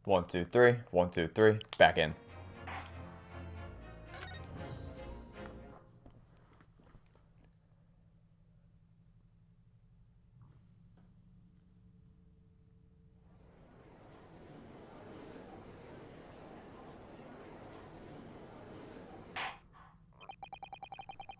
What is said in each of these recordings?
1, 2, 3. 1, 2, 3. Back in.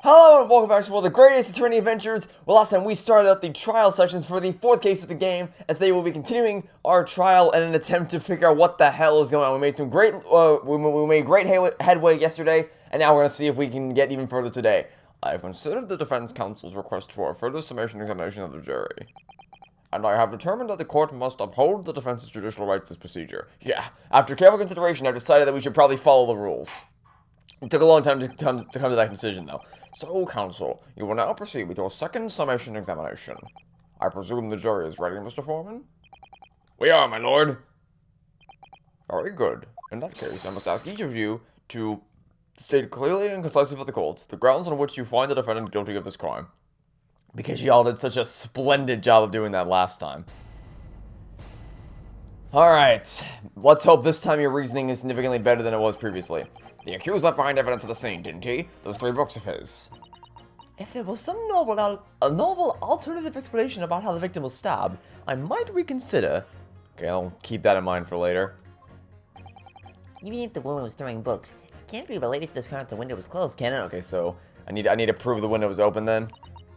Hello and welcome back to the Great Ace Attorney Adventures. Well, last time we started out the trial sections for the fourth case of the game, as they will be continuing our trial in an attempt to figure out what the hell is going on. We made some great, we made great headway yesterday, and now we're going to see if we can get even further today. I have considered the defense counsel's request for a further summation examination of the jury, and I have determined that the court must uphold the defense's judicial right to this procedure. Yeah, after careful consideration, I've decided that we should probably follow the rules. It took a long time to come to that decision, though. So, counsel, you will now proceed with your second summation examination. I presume the jury is ready, Mr. Foreman? We are, my lord. Very good. In that case, I must ask each of you to state clearly and concisely for the court the grounds on which you find the defendant guilty of this crime. Because y'all did such a splendid job of doing that last time. Alright, let's hope this time your reasoning is significantly better than it was previously. The accused left behind evidence of the scene, didn't he? Those 3 books of his. If there was some novel alternative explanation about how the victim was stabbed, I might reconsider. Okay, I'll keep that in mind for later. Even if the woman was throwing books, it can't be related to this crime if the window was closed, can it? Okay, so I need to prove the window was open then,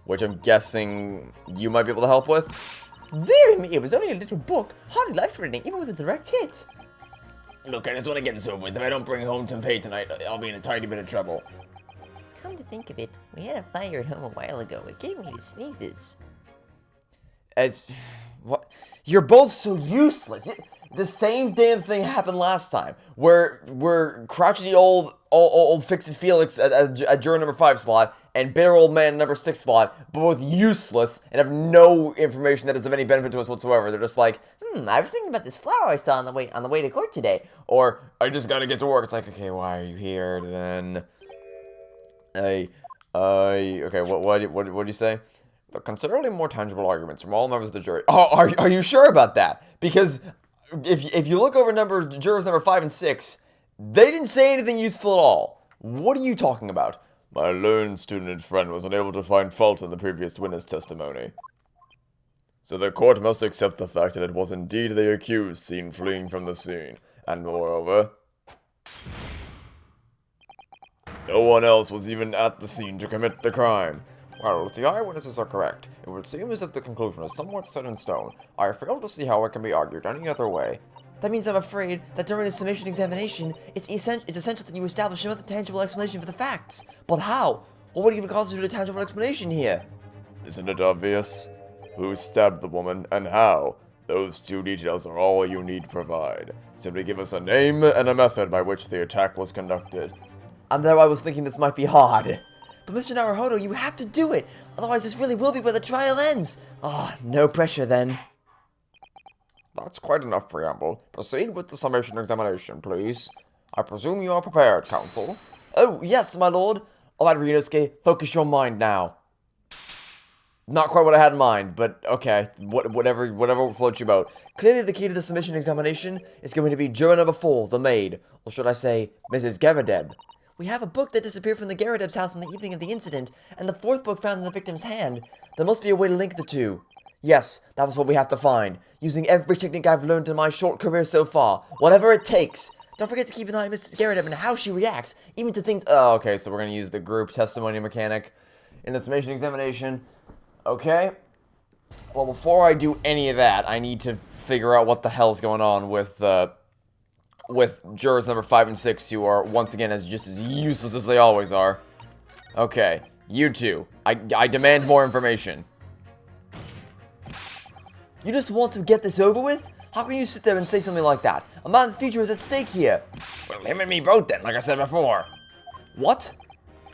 which I'm guessing you might be able to help with. Dear me, it was only a little book, hardly life-threatening, even with a direct hit. Look, I just want to get this over with. If I don't bring home some pay tonight, I'll be in a tiny bit of trouble. Come to think of it, we had a fire at home a while ago. It gave me the sneezes. What? You're both so useless. The same damn thing happened last time, where crotchety old Fix-It Felix at juror number 5 slot and bitter old man number 6 slot, both useless and have no information that is of any benefit to us whatsoever. They're just like, I was thinking about this flower I saw on the way to court today. Or, I just gotta get to work. It's like, okay, why are you here then? Okay, what'd you say? The considerably more tangible arguments from all members of the jury. Oh, are you sure about that? Because if you look over jurors number 5 and 6, they didn't say anything useful at all. What are you talking about? My learned student and friend was unable to find fault in the previous witness testimony. So the court must accept the fact that it was indeed the accused seen fleeing from the scene, and moreover, no one else was even at the scene to commit the crime. Well, if the eyewitnesses are correct, it would seem as if the conclusion is somewhat set in stone. I fail to see how it can be argued any other way. That means I'm afraid that during the summation examination, it's essential that you establish another tangible explanation for the facts. But how? Well, what even constitutes a tangible explanation here? Isn't it obvious? Who stabbed the woman, and how? Those 2 details are all you need to provide. Simply give us a name and a method by which the attack was conducted. And there I was thinking this might be hard. But Mr. Naruhodo, you have to do it! Otherwise this really will be where the trial ends! No pressure then. That's quite enough preamble. Proceed with the summation examination, please. I presume you are prepared, counsel? Oh, yes, my lord. Alright, Ryunosuke, focus your mind now. Not quite what I had in mind, but okay, whatever floats your boat. Clearly the key to the submission examination is going to be juror number 4, the maid, or should I say, Mrs. Garadeb. We have a book that disappeared from the Garadeb's house on the evening of the incident, and the 4th book found in the victim's hand. There must be a way to link the 2. Yes, that was what we have to find, using every technique I've learned in my short career so far, whatever it takes. Don't forget to keep an eye on Mrs. Garadeb and how she reacts, even to things— Oh, okay, so we're gonna use the group testimony mechanic in the summation examination. Okay. Well, before I do any of that, I need to figure out what the hell's going on with jurors number 5 and 6, who are, once again, just as useless as they always are. Okay, you 2. I demand more information. You just want to get this over with? How can you sit there and say something like that? A man's future is at stake here. Well, him and me both then, like I said before. What?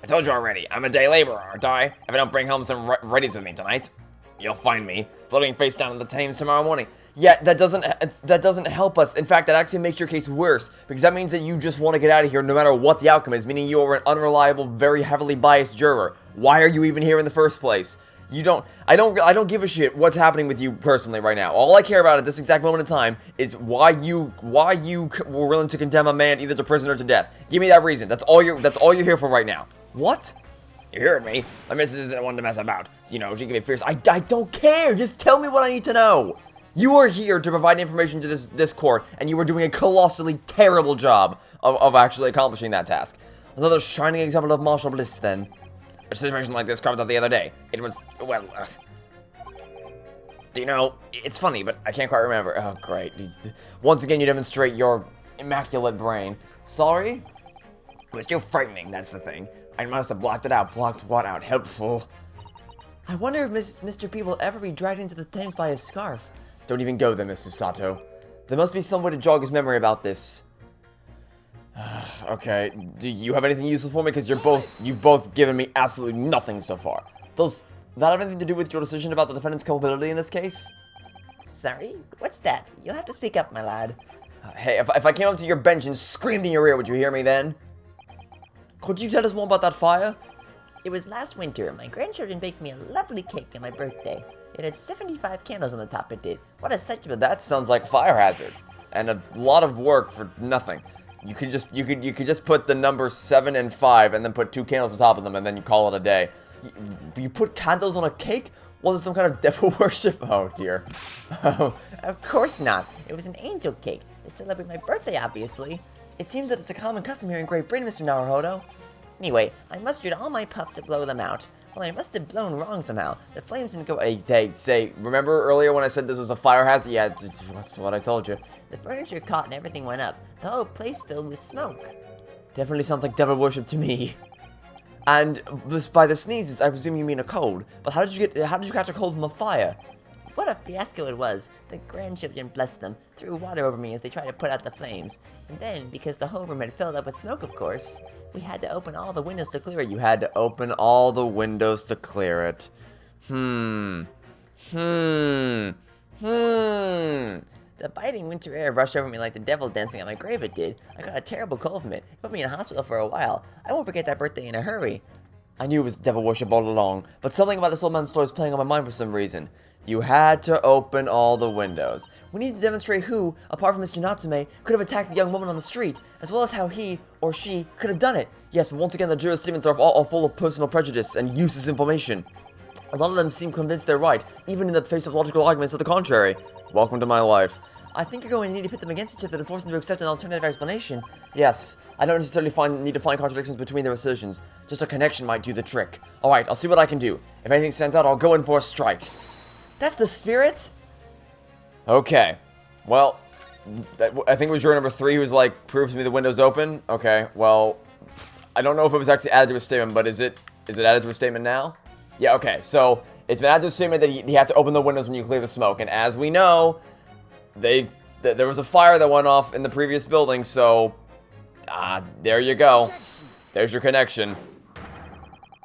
I told you already, I'm a day laborer, aren't I? If I don't bring home some readies with me tonight, you'll find me floating face down in the Thames tomorrow morning. Yeah, that doesn't help us. In fact, that actually makes your case worse, because that means that you just want to get out of here no matter what the outcome is, meaning you are an unreliable, very heavily biased juror. Why are you even here in the first place? I don't give a shit what's happening with you personally right now. All I care about at this exact moment in time is why you were willing to condemn a man either to prison or to death. Give me that reason. That's all you're here for right now. What? You heard me. My missus isn't one to mess about. You know, she can be fierce. I don't care. Just tell me what I need to know. You are here to provide information to this court, and you are doing a colossally terrible job of actually accomplishing that task. Another shining example of martial bliss, then. A situation like this cropped up the other day. It was, well, do you know, it's funny, but I can't quite remember. Oh, great. Once again, you demonstrate your immaculate brain. Sorry? It was too frightening, that's the thing. I must have blocked it out. Blocked what out? Helpful. I wonder if Mr. P will ever be dragged into the Thames by his scarf. Don't even go there, Mr. Sato. There must be some way to jog his memory about this. Okay, do you have anything useful for me? Because you've both given me absolutely nothing so far. Does that have anything to do with your decision about the defendant's culpability in this case? Sorry? What's that? You'll have to speak up, my lad. Hey, if I came up to your bench and screamed in your ear, would you hear me then? Could you tell us more about that fire? It was last winter. My grandchildren baked me a lovely cake on my birthday. It had 75 candles on the top, it did. What a sight. But that sounds like a fire hazard. And a lot of work for nothing. You could just put the numbers 7 and 5 and then put 2 candles on top of them and then you call it a day. You put candles on a cake? Was it some kind of devil worship? Oh dear. Oh, of course not. It was an angel cake to celebrate my birthday, obviously. It seems that it's a common custom here in Great Britain, Mr. Naruhodo. Anyway, I mustered all my puff to blow them out. Well, I must have blown wrong somehow. The flames didn't go. Say, remember earlier when I said this was a fire hazard? Yeah, that's what I told you. The furniture caught and everything went up. The whole place filled with smoke. Definitely sounds like devil worship to me. And by the sneezes, I presume you mean a cold. But how did you catch a cold from a fire? What a fiasco it was. The grandchildren, bless them, threw water over me as they tried to put out the flames. And then, because the whole room had filled up with smoke, of course, we had to open all the windows to clear it. You had to open all the windows to clear it. The biting winter air rushed over me like the devil dancing at my grave, it did. I got a terrible cold from it. It put me in a hospital for a while. I won't forget that birthday in a hurry. I knew it was devil worship all along, but something about this old man's story is playing on my mind for some reason. You had to open all the windows. We need to demonstrate who, apart from Mr. Natsume, could have attacked the young woman on the street, as well as how he or she could have done it. Yes, but once again, the jurors' statements are all full of personal prejudice and useless information. A lot of them seem convinced they're right, even in the face of logical arguments to the contrary. Welcome to my life. I think you're going to need to pit them against each other to force them to accept an alternative explanation. Yes, I don't necessarily need to find contradictions between their assertions. Just a connection might do the trick. Alright, I'll see what I can do. If anything stands out, I'll go in for a strike. That's the spirit? Okay. Well, I think it was juror number 3 who was like, prove to me the window's open. Okay, well, I don't know if it was actually added to a statement, but is it added to a statement now? Yeah, okay, so it's been added to a statement that you have to open the windows when you clear the smoke, and as we know, there was a fire that went off in the previous building, so, there you go. There's your connection.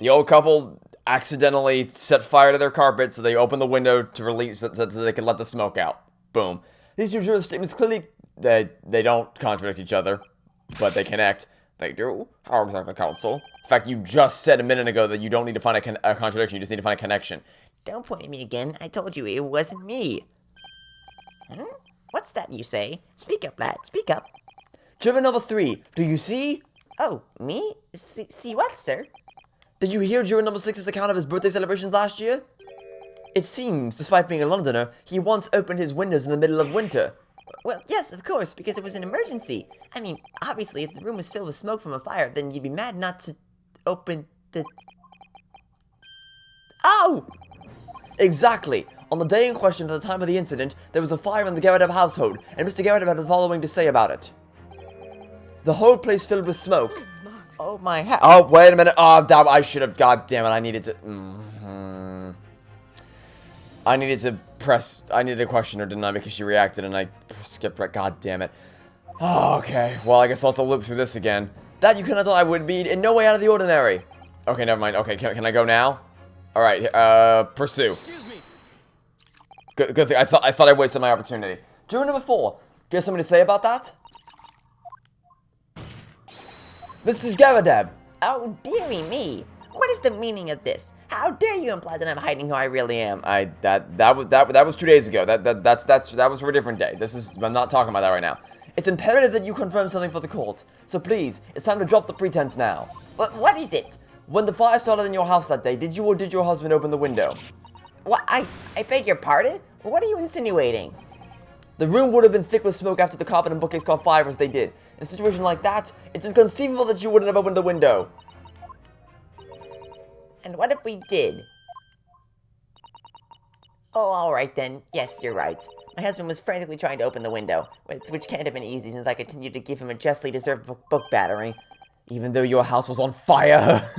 The old couple accidentally set fire to their carpet, so they opened the window to release it so they could let the smoke out. Boom. These two juror statements clearly, they don't contradict each other, but they connect. They do. How exactly, counsel? In fact, you just said a minute ago that you don't need to find a contradiction, you just need to find a connection. Don't point at me again. I told you it wasn't me. What's that you say? Speak up, lad. Speak up. Juror number 3, do you see? Oh, me? See what, sir? Did you hear juror number 6's account of his birthday celebrations last year? It seems, despite being a Londoner, he once opened his windows in the middle of winter. Well, yes, of course, because it was an emergency. I mean, obviously, if the room was filled with smoke from a fire, then you'd be mad not to open the... Oh! Exactly. On the day in question, at the time of the incident, there was a fire in the Garadeb household, and Mr. Garadeb had the following to say about it. The whole place filled with smoke. Oh my hat. Oh, wait a minute. Oh, damn, I should have. God damn it. I needed to. I needed to question her, didn't I? Because she reacted and I skipped right. God damn it. Oh, okay. Well, I guess I'll have to loop through this again. That you cannot tell I would be in no way out of the ordinary. Okay, never mind. Okay, can I go now? Alright, pursue. Excuse me. Good thing. I thought I wasted my opportunity. Juror number 4. Do you have something to say about that? Mrs. Garadeb. Oh, dearie me. What what is the meaning of this? How dare you imply that I'm hiding who I really am? That was 2 days ago. That was for a different day. I'm not talking about that right now. It's imperative that you confirm something for the court. So please, it's time to drop the pretense now. What is it? When the fire started in your house that day, did you or did your husband open the window? What, I beg your pardon? What are you insinuating? The room would have been thick with smoke after the carpet and bookcase caught fire as they did. In a situation like that, it's inconceivable that you wouldn't have opened the window. And what if we did? Oh, alright then. Yes, you're right. My husband was frantically trying to open the window, which can't have been easy since I continued to give him a justly deserved book battering. Even though your house was on fire.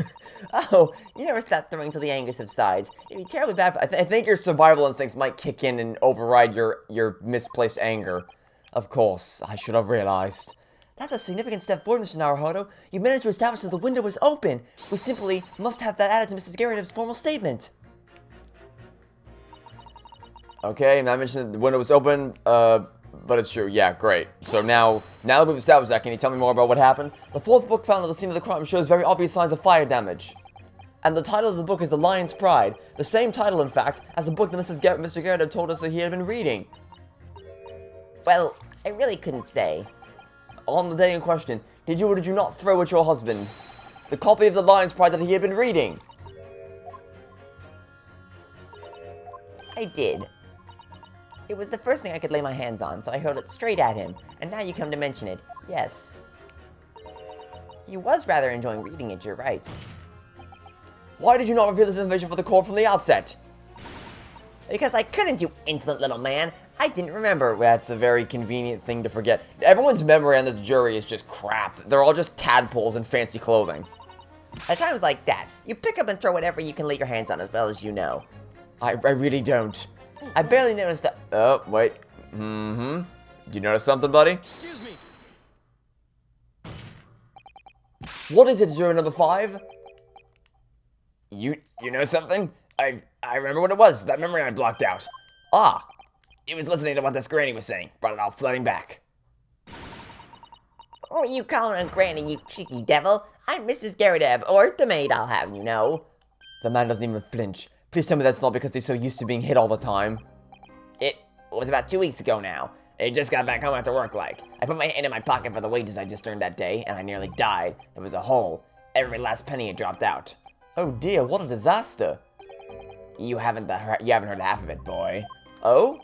Oh, you never stop throwing till the anger subsides. It'd be terribly bad. I think your survival instincts might kick in and override your misplaced anger. Of course, I should have realized. That's a significant step forward, Mr. Naruhodo. You managed to establish that the window was open. We simply must have that added to Mrs. Garrett's formal statement. Okay, and I mentioned the window was open, but it's true. Yeah, great. So now that we've established that, can you tell me more about what happened? The fourth book found at the scene of the crime shows very obvious signs of fire damage. And the title of the book is The Lion's Pride. The same title, in fact, as the book that Mr. Garrett had told us that he had been reading. Well, I really couldn't say. On the day in question, did you or did you not throw at your husband the copy of The Lion's Pride that he had been reading? I did. It was the first thing I could lay my hands on, so I hurled it straight at him, and now you come to mention it. Yes. He was rather enjoying reading it, you're right. Why did you not reveal this information for the court from the outset? Because I couldn't, you insolent little man. I didn't remember. That's a very convenient thing to forget. Everyone's memory on this jury is just crap. They're all just tadpoles in fancy clothing. At times like that, you pick up and throw whatever you can lay your hands on as well as you know. I really don't. I barely noticed that. Oh, wait. Mm-hmm. Did you notice something, buddy? Excuse me. What is it, juror number 5? You know something? I remember what it was. That memory I blocked out. Ah. It was listening to what this granny was saying. Brought it all flooding back. Who are you calling a granny, you cheeky devil? I'm Mrs. Garrett, or the maid, I'll have you know. The man doesn't even flinch. Please tell me that's not because he's so used to being hit all the time. It was about 2 weeks ago now. I just got back home after work, like. I put my hand in my pocket for the wages I just earned that day, and I nearly died. There was a hole. Every last penny had dropped out. Oh dear, what a disaster. You haven't heard half of it, boy. Oh?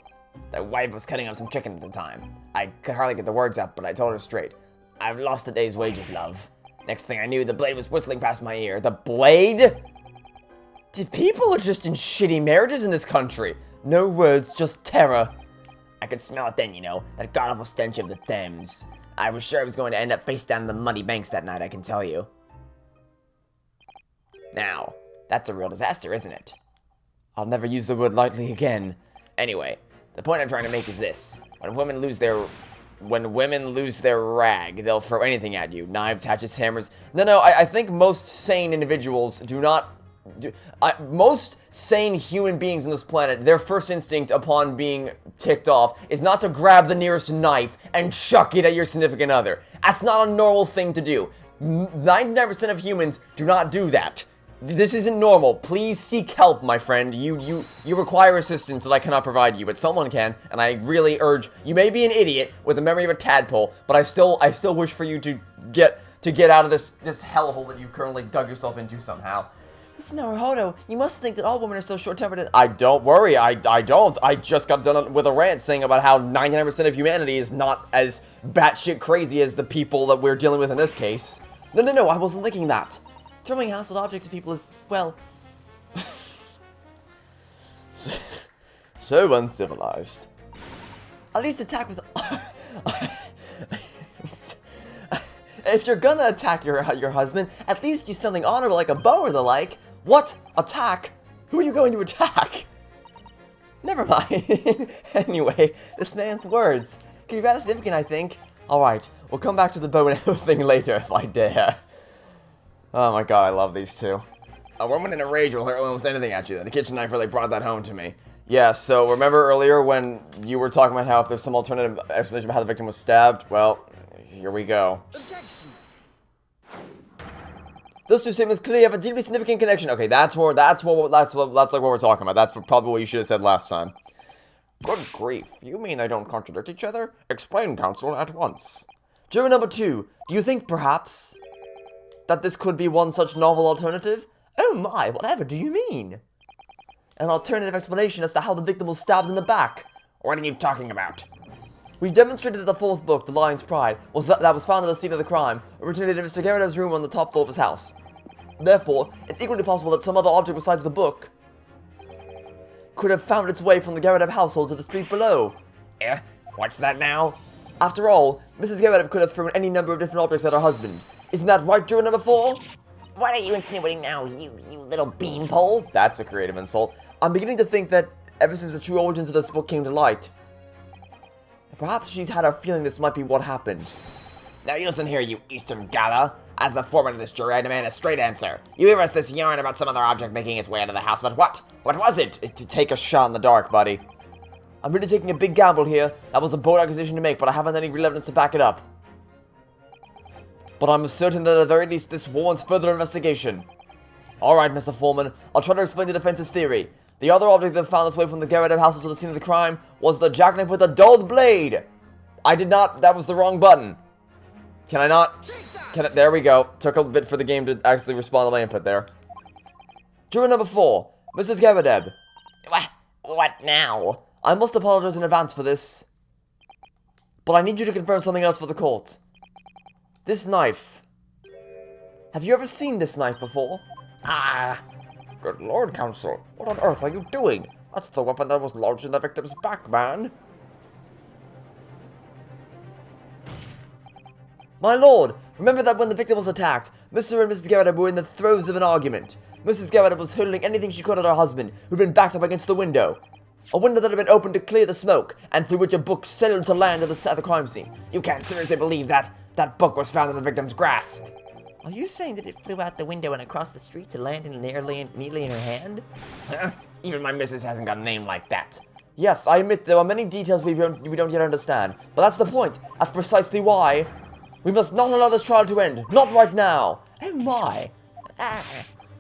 The wife was cutting up some chicken at the time. I could hardly get the words out, but I told her straight. I've lost a day's wages, love. Next thing I knew, the blade was whistling past my ear. The blade? People are just in shitty marriages in this country. No words, just terror. I could smell it then, you know, that god-awful stench of the Thames. I was sure I was going to end up face down in the muddy banks that night, I can tell you. Now, that's a real disaster, isn't it? I'll never use the word lightly again. Anyway, the point I'm trying to make is this. When women lose their rag, they'll throw anything at you. Knives, hatchets, hammers. No, I think most sane individuals do not... most sane human beings on this planet, their first instinct upon being ticked off is not to grab the nearest knife and chuck it at your significant other. That's not a normal thing to do. 99% of humans do not do that. This isn't normal. Please seek help, my friend. You require assistance that I cannot provide you, but someone can, and I really urge... You may be an idiot with the memory of a tadpole, but I still wish for you to get out of this hellhole that you currently dug yourself into somehow. Mr. Naruhodo, you must think that all women are so short-tempered and... I don't worry, I don't. I just got done with a rant saying about how 99% of humanity is not as batshit crazy as the people that we're dealing with in this case. No, I wasn't thinking that. Throwing household objects at people is, well... so uncivilized. At least attack with... If you're gonna attack your husband, at least use something honorable like a bow or the like. What? Attack? Who are you going to attack? Never mind. Anyway, this man's words can be rather significant, I think. Alright, we'll come back to the bow and arrow thing later if I dare. Oh my god, I love these two. A woman in a rage will hurl almost anything at you. The kitchen knife really brought that home to me. Yeah, so remember earlier when you were talking about how if there's some alternative explanation about how the victim was stabbed? Well, here we go. Objection. Those two statements clearly have a deeply significant connection. Okay, that's like what we're talking about. That's probably what you should have said last time. Good grief, you mean they don't contradict each other? Explain, counsel, at once. Juror number 2, do you think, perhaps, that this could be one such novel alternative? Oh my, whatever do you mean? An alternative explanation as to how the victim was stabbed in the back. What are you talking about? We've demonstrated that the fourth book, The Lion's Pride, that was found at the scene of the crime, originated in Mr. Garrett's room on the top floor of his house. Therefore, it's equally possible that some other object besides the book could have found its way from the Garrett household to the street below. What's that now? After all, Mrs. Garrett could have thrown any number of different objects at her husband. Isn't that right, juror number 4? What are you insinuating now, you little beanpole? That's a creative insult. I'm beginning to think that ever since the true origins of this book came to light, perhaps she's had a feeling this might be what happened. Now you listen here, you Eastern Gala. As the foreman of this jury, I demand a straight answer. You gave us this yarn about some other object making its way out of the house, but what? What was it? To take a shot in the dark, buddy. I'm really taking a big gamble here. That was a bold accusation to make, but I haven't any real evidence to back it up. But I'm certain that at the very least this warrants further investigation. Alright, Mr. Foreman, I'll try to explain the defense's theory. The other object that found its way from the Garrett house to the scene of the crime was the jackknife with a dulled blade. I did not, that was the wrong button. Can I not? There we go. Took a bit for the game to actually respond to my input there. Juror number 4, Mrs. Garrett. What now? I must apologize in advance for this, but I need you to confirm something else for the court. This knife. Have you ever seen this knife before? Good lord, counsel. What on earth are you doing? That's the weapon that was lodged in the victim's back, man. My lord, remember that when the victim was attacked, Mr. and Mrs. Garrett were in the throes of an argument. Mrs. Garrett was hurling anything she could at her husband, who'd been backed up against the window. A window that had been opened to clear the smoke, and through which a book sailed to land at the crime scene. You can't seriously believe that that book was found in the victim's grasp. Are you saying that it flew out the window and across the street to land nearly in her hand? Huh? Even my missus hasn't got a name like that. Yes, I admit there are many details we don't yet understand, but that's the point. That's precisely why we must not allow this trial to end. Not right now. Oh my.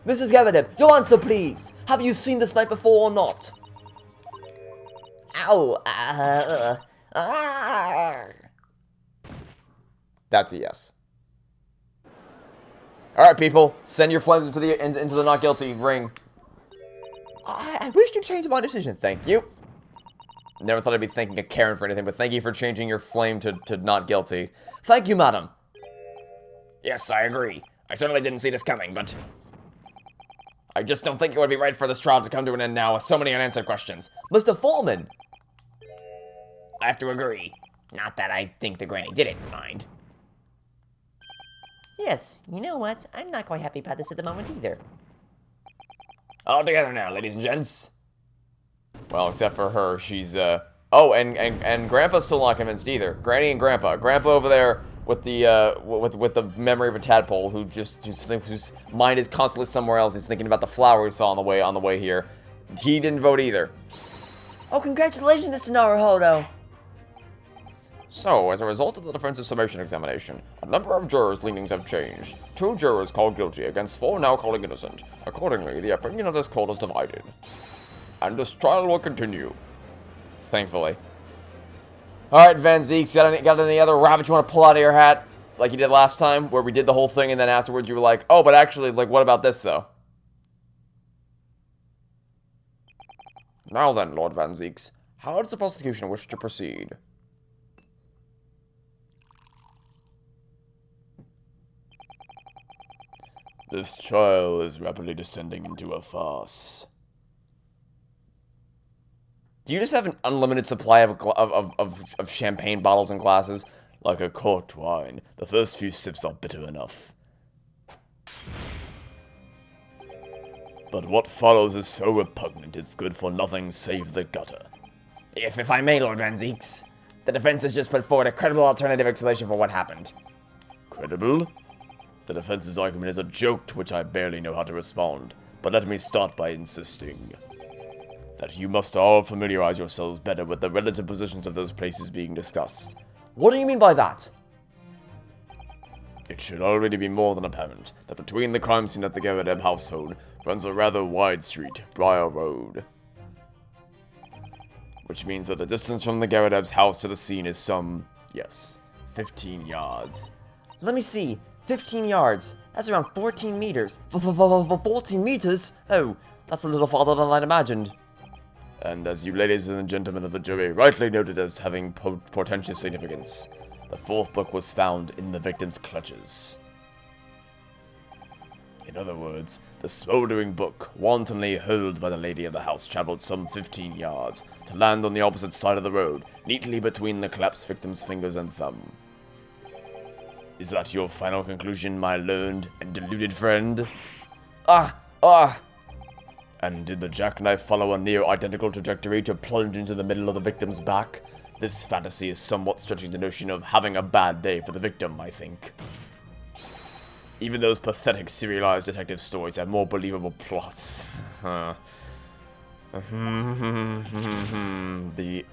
Mrs. Garrett, your answer please. Have you seen this knife before or not? Ow. That's a yes. Alright, people. Send your flames into the not guilty ring. I wish you'd change my decision. Thank you. Never thought I'd be thanking a Karen for anything, but thank you for changing your flame to not guilty. Thank you, madam. Yes, I agree. I certainly didn't see this coming, but I just don't think it would be right for this trial to come to an end now with so many unanswered questions. Mr. Foreman! I have to agree. Not that I think the granny did it, mind. Yes, you know what? I'm not quite happy about this at the moment either. All together now, ladies and gents. Well, except for her, she's, Oh, and Grandpa's still not convinced either. Granny and Grandpa. Grandpa over there with the, with the memory of a tadpole whose mind is constantly somewhere else. He's thinking about the flower he saw on the way here. He didn't vote either. Oh, congratulations, Mr. Naruhodo. So, as a result of the defense's summation examination, a number of jurors' leanings have changed. 2 jurors called guilty against 4 now calling innocent. Accordingly, the opinion of this court is divided. And this trial will continue. Thankfully. Alright, Van Zeeks, got any other rabbit you want to pull out of your hat? Like you did last time, where we did the whole thing and then afterwards you were like, oh, but actually, like, what about this, though? Now then, Lord Van Zeeks, how does the prosecution wish to proceed? This trial is rapidly descending into a farce. Do you just have an unlimited supply of champagne bottles and glasses? Like a corked wine, the first few sips are bitter enough. But what follows is so repugnant it's good for nothing save the gutter. If I may, Lord Van Zeeks, the defense has just put forward a credible alternative explanation for what happened. Credible? The defense's argument is a joke to which I barely know how to respond, but let me start by insisting that you must all familiarize yourselves better with the relative positions of those places being discussed. What do you mean by that? It should already be more than apparent that between the crime scene at the Garrett household runs a rather wide street, Briar Road. Which means that the distance from the Garrett house to the scene is some, yes, 15 yards. Let me see. 15 yards. That's around 14 meters. 14 meters? Oh, that's a little farther than I'd imagined. And as you ladies and gentlemen of the jury rightly noted as having portentous significance, the fourth book was found in the victim's clutches. In other words, the smoldering book, wantonly hurled by the lady of the house, traveled some 15 yards, to land on the opposite side of the road, neatly between the collapsed victim's fingers and thumb. Is that your final conclusion, my learned and deluded friend? And did the jackknife follow a near-identical trajectory to plunge into the middle of the victim's back? This fantasy is somewhat stretching the notion of having a bad day for the victim, I think. Even those pathetic serialized detective stories have more believable plots. The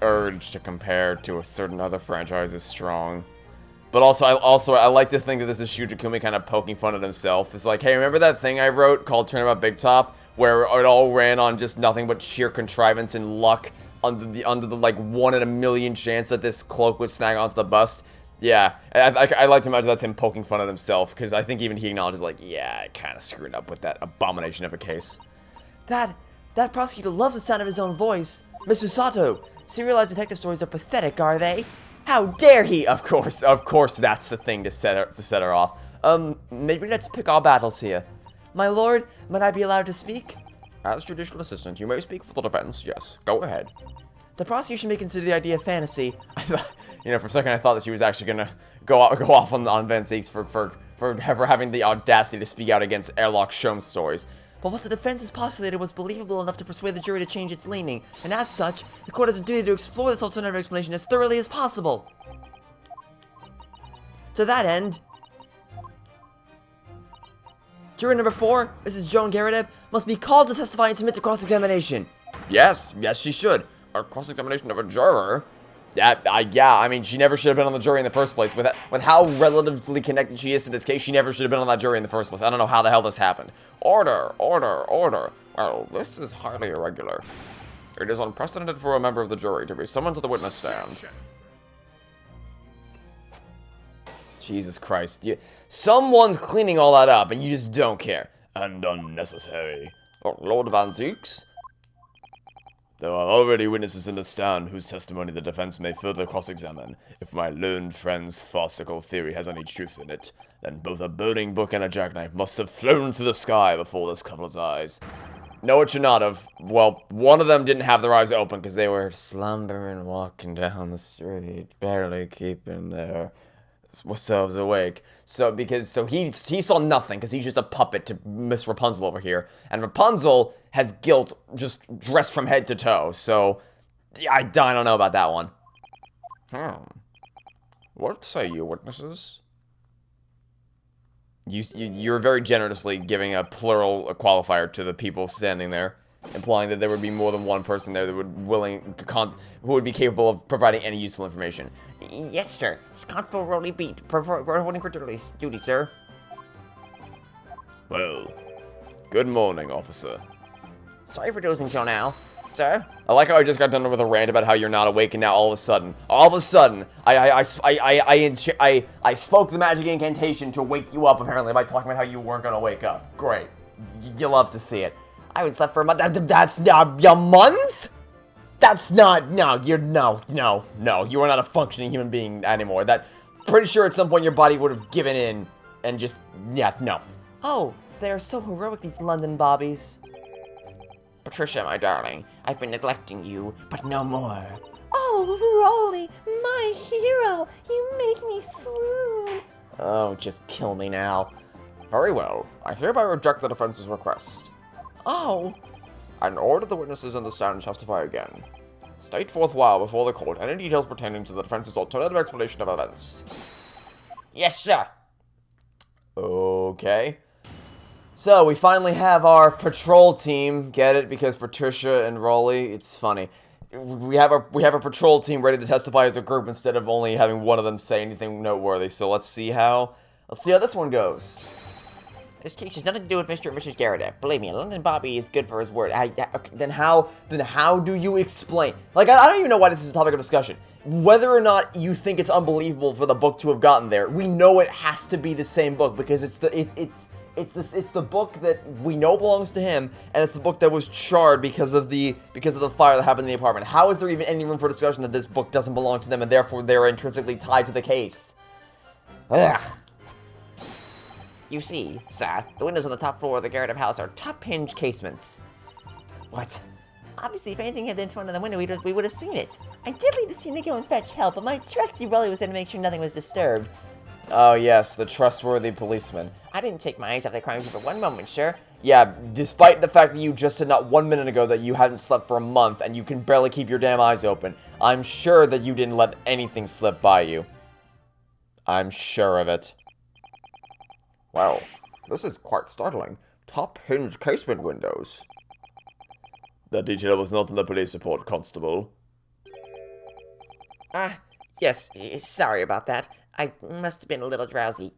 urge to compare to a certain other franchise is strong. But I like to think that this is Shu Takumi kind of poking fun at himself. It's like, hey, remember that thing I wrote called Turnabout Big Top? Where it all ran on just nothing but sheer contrivance and luck under the like 1 in a million chance that this cloak would snag onto the bust? Yeah, I like to imagine that's him poking fun at himself, because I think even he acknowledges, like, yeah, I kind of screwed up with that abomination of a case. That prosecutor loves the sound of his own voice. Mr. Sato, serialized detective stories are pathetic, are they? How dare he? Of course, that's the thing to set her off. Maybe let's pick our battles here. My lord, might I be allowed to speak? As judicial assistant, you may speak for the defense. Yes, go ahead. The prosecution may consider the idea fantasy. You know, for a second I thought that she was actually gonna go off on Van Zeeks for having the audacity to speak out against Airlock Shom's stories. But what the defense has postulated was believable enough to persuade the jury to change its leaning, and as such, the court has a duty to explore this alternative explanation as thoroughly as possible. To that end, juror number 4, Mrs. Joan Garadeb, must be called to testify and submit to cross-examination. Yes, she should. A cross-examination of a juror? Yeah, I mean, she never should have been on the jury in the first place. With how relatively connected she is to this case, she never should have been on that jury in the first place. I don't know how the hell this happened. Order. Well, this is highly irregular. It is unprecedented for a member of the jury to be summoned to the witness stand. Jesus Christ. Someone's cleaning all that up, and you just don't care. And unnecessary. Oh, Lord Van Zeeks? There are already witnesses in the stand whose testimony the defense may further cross-examine. If my learned friend's farcical theory has any truth in it, then both a burning book and a jackknife must have flown through the sky before this couple's eyes. No, it should not have. Well, one of them didn't have their eyes open because they were slumbering, walking down the street, barely keeping their selves awake. So he saw nothing because he's just a puppet to Miss Rapunzel over here, and Rapunzel has guilt just dressed from head to toe. So I don't know about that one. What say you, witnesses? You're very generously giving a plural qualifier to the people standing there, implying that there would be more than one person there that who would be capable of providing any useful information. Yes, sir. Constable Rolly Beat, reporting for duty, sir. Well, good morning, officer. Sorry for dozing till now, sir. I like how I just got done with a rant about how you're not awake, and now all of a sudden, I spoke the magic incantation to wake you up, apparently, by talking about how you weren't gonna wake up. Great. You love to see it. I haven't slept for a month. That's not a month? That's not, no, you are not a functioning human being anymore. Pretty sure at some point your body would have given in, and just, yeah, no. Oh, they're so heroic, these London bobbies. Patricia, my darling, I've been neglecting you, but no more. Oh, Rolly, my hero, you make me swoon. Oh, just kill me now. Very well, I hereby reject the defense's request. Oh. And order the witnesses in the stand to testify again. State forthwhile before the court any details pertaining to the defense's alternative explanation of events. Yes, sir. Okay. So, we finally have our patrol team. Get it? Because Patricia and Rolly, it's funny. We have a patrol team ready to testify as a group instead of only having one of them say anything noteworthy. So let's see how Let's see how this one goes. This case has nothing to do with Mr. and Mrs. Garrett. Believe me, London Bobby is good for his word. Okay, then how do you explain? Like, I don't even know why this is a topic of discussion. Whether or not you think it's unbelievable for the book to have gotten there, we know it has to be the same book because it's the book that we know belongs to him, and it's the book that was charred because of the fire that happened in the apartment. How is there even any room for discussion that this book doesn't belong to them and therefore they're intrinsically tied to the case? Ugh. You see, sir, the windows on the top floor of the Garrett house are top hinge casements. What? Obviously, if anything had been in front of the window, we would have seen it. I did leave the scene to go and fetch help, but my trusty Rolly was there to make sure nothing was disturbed. Oh yes, the trustworthy policeman. I didn't take my eyes off the crime scene for one moment, sir. Yeah, despite the fact that you just said not 1 minute ago that you hadn't slept for a month and you can barely keep your damn eyes open, I'm sure that you didn't let anything slip by you. I'm sure of it. Wow, this is quite startling. Top hinge casement windows. That detail was not in the police report, Constable. Yes, sorry about that. I must have been a little drowsy.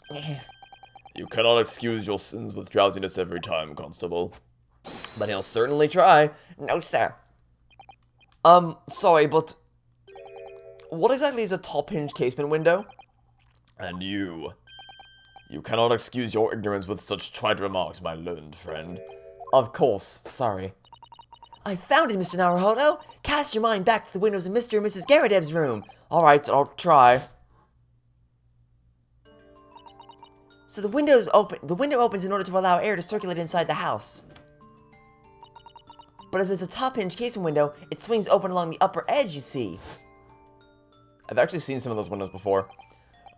You cannot excuse your sins with drowsiness every time, Constable. But he'll certainly try. No, sir. Sorry, but what exactly is a top hinge casement window? And you cannot excuse your ignorance with such trite remarks, my learned friend. Of course, sorry. I found it, Mr. Naruhodo! Cast your mind back to the windows of Mr. and Mrs. Garredeb's room! Alright, I'll try. So the window opens in order to allow air to circulate inside the house. But as it's a top hinge casement window, it swings open along the upper edge, you see. I've actually seen some of those windows before.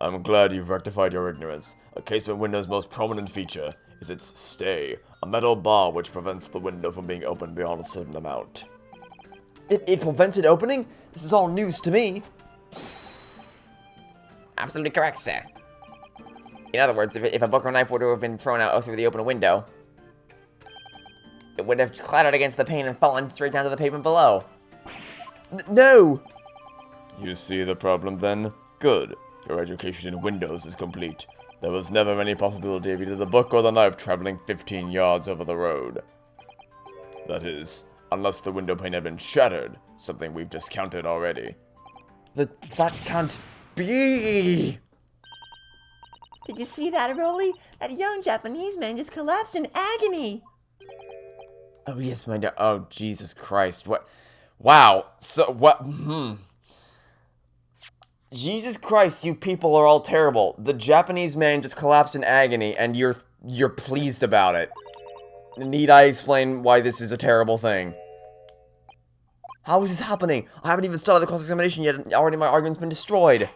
I'm glad you've rectified your ignorance. A casement window's most prominent feature is its stay, a metal bar which prevents the window from being opened beyond a certain amount. It prevents it opening? This is all news to me. Absolutely correct, sir. In other words, if a book or knife were to have been thrown out through the open window, it would have clattered against the pane and fallen straight down to the pavement below. No! You see the problem then? Good. Your education in windows is complete. There was never any possibility of either the book or the knife traveling 15 yards over the road. That is, unless the window pane had been shattered, something we've discounted already. That can't be! Did you see that, Rolly? That young Japanese man just collapsed in agony. Oh yes, my dear. Oh, Jesus Christ. What? Wow. So, what? Jesus Christ, you people are all terrible. The Japanese man just collapsed in agony, and you're pleased about it. Need I explain why this is a terrible thing? How is this happening? I haven't even started the cross-examination yet, and already my argument's been destroyed.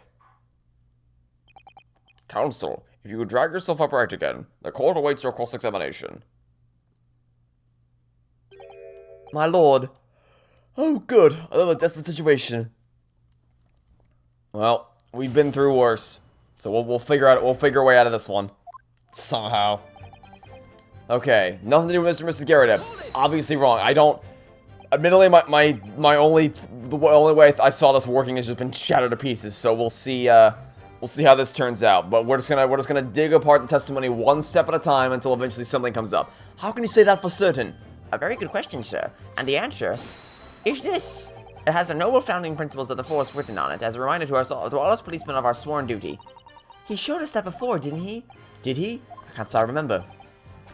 Counsel, if you could drag yourself upright again, the court awaits your cross-examination. My lord. Oh, good. Another desperate situation. Well, we've been through worse, so we'll figure our way out of this one somehow. Okay, nothing to do with Mr. and Mrs. Garrett. Obviously wrong. I don't. Admittedly, the only way I saw this working has just been shattered to pieces. So we'll see how this turns out. But we're just gonna dig apart the testimony one step at a time until eventually something comes up. How can you say that for certain? A very good question, sir. And the answer is this. It has the noble founding principles of the force written on it, as a reminder to all us policemen of our sworn duty. He showed us that before, didn't he? Did he? I can't say I remember.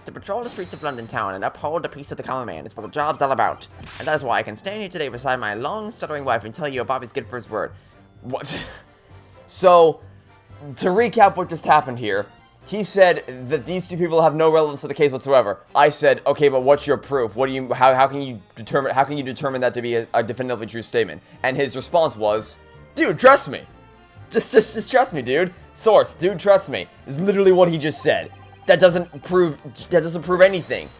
To patrol the streets of London town and uphold the peace of the common man is what the job's all about. And that is why I can stand here today beside my long stuttering wife and tell you Bobby's good for his word. What? So, to recap what just happened here, he said that these two people have no relevance to the case whatsoever. I said, okay, but what's your proof? How can you determine that to be a definitively true statement? And his response was, dude, trust me. Just trust me, dude. Source, dude, trust me. Is literally what he just said. That doesn't prove anything.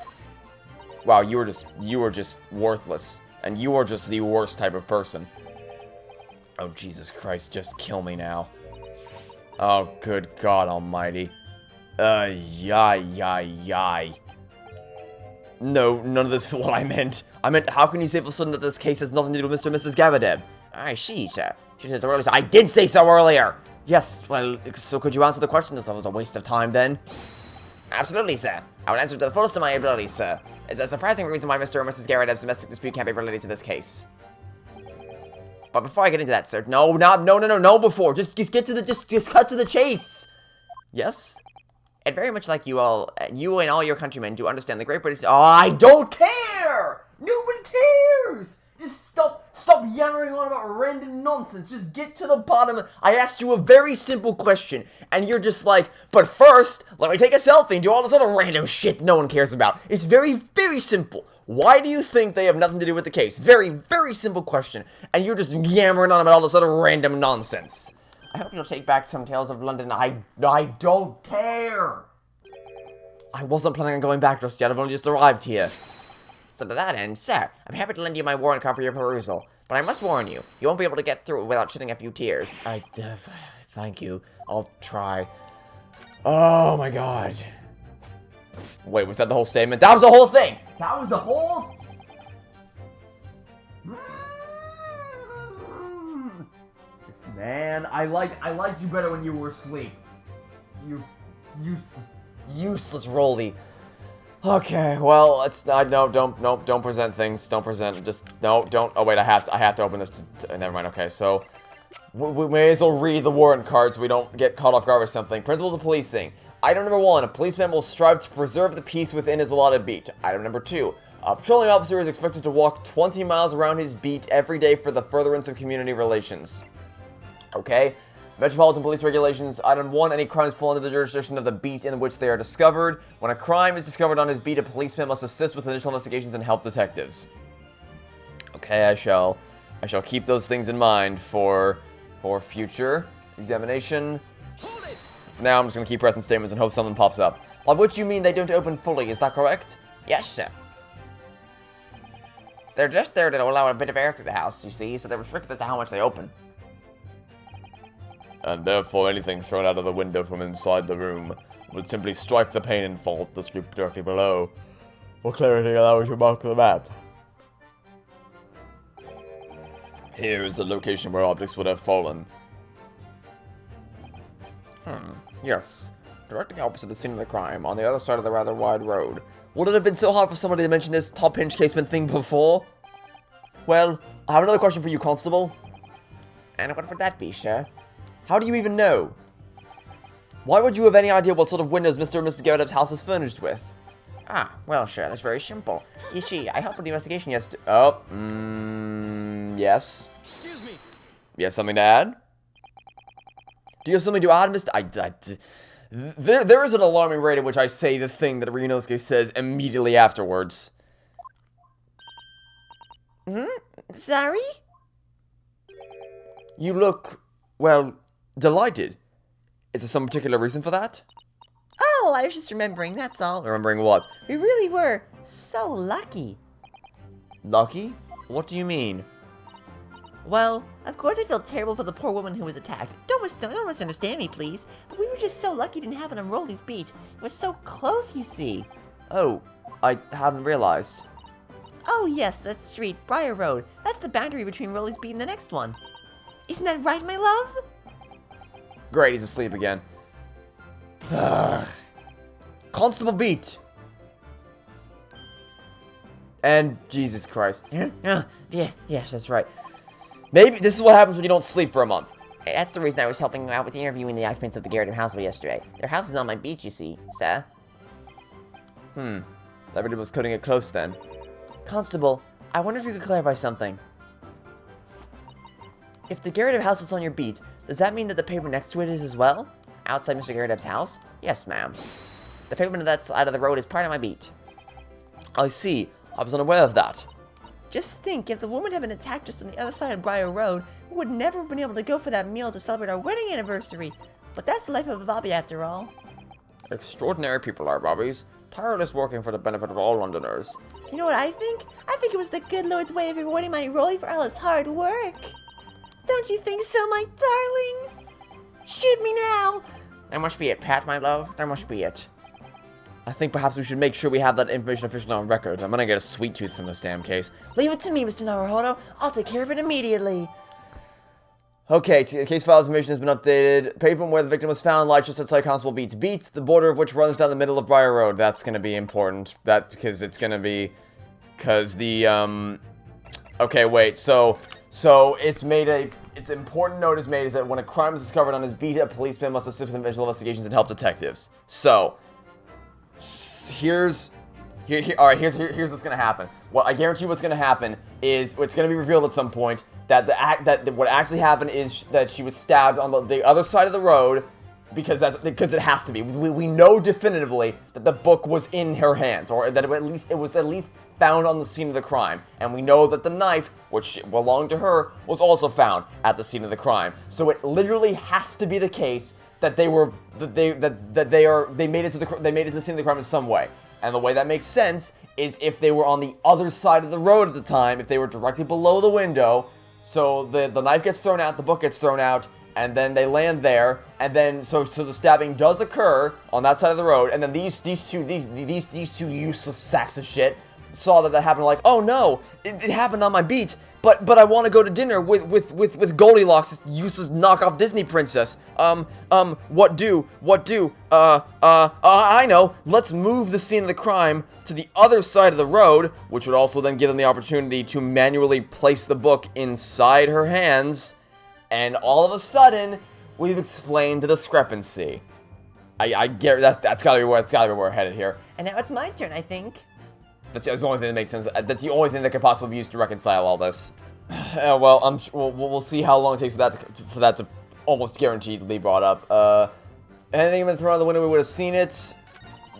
Wow, you were just worthless. And you are just the worst type of person. Oh, Jesus Christ, just kill me now. Oh, good God almighty. Yai. No, none of this is what I meant. I meant, how can you say for certain that this case has nothing to do with Mr. and Mrs. Gavadeb? I see, sir. She says earlier, I did say so earlier! Yes, well, so could you answer the question? That was a waste of time then. Absolutely, sir. I will answer to the fullest of my abilities, sir. Is there a surprising reason why Mr. and Mrs. Garredeb's domestic dispute can't be related to this case? But before I get into that, sir, No, before. Just get to the, just cut to the chase. Yes? I'd very much like you all, you and all your countrymen to understand the Great British... Oh, I don't care! No one cares! Just stop yammering on about random nonsense. Just get to the bottom. I asked you a very simple question, and you're just like, but first, let me take a selfie and do all this other random shit no one cares about. It's very, very simple. Why do you think they have nothing to do with the case? Very, very simple question, and you're just yammering on about all this other random nonsense. I hope you'll take back some tales of London. I don't care. I wasn't planning on going back just yet. I've only just arrived here. So to that end, sir, I'm happy to lend you my warrant card for your perusal. But I must warn you, you won't be able to get through it without shedding a few tears. Thank you. I'll try. Oh my god. Wait, was that the whole statement? That was the whole thing! That was the whole... Man, I liked you better when you were asleep. You useless Rolly. Okay, well, don't present things. Don't present. Don't. Oh wait, I have to open this. Never mind. Okay, so we may as well read the warrant card so we don't get caught off guard with something. Principles of policing. Item number 1: a policeman will strive to preserve the peace within his allotted beat. Item number 2: a patrolling officer is expected to walk 20 miles around his beat every day for the furtherance of community relations. Okay. Metropolitan Police Regulations. Item 1, any crimes fall under the jurisdiction of the beat in which they are discovered. When a crime is discovered on his beat, a policeman must assist with initial investigations and help detectives. Okay, I shall keep those things in mind for future examination. For now, I'm just going to keep pressing statements and hope something pops up. On which you mean they don't open fully, is that correct? Yes, sir. They're just there to allow a bit of air through the house, you see, so they're restricted as to how much they open. And therefore anything thrown out of the window from inside the room would simply strike the pane and fall to the street directly below. For clarity, allow me to mark the map. Here is the location where objects would have fallen. Yes. Directly opposite the scene of the crime, on the other side of the rather wide road. Would it have been so hard for somebody to mention this top hinge casement thing before? Well, I have another question for you, Constable. And what would that be, sir? How do you even know? Why would you have any idea what sort of windows Mr. and Mrs. Garredeb's house is furnished with? Ah, well, sure, that's very simple. You see, I helped with the investigation yesterday. Yes. Excuse me. You have something to add? Do you have something to add, Mr. There is an alarming rate at which I say the thing that Ryunosuke says immediately afterwards. Sorry? You look, well, delighted. Is there some particular reason for that? Oh, I was just remembering, that's all. Remembering what? We really were so lucky. Lucky? What do you mean? Well, of course I feel terrible for the poor woman who was attacked. Don't misunderstand me, please. But we were just so lucky it didn't happen on Rolly's beat. It was so close, you see. Oh, I hadn't realized. Oh yes, that street, Briar Road. That's the boundary between Rolly's beat and the next one. Isn't that right, my love? Great, he's asleep again. Constable Beat! And Jesus Christ. Yes, that's right. Maybe this is what happens when you don't sleep for a month. That's the reason I was helping you out with interviewing the occupants of the Garredeb household yesterday. Their house is on my beach, you see, sir. Everybody was cutting it close then. Constable, I wonder if you could clarify something. If the Garredeb house is on your beat, does that mean that the pavement next to it is as well? Outside Mr. Garredeb's house? Yes, ma'am. The pavement on that side of the road is part of my beat. I see. I was unaware of that. Just think, if the woman had been attacked just on the other side of Briar Road, we would never have been able to go for that meal to celebrate our wedding anniversary. But that's the life of a Bobby after all. Extraordinary people are Bobbies. Tireless working for the benefit of all Londoners. You know what I think? I think it was the good Lord's way of rewarding my Rolly for all his hard work. Don't you think so, my darling? Shoot me now! There must be it, Pat, my love. There must be it. I think perhaps we should make sure we have that information officially on record. I'm gonna get a sweet tooth from this damn case. Leave it to me, Mr. Naruhodo. I'll take care of it immediately. Okay, case file information has been updated. Pavement where the victim was found lies just outside Constable Beats Beats, the border of which runs down the middle of Briar Road. That's gonna be important. Because the, okay, wait, so it's important note is made is that when a crime is discovered on his beat, a policeman must assist in visual investigations and help detectives. So, here's what's gonna happen. What I guarantee what's gonna happen is it's gonna be revealed at some point that what actually happened is that she was stabbed on the other side of the road because it has to be. We know definitively that the book was in her hands, or that it was at least found on the scene of the crime, and we know that the knife, which belonged to her, was also found at the scene of the crime. So it literally has to be the case that they made it to the scene of the crime in some way. And the way that makes sense is if they were on the other side of the road at the time, if they were directly below the window, so the knife gets thrown out, the book gets thrown out, and then they land there, and then so the stabbing does occur on that side of the road, and then these two useless sacks of shit saw that happened, like, oh no, it happened on my beat, but I want to go to dinner with Goldilocks, this useless knockoff Disney princess. What do? I know. Let's move the scene of the crime to the other side of the road, which would also then give them the opportunity to manually place the book inside her hands, and all of a sudden, we've explained the discrepancy. I get that's gotta be where we're headed here. And now it's my turn, I think. That's the only thing that makes sense. That's the only thing that could possibly be used to reconcile all this. Well, we'll see how long it takes for that to almost guaranteedly be brought up. Anything been thrown out the window, we would have seen it.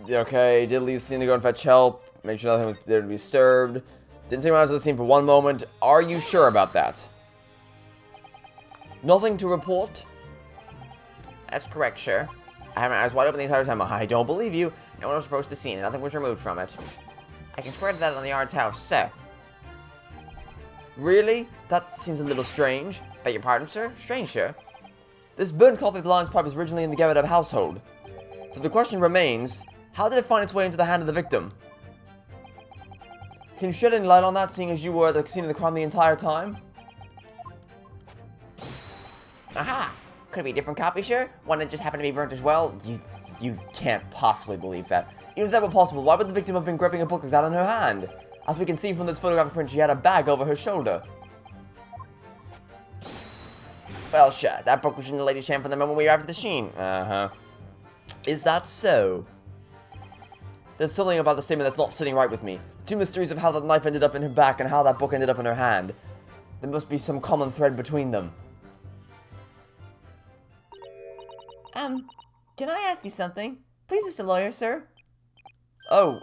Okay, did leave the scene to go and fetch help. Make sure nothing was there to be disturbed. Didn't take my eyes off the scene for one moment. Are you sure about that? Nothing to report? That's correct, sir. I had my eyes wide open the entire time. I don't believe you. No one was approached the scene, and nothing was removed from it. I can swear to that on the yard's house, sir. Really? That seems a little strange. Beg your pardon, sir? Strange, sir. This burnt copy of the lion's pipe was originally in the Garrett household. So the question remains, how did it find its way into the hand of the victim? Can you shed any light on that, seeing as you were at the scene of the crime the entire time? Aha! Could it be a different copy, sir? One that just happened to be burnt as well? You can't possibly believe that. Even if that were possible, why would the victim have been gripping a book like that in her hand? As we can see from this photographic print, she had a bag over her shoulder. Well, sure. That book was in the lady's hand from the moment we arrived at the scene. Uh-huh. Is that so? There's something about the statement that's not sitting right with me. Two mysteries of how that knife ended up in her back and how that book ended up in her hand. There must be some common thread between them. Can I ask you something? Please, Mr. Lawyer, sir. Oh,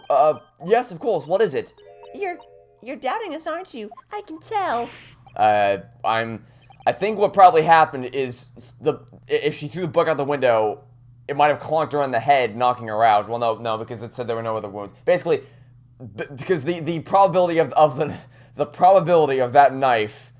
yes, of course. What is it? You're doubting us, aren't you? I can tell. I think what probably happened is if she threw the book out the window, it might have clonked her on the head, knocking her out. Well, no, because it said there were no other wounds. Basically, because the probability of the probability of that knife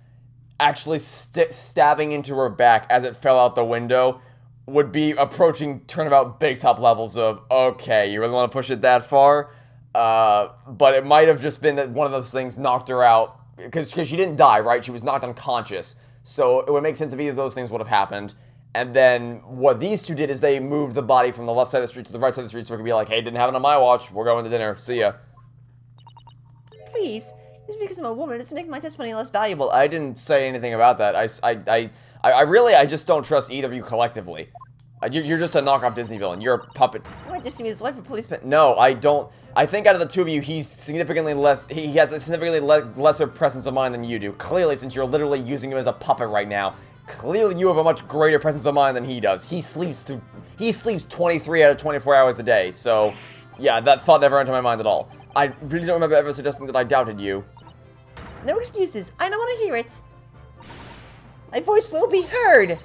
actually stabbing into her back as it fell out the window would be approaching turnabout big top levels of, okay, you really want to push it that far? But it might have just been that one of those things knocked her out, because she didn't die, right? She was knocked unconscious. So it would make sense if either of those things would have happened. And then what these two did is they moved the body from the left side of the street to the right side of the street so it could be like, hey, didn't happen on my watch, we're going to dinner, see ya. Please, just because I'm a woman doesn't make my testimony less valuable. I didn't say anything about that. I just don't trust either of you collectively. You're just a knockoff Disney villain. You're a puppet. You might just see me as a life of policeman. No, I don't. I think out of the two of you, he's significantly less. He has a significantly lesser presence of mind than you do. Clearly, since you're literally using him as a puppet right now, clearly you have a much greater presence of mind than he does. He sleeps 23 out of 24 hours a day. So, yeah, that thought never entered my mind at all. I really don't remember ever suggesting that I doubted you. No excuses. I don't want to hear it. My voice will be heard.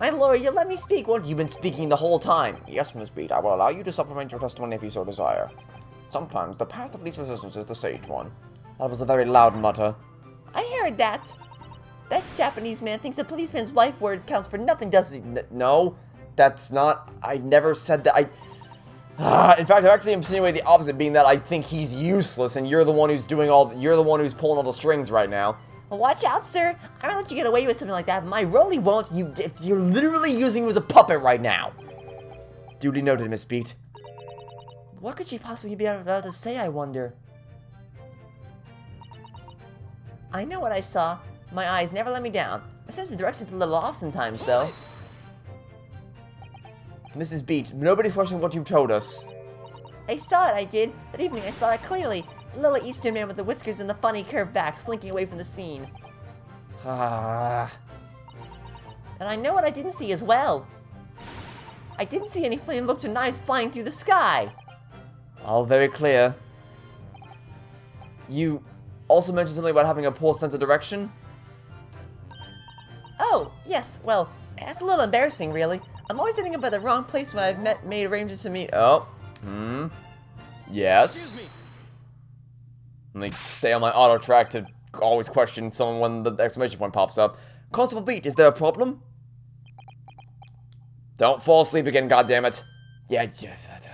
My lord, you'll let me speak, won't you? You've been speaking the whole time. Yes, Miss Beat, I will allow you to supplement your testimony if you so desire. Sometimes the path of least resistance is the sage one. That was a very loud mutter. I heard that. That Japanese man thinks a policeman's life word counts for nothing, does he? No, that's not. I never said that. In fact, I actually insinuated the opposite, being that I think he's useless, and you're the one who's doing all. You're the one who's pulling all the strings right now. Well, watch out, sir. I don't let you get away with something like that. My Rolly won't. You're literally using you as a puppet right now. Duly noted, Miss Beat. What could she possibly be about to say, I wonder? I know what I saw. My eyes never let me down. My sense of direction's a little off sometimes, though. Mrs. Beat, nobody's questioning what you told us. I saw it, I did. That evening I saw it clearly. The little Eastern man with the whiskers and the funny curved back slinking away from the scene. Ah. And I know what I didn't see as well. I didn't see any flaming books or knives flying through the sky. All very clear. You also mentioned something about having a poor sense of direction? Oh, yes, well, that's a little embarrassing, really. I'm always ending up at the wrong place when I've made arrangements to meet. Oh. Yes? Excuse me. Let me stay on my auto track to always question someone when the exclamation point pops up. Constable Beat, is there a problem? Don't fall asleep again, goddammit. Yeah, yes.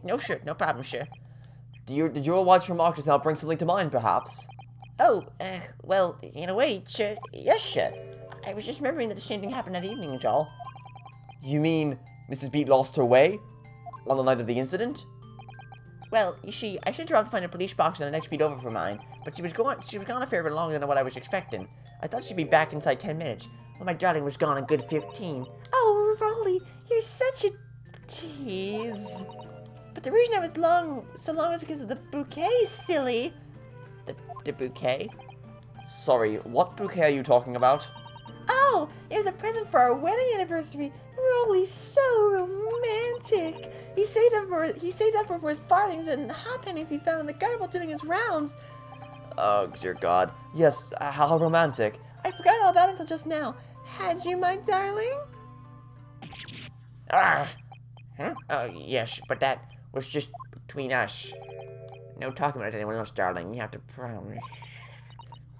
No, sure, no problem, sure. Did your wife's remark just now bring something to mind, perhaps? Oh, well, in a way, sure, yes, sure. I was just remembering that the same thing happened that evening, Joel. You mean Mrs. Beat lost her way? On the night of the incident? Well, you see, I sent her off to find a police box on the next beat over for mine, but she was gone a fair bit longer than what I was expecting. I thought she'd be back inside 10 minutes, but my darling was gone a good 15. Oh, Rolly, you're such a tease. But the reason I was so long was because of the bouquet, silly. The bouquet? Sorry, what bouquet are you talking about? Oh, it was a present for our wedding anniversary. Rolly's so romantic. He saved up for worth farthings and halfpennies he found in the gutter while doing his rounds. Oh, dear God. Yes, how romantic. I forgot all about it until just now. Had you, my darling? Oh, yes, but that was just between us. No talking about anyone else, darling. You have to promise.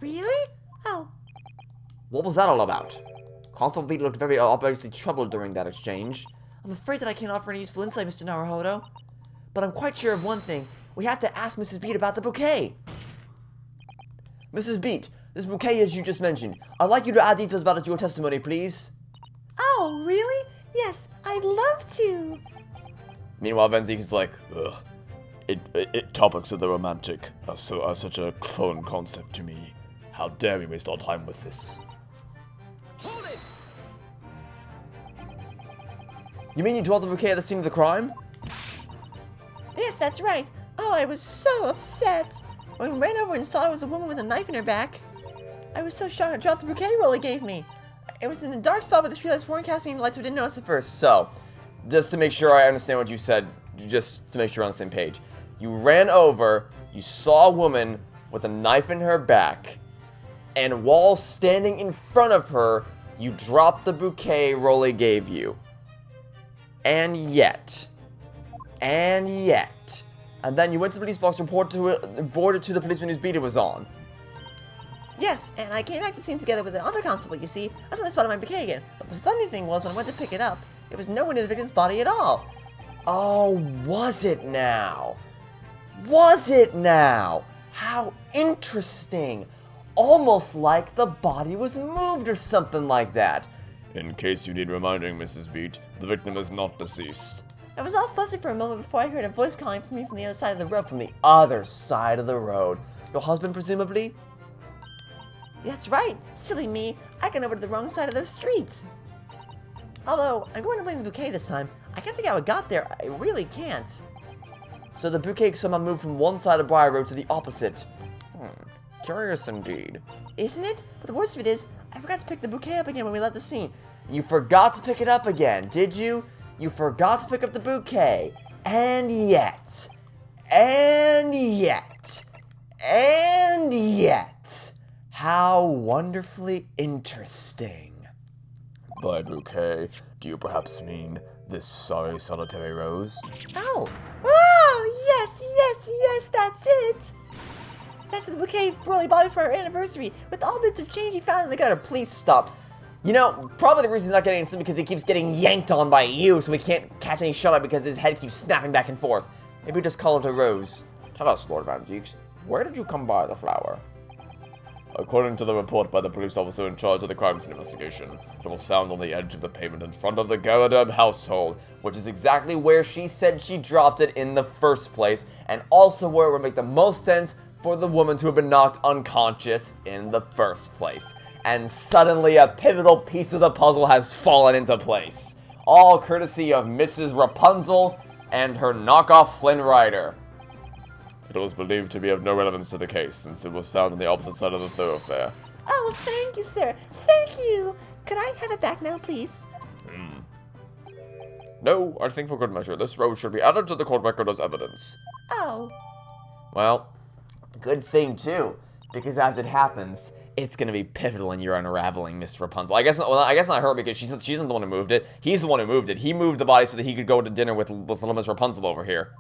Really? Oh. What was that all about? Constable Beat looked very obviously troubled during that exchange. I'm afraid that I can't offer any useful insight, Mr. Naruhodo. But I'm quite sure of one thing. We have to ask Mrs. Beat about the bouquet. Mrs. Beat, this bouquet as you just mentioned, I'd like you to add details about it to your testimony, please. Oh, really? Yes, I'd love to. Meanwhile, Van Zeke is like, ugh. Topics of the romantic are such a foreign concept to me. How dare we waste our time with this? Hold it! You mean you dropped the bouquet at the scene of the crime? Yes, that's right. Oh, I was so upset. When we ran over and saw it was a woman with a knife in her back. I was so shocked I dropped the bouquet Rolly gave me. It was in the dark spot where the streetlights weren't casting any lights, so we didn't notice it first. So, just to make sure I understand what you said, just to make sure we're on the same page. You ran over, you saw a woman with a knife in her back, and while standing in front of her, you dropped the bouquet Rolly gave you. And yet, and then you went to the police box and reported to the policeman whose beat it was on. Yes, and I came back to the scene together with the other constable, you see. That's when I spotted my bouquet again. But the funny thing was, when I went to pick it up, it was nowhere near the victim's body at all. Oh, was it now? Was it now? How interesting. Almost like the body was moved or something like that. In case you need reminding, Mrs. Beat, the victim is not deceased. I was all fussy for a moment before I heard a voice calling for me from the other side of the road. From the other side of the road. Your husband, presumably? That's right. Silly me. I got over to the wrong side of those streets. Although, I'm going to blame the bouquet this time. I can't think how it got there. I really can't. So the bouquet somehow moved from one side of Briar Road to the opposite. Curious indeed. Isn't it? But the worst of it is, I forgot to pick the bouquet up again when we left the scene. You forgot to pick it up again, did you? You forgot to pick up the bouquet. And yet, how wonderfully interesting. By bouquet, do you perhaps mean this sorry solitary rose? Oh! Oh, yes, that's it! That's the bouquet Rolly bought me for our anniversary, with all bits of change he found in the gutter. Please stop. You know, probably the reason he's not getting anything because he keeps getting yanked on by you, so he can't catch any shut-eye because his head keeps snapping back and forth. Maybe just call it a rose. Tell us, Lord Van Geeks, where did you come by the flower? According to the report by the police officer in charge of the crime scene investigation, it was found on the edge of the pavement in front of the Garadeb household, which is exactly where she said she dropped it in the first place, and also where it would make the most sense for the woman to have been knocked unconscious in the first place. And suddenly a pivotal piece of the puzzle has fallen into place. All courtesy of Mrs. Rapunzel and her knockoff Flynn Rider. It was believed to be of no relevance to the case, since it was found on the opposite side of the thoroughfare. Oh, thank you, sir. Thank you. Could I have it back now, please? No, I think for good measure, this road should be added to the court record as evidence. Oh. Well, good thing too, because as it happens, it's gonna be pivotal in your unraveling, Miss Rapunzel. I guess not her, because she's not the one who moved it. He's the one who moved it. He moved the body so that he could go to dinner with little Miss Rapunzel over here.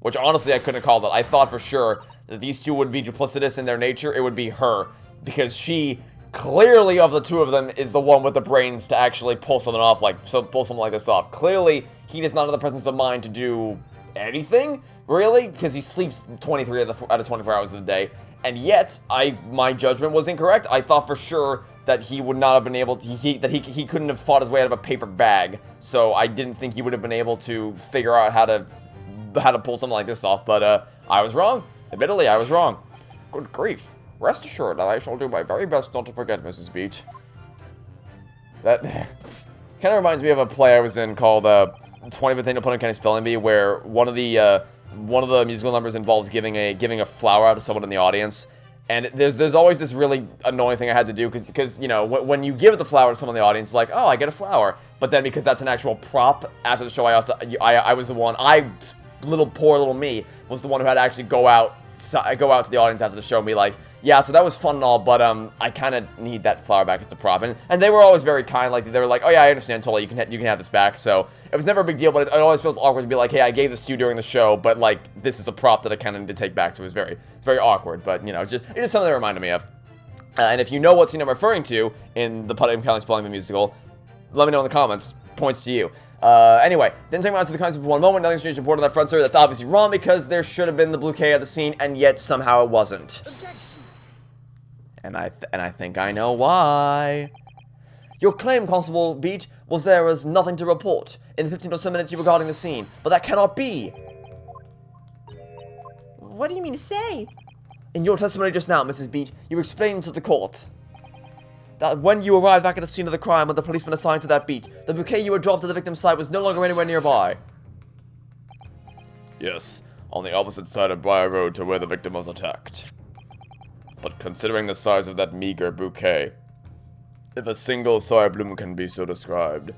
Which, honestly, I couldn't have called it. I thought for sure that these two would be duplicitous in their nature. It would be her. Because she, clearly of the two of them, is the one with the brains to actually pull something off, pull something like this off. Clearly, he does not have the presence of mind to do anything, really, because he sleeps 23 out of 24 hours of the day. And yet, my judgment was incorrect. I thought for sure that he would not have been able to, he couldn't have fought his way out of a paper bag. So I didn't think he would have been able to figure out how to pull something like this off, but I was wrong. Admittedly, I was wrong. Good grief. Rest assured that I shall do my very best not to forget, Mrs. Beach. That kind of reminds me of a play I was in called 25th Annual Pumpkin County Spelling Bee, where one of the musical numbers involves giving a flower out to someone in the audience. And there's always this really annoying thing I had to do, because you know, when you give the flower to someone in the audience, it's like, oh, I get a flower. But then because that's an actual prop, after the show, I was the one, poor little me, was the one who had to actually go out to the audience after the show and be like, yeah, so that was fun and all, but I kind of need that flower back. It's a prop. And they were always very kind. Like, they were like, oh yeah, I understand, totally, you can have this back. So it was never a big deal, but it always feels awkward to be like, hey, I gave this to you during the show, but like, this is a prop that I kind of need to take back. So it was very awkward, but you know, it's just something that reminded me of. And if you know what scene I'm referring to in the Pumpkin County Spelling Bee musical, let me know in the comments. Points to you. Anyway, didn't take my answer to the concept for one moment. Nothing strange reported on that front, sir. That's obviously wrong, because there should have been the bouquet at the scene, and yet somehow it wasn't. And I think I know why. Your claim, Constable Beach, was there was nothing to report in the 15 or so minutes you were guarding the scene, but that cannot be. What do you mean to say? In your testimony just now, Mrs. Beach, you explained to the court that when you arrived back at the scene of the crime with the policeman assigned to that beat, the bouquet you had dropped at the victim's side was no longer anywhere nearby. Yes, on the opposite side of Briar Road to where the victim was attacked. But considering the size of that meager bouquet, if a single sour bloom can be so described,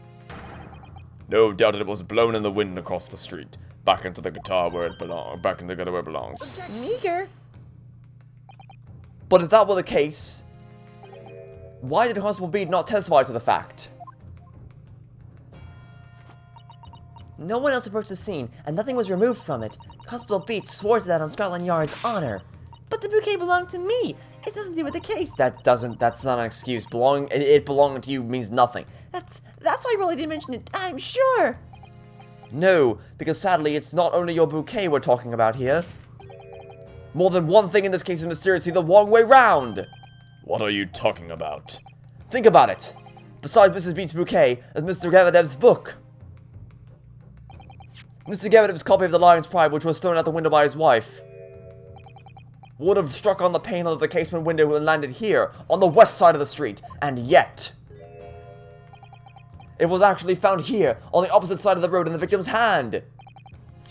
no doubt it was blown in the wind across the street, back into the guitar where it belongs, back in the gutter where it belongs. Meager? But if that were the case, why did Constable Bede not testify to the fact? No one else approached the scene, and nothing was removed from it. Constable Bede swore to that on Scotland Yard's honor. But the bouquet belonged to me. It's nothing to do with the case. That's not an excuse. It belonging to you means nothing. That's why Rolly didn't mention it, I'm sure. No, because sadly, it's not only your bouquet we're talking about here. More than one thing in this case is mysteriously the wrong way round. What are you talking about? Think about it. Besides Mrs. Beat's bouquet, there's Mr. Gavadev's book. Mr. Gavadev's copy of The Lion's Pride, which was thrown out the window by his wife, would have struck on the panel of the casement window and landed here, on the west side of the street. And yet, it was actually found here, on the opposite side of the road in the victim's hand.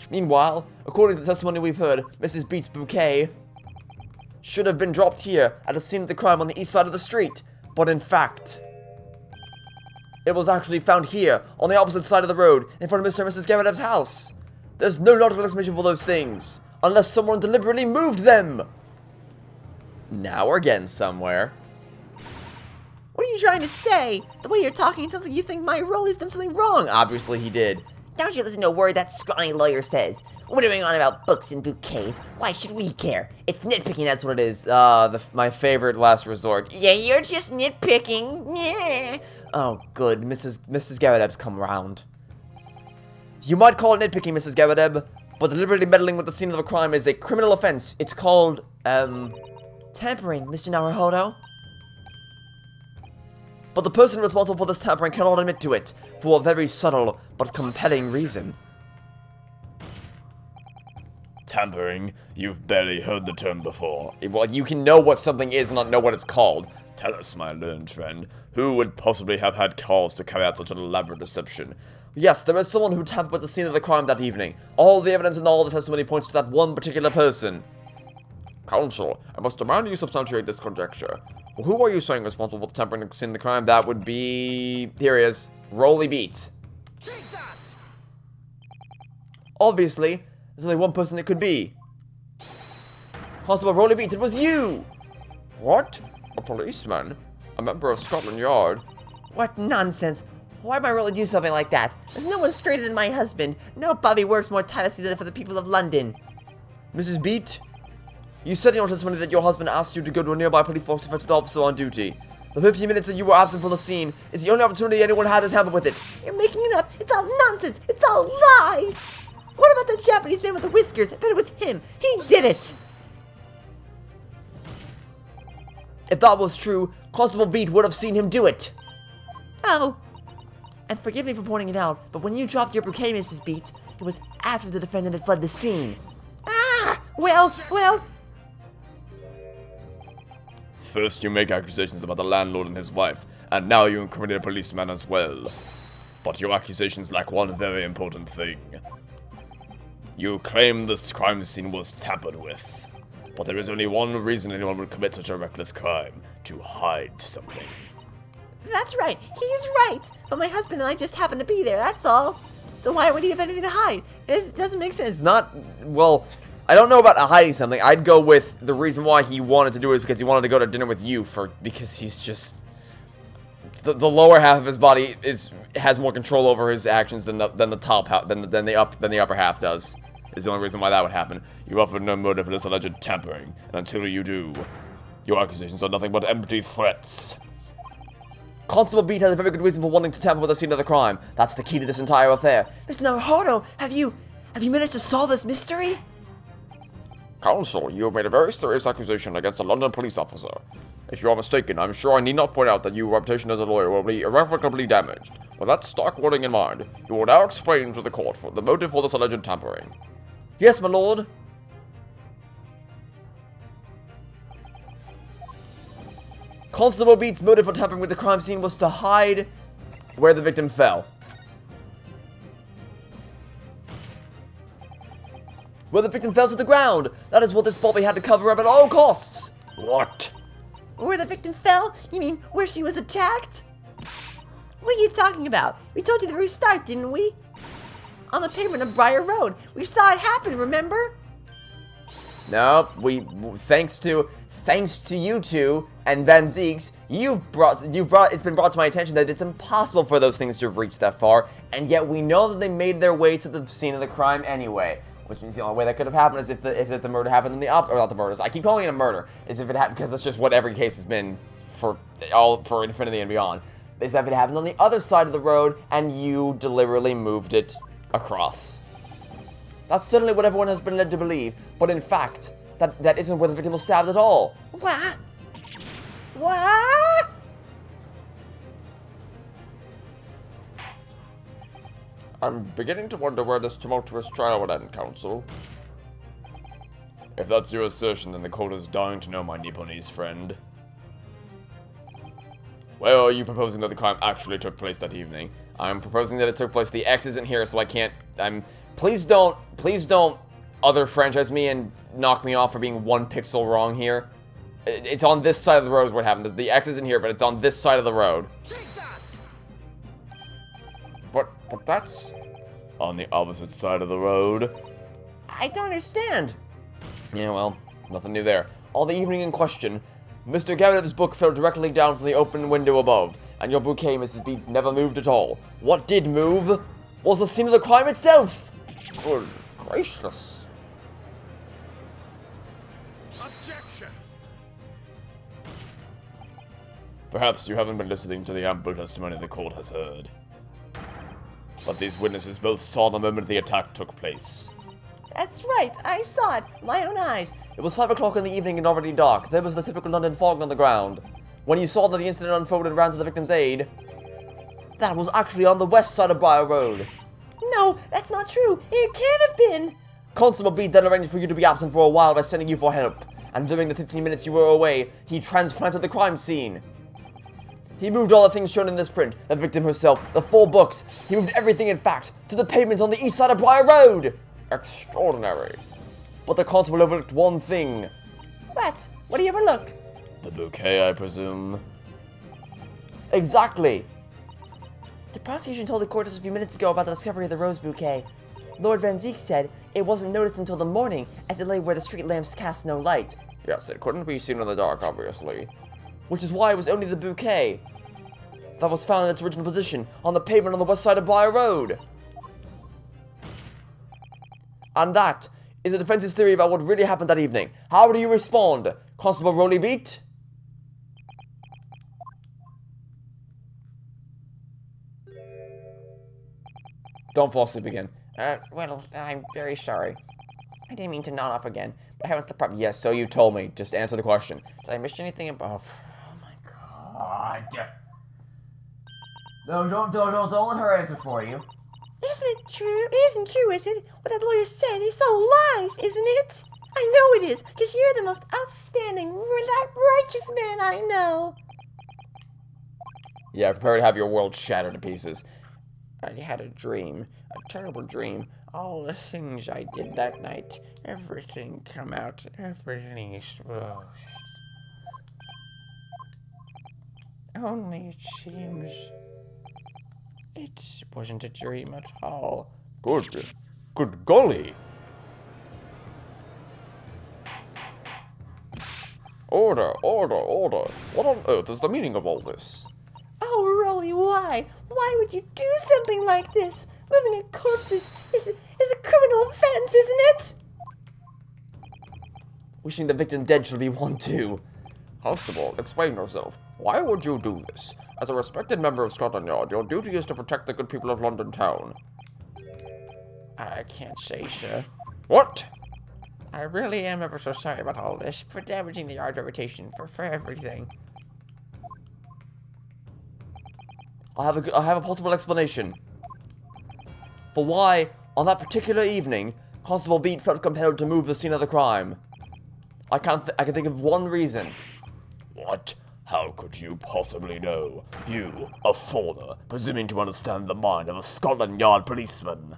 Meanwhile, according to the testimony we've heard, Mrs. Beat's bouquet should have been dropped here at the scene of the crime on the east side of the street. But in fact, it was actually found here, on the opposite side of the road, in front of Mr. and Mrs. Gavadev's house. There's no logical explanation for those things, unless someone deliberately moved them. Now we're getting somewhere. What are you trying to say? The way you're talking, it sounds like you think my Rolly's done something wrong. Obviously he did. Don't you listen to a word that scrawny lawyer says. Whittering on about books and bouquets. Why should we care? It's nitpicking, that's what it is. My favorite last resort. Yeah, you're just nitpicking. Yeah. Oh, good. Mrs. Gavadeb's come around. You might call it nitpicking, Mrs. Gavadeb, but deliberately meddling with the scene of a crime is a criminal offense. It's called, tampering, Mr. Naruhodo. but the person responsible for this tampering cannot admit to it, for a very subtle but compelling reason. Tampering? You've barely heard the term before. Well, you can know what something is and not know what it's called. Tell us, my learned friend, who would possibly have had cause to carry out such an elaborate deception? Yes, there is someone who tampered with the scene of the crime that evening. All the evidence and all the testimony points to that one particular person. Counsel, I must demand you substantiate this conjecture. Well, who are you saying is responsible for the tampering with the scene of the crime? That would be... Here he is. Rolly Beat. Take that! Obviously, there's only one person it could be. Constable Rolly Beat, it was you! What? A policeman? A member of Scotland Yard? What nonsense. Why might Rolly do something like that? There's no one straighter than my husband. Nobody works more tirelessly for the people of London. Mrs. Beat, you said in your testimony that your husband asked you to go to a nearby police box to fetch the officer on duty. The 15 minutes that you were absent from the scene is the only opportunity anyone had to tamper with it. You're making it up. It's all nonsense. It's all lies. What about the Japanese man with the whiskers? I bet it was him. He did it. If that was true, Constable Beat would have seen him do it. Oh. And forgive me for pointing it out, but when you dropped your bouquet, Mrs. Beat, it was after the defendant had fled the scene. Ah! Well. First you make accusations about the landlord and his wife, and now you incriminate a policeman as well. But your accusations lack one very important thing. You claim this crime scene was tampered with. But there is only one reason anyone would commit such a reckless crime: to hide something. That's right. He's right. But my husband and I just happened to be there, that's all. So why would he have anything to hide? It doesn't make sense. It's not, well, I don't know about hiding something. I'd go with the reason why he wanted to do it is because he wanted to go to dinner with you because he's just, the lower half of his body has more control over his actions than the top half, than the upper half does. Is the only reason why that would happen. You offer no motive for this alleged tampering, and until you do, your accusations are nothing but empty threats. Constable Beat has a very good reason for wanting to tamper with the scene of the crime. That's the key to this entire affair. Mr. Naruhodo, have you managed to solve this mystery? Counsel, you have made a very serious accusation against a London police officer. If you are mistaken, I'm sure I need not point out that your reputation as a lawyer will be irrevocably damaged. With that stark warning in mind, you will now explain to the court for the motive for this alleged tampering. Yes, my lord. Constable Beat's motive for tampering with the crime scene was to hide where the victim fell. Where the victim fell to the ground. That is what this Bobby had to cover up at all costs. What? Where the victim fell? You mean where she was attacked? What are you talking about? We told you the very start, didn't we? On the pavement of Briar Road. We saw it happen, remember? No, thanks to you two and Van Zeeks, it's been brought to my attention that it's impossible for those things to have reached that far, and yet we know that they made their way to the scene of the crime anyway. Which means the only way that could have happened is if the murder happened in the or not the murders. I keep calling it a murder. Is if it happened because that's just what every case has been for infinity and beyond. Is if it happened on the other side of the road and you deliberately moved it across. That's certainly what everyone has been led to believe, but in fact, that isn't where the victim was stabbed at all. What? What? I'm beginning to wonder where this tumultuous trial would end, Counsel. If that's your assertion, then the court is dying to know, my Nipponese friend. Well, are you proposing that the crime actually took place that evening? I'm proposing that it took place. The X isn't here, so I can't. Please don't other franchise me and knock me off for being 1 pixel wrong here. It's on this side of the road is what happened. The X isn't here, but it's on this side of the road. Take that! But that's on the opposite side of the road. I don't understand. Yeah, well, nothing new there. On the evening in question, Mr. Garrett's book fell directly down from the open window above, and your bouquet, Mrs. B, never moved at all. What did move was the scene of the crime itself! Good gracious. Objection! Perhaps you haven't been listening to the ample testimony the court has heard. But these witnesses both saw the moment the attack took place. That's right. I saw it. My own eyes. It was 5 o'clock in the evening and already dark. There was the typical London fog on the ground. when you saw that the incident unfolded around to the victim's aid, that was actually on the west side of Briar Road. No, that's not true. It can't have been. Constable Beat then arranged for you to be absent for a while by sending you for help, and during the 15 minutes you were away, he transplanted the crime scene. He moved all the things shown in this print, the victim herself, the 4 books. He moved everything, in fact, to the pavement on the east side of Briar Road. Extraordinary. But the constable overlooked one thing. What? What do you overlook? The bouquet, I presume. Exactly. The prosecution told the court just a few minutes ago about the discovery of the rose bouquet. Lord Van Zeek said it wasn't noticed until the morning, as it lay where the street lamps cast no light. Yes, it couldn't be seen in the dark, obviously. Which is why it was only the bouquet that was found in its original position, on the pavement on the west side of Briar Road. And that is the defense's theory about what really happened that evening. How do you respond, Constable Rolly Beat? Don't fall asleep again. Well, I'm very sorry. I didn't mean to nod off again, but how was the problem? Yes, so you told me. Just answer the question. Did I miss anything above? Oh my god. No, don't let her answer for you. Isn't it true? It isn't true, is it? What that lawyer said is all lies, isn't it? I know it is, because you're the most outstanding, righteous man I know. Yeah, prepare to have your world shattered to pieces. I had a dream, a terrible dream. All the things I did that night, everything come out, everything exposed. Only it seems it wasn't a dream at all. Good golly. Order. What on earth is the meaning of all this? Oh, Rolly, why? Why would you do something like this? Moving a corpse is a criminal offense, isn't it? Wishing the victim dead should be one too. Constable, explain yourself. Why would you do this? As a respected member of Scotland Yard, your duty is to protect the good people of London town. I can't say, sir. What? I really am ever so sorry about all this, for damaging the yard's reputation, for everything. I have a possible explanation for why, on that particular evening, Constable Beat felt compelled to move the scene of the crime. I can think of one reason. What? How could you possibly know? You, a foreigner, presuming to understand the mind of a Scotland Yard policeman.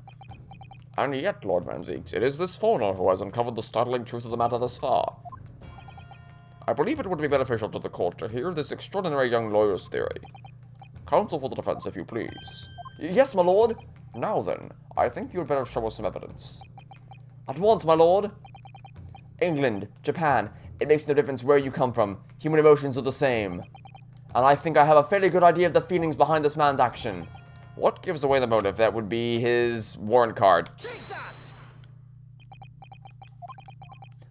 And yet, Lord Van Zeeks, it is this foreigner who has uncovered the startling truth of the matter thus far. I believe it would be beneficial to the court to hear this extraordinary young lawyer's theory. Counsel for the defense, if you please. Yes, my lord. Now then, I think you had better show us some evidence. At once, my lord. England, Japan, it makes no difference where you come from. Human emotions are the same. And I think I have a fairly good idea of the feelings behind this man's action. What gives away the motive? That would be his warrant card. Take that!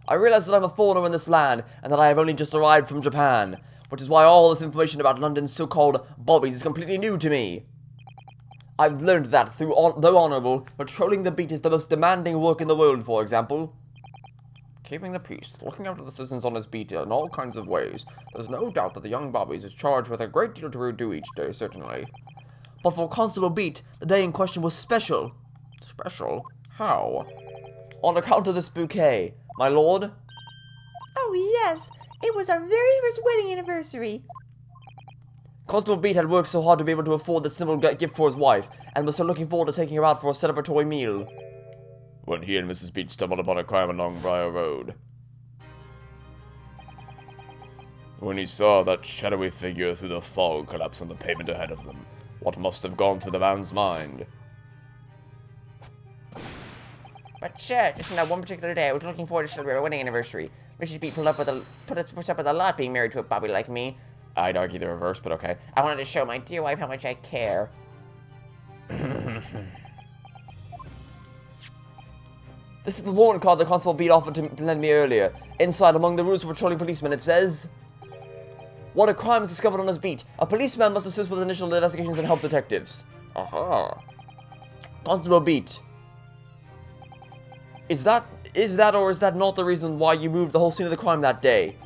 I realize that I'm a foreigner in this land, and that I have only just arrived from Japan, which is why all this information about London's so-called bobbies is completely new to me. I've learned that, though honorable, patrolling the beat is the most demanding work in the world, for example. Keeping the peace, looking after the citizens on his beat in all kinds of ways. There's no doubt that the young bobbies is charged with a great deal to do each day, certainly. But for Constable Beat, the day in question was special. Special? How? On account of this bouquet, my lord. Oh, yes. It was our very first wedding anniversary. Constable Beat had worked so hard to be able to afford this simple gift for his wife, and was so looking forward to taking her out for a celebratory meal. When he and Mrs. Beat stumbled upon a crime along Briar Road. When he saw that shadowy figure through the fog collapse on the pavement ahead of them, what must have gone through the man's mind? But sir, just on that one particular day, I was looking forward to celebrate our wedding anniversary. Mrs. B pulled up with a lot being married to a bobby like me. I'd argue the reverse, but okay. I wanted to show my dear wife how much I care. This is the warrant card that Constable Beat offered to lend me earlier. Inside, among the rules for patrolling policemen, it says... What a crime is discovered on his beat. A policeman must assist with initial investigations and help detectives. Aha. Constable Beat. Is that or is that not the reason why you moved the whole scene of the crime that day?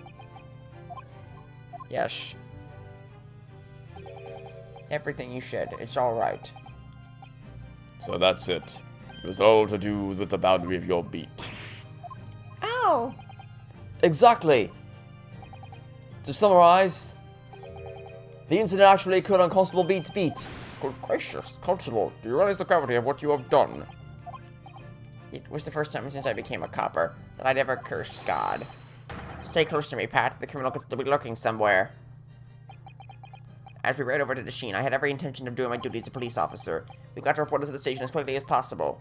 Yes. Everything you said. It's alright. So that's it. It was all to do with the boundary of your beat. Ow! Exactly. To summarize, the incident actually occurred on Constable Beat's beat. Good gracious, Constable, do you realize the gravity of what you have done? It was the first time since I became a copper that I'd ever cursed God. Stay close to me, Pat. The criminal could still be lurking somewhere. As we rode over to the scene, I had every intention of doing my duty as a police officer. We've got to report us to the station as quickly as possible.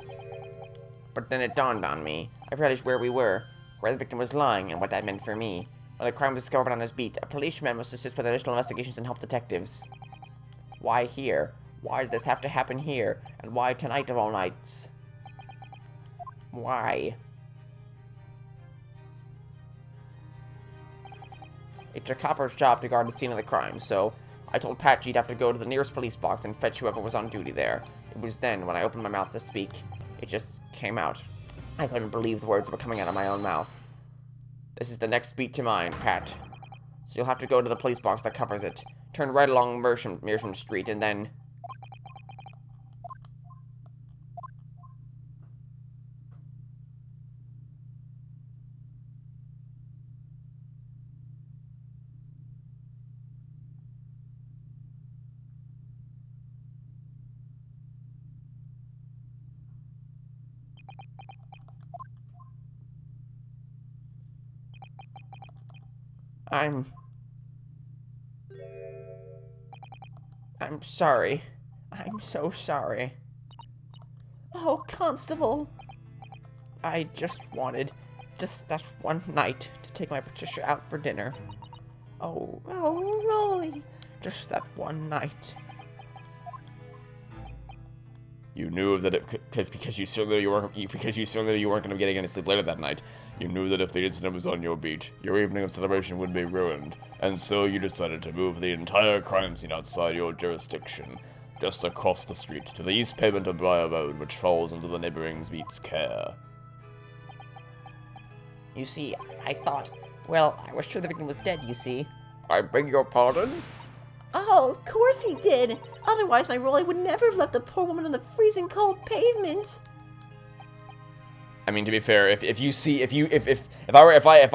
But then it dawned on me. I realized where we were, where the victim was lying, and what that meant for me. When a crime was discovered on his beat, a policeman must assist with initial investigations and help detectives. Why here? Why did this have to happen here? And why tonight of all nights? Why? It's a copper's job to guard the scene of the crime, so I told Pat she'd have to go to the nearest police box and fetch whoever was on duty there. It was then, when I opened my mouth to speak, it just came out. I couldn't believe the words that were coming out of my own mouth. This is the next beat to mine, Pat. So you'll have to go to the police box that covers it. Turn right along Meerschaum Street, and then... I'm sorry. I'm so sorry. Oh, Constable. I just wanted, just that one night, to take my Patricia out for dinner. Oh, Oh, Rolly. just that one night. You knew that because you saw that you weren't going to be getting any sleep later that night. You knew that if the incident was on your beat, your evening of celebration would be ruined, and so you decided to move the entire crime scene outside your jurisdiction, just across the street to the east pavement of Briar Road, which falls under the neighboring beat's care. You see, I thought, well, I was sure the victim was dead, you see. I beg your pardon? Oh, of course he did. Otherwise, my Rolly would never have left the poor woman on the freezing cold pavement. I mean, to be fair, if I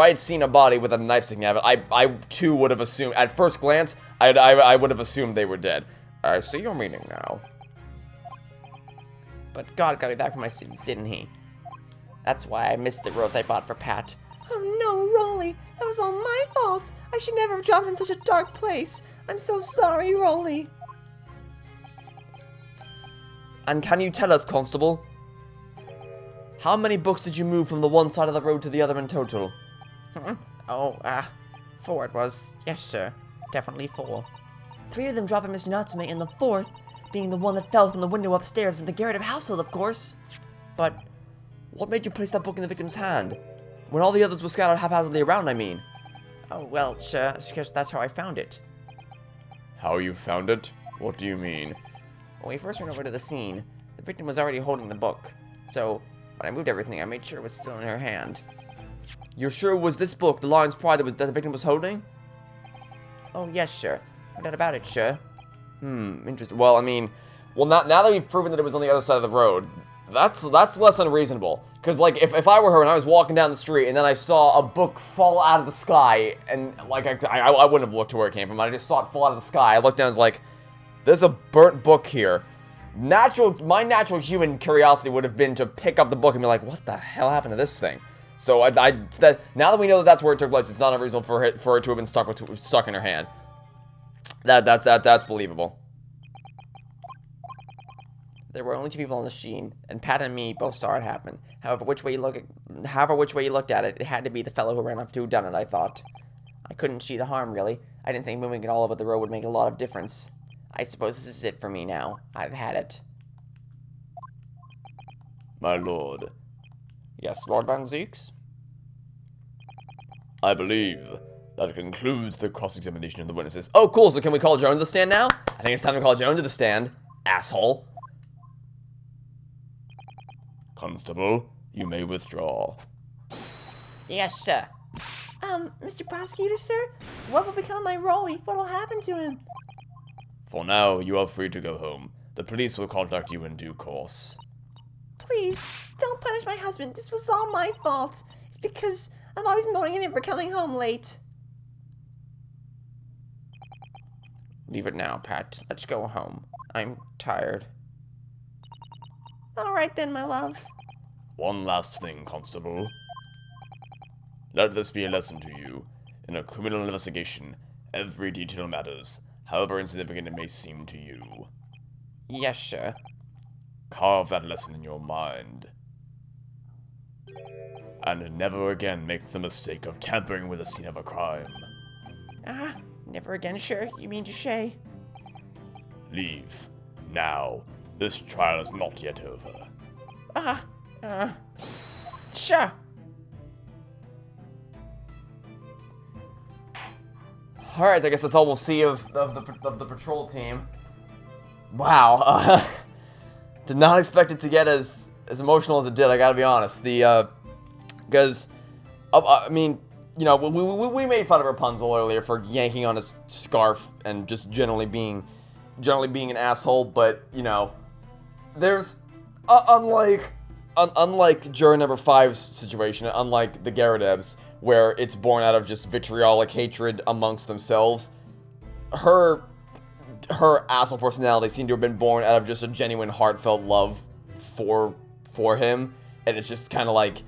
had seen a body with a knife sticking out of it, I too would have assumed, at first glance, I would have assumed they were dead. I see your meaning now. But God got me back from my sins, didn't he? That's why I missed the rose I bought for Pat. Oh no, Rolly. That was all my fault. I should never have dropped in such a dark place. I'm so sorry, Rolly. And can you tell us, Constable, how many books did you move from the one side of the road to the other in total? Oh, 4 it was. Yes, sir. Definitely 4. 3 of them dropping Mr. Natsume, and the 4th being the one that fell from the window upstairs in the Garrett household, of course. But what made you place that book in the victim's hand? When all the others were scattered haphazardly around, I mean. Oh, well, sir, it's because that's how I found it. How you found it? What do you mean? When we first went over to the scene, the victim was already holding the book. So, when I moved everything, I made sure it was still in her hand. You're sure it was this book, The Lion's Pride, that the victim was holding? Oh, yes, sir. No doubt about it, sir. Interesting. Well, I mean, now that we've proven that it was on the other side of the road, that's less unreasonable. Because, like, if I were her and I was walking down the street and then I saw a book fall out of the sky, and, like, I wouldn't have looked to where it came from. I just saw it fall out of the sky. I looked down and was like, there's a burnt book here. My natural human curiosity would have been to pick up the book and be like, what the hell happened to this thing? So, now that we know that that's where it took place, it's not unreasonable for it to have been stuck in her hand. That's believable. There were only 2 people on the scene, and Pat and me both saw it happen. However which way you looked at it, it had to be the fellow who ran off to who done it, I thought. I couldn't see the harm, really. I didn't think moving it all over the road would make a lot of difference. I suppose this is it for me now. I've had it. My lord, Yes, Lord Van Zeeks? I believe that concludes the cross-examination of the witnesses. Oh, cool. So can we call Joan to the stand now? I think it's time to call Joan to the stand. Asshole. Constable, you may withdraw. Yes, sir. Mr. Prosecutor, sir? What will become of my Rolly? What will happen to him? For now, you are free to go home. The police will contact you in due course. Please, don't punish my husband. This was all my fault. It's because I'm always moaning at him for coming home late. Leave it now, Pat. Let's go home. I'm tired. Alright then, my love. One last thing, Constable. Let this be a lesson to you. In a criminal investigation, every detail matters, however insignificant it may seem to you. Yes, sir. Carve that lesson in your mind. And never again make the mistake of tampering with the scene of a crime. Never again, sure? You mean to say? Leave. Now. This trial is not yet over. Sure. Alright, I guess that's all we'll see of the patrol team. Wow. Did not expect it to get as emotional as it did, I gotta be honest. Because, I mean, you know, we made fun of Rapunzel earlier for yanking on his scarf and just generally being an asshole, but, you know, there's, unlike juror number 5's situation, unlike the Garadebs, where it's born out of just vitriolic hatred amongst themselves, her asshole personality seemed to have been born out of just a genuine heartfelt love for him, and it's just kind of like,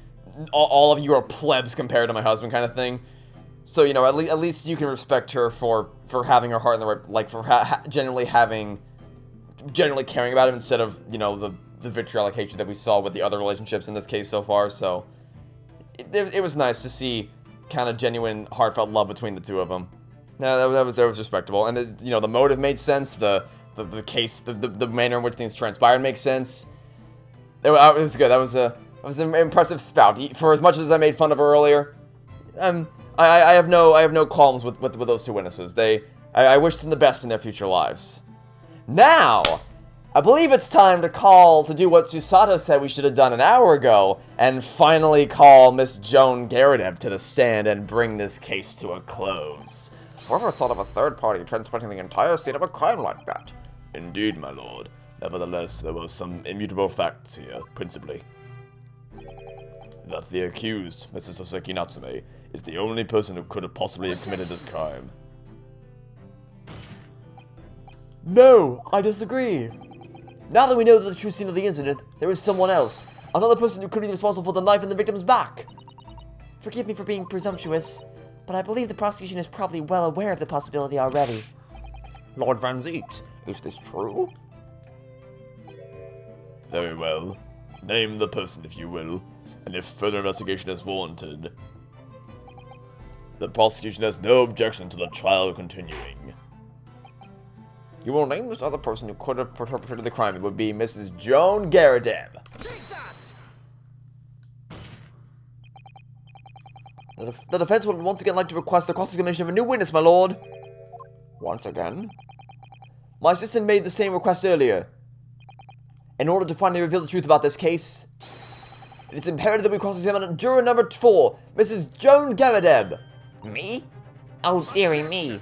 all of you are plebs compared to my husband kind of thing. So, you know, at least you can respect her for having her heart in the right, like, for generally caring about him instead of, you know, the vitriolic hatred that we saw with the other relationships in this case so far. So it was nice to see kind of genuine heartfelt love between the two of them. No, that was respectable, and it, you know, the motive made sense. The case, the manner in which things transpired makes sense. It was good. That was an impressive spout. For as much as I made fun of her earlier, I have no qualms with those two witnesses. I wish them the best in their future lives. Now, I believe it's time to do what Susato said we should have done an hour ago, and finally call Miss Joan Garadeb to the stand and bring this case to a close. Whoever thought of a third party transporting the entire scene of a crime like that? Indeed, my lord. Nevertheless, there were some immutable facts here, principally. That the accused, Mrs. Soseki Natsume, is the only person who could have possibly have committed this crime. No, I disagree. Now that we know the true scene of the incident, there is someone else. Another person who could be responsible for the knife in the victim's back. Forgive me for being presumptuous, but I believe the prosecution is probably well aware of the possibility already. Lord Van Zeet, is this true? Very well. Name the person if you will, and if further investigation is warranted. The prosecution has no objection to the trial continuing. You will name this other person who could have perpetrated the crime. It would be Mrs. Joan Garadeb. Take that! The defense would once again like to request the cross-examination of a new witness, my lord. Once again? My assistant made the same request earlier. In order to finally reveal the truth about this case, it's imperative that we cross-examine juror number 4, Mrs. Joan Garadeb. Me? Oh, dearie me.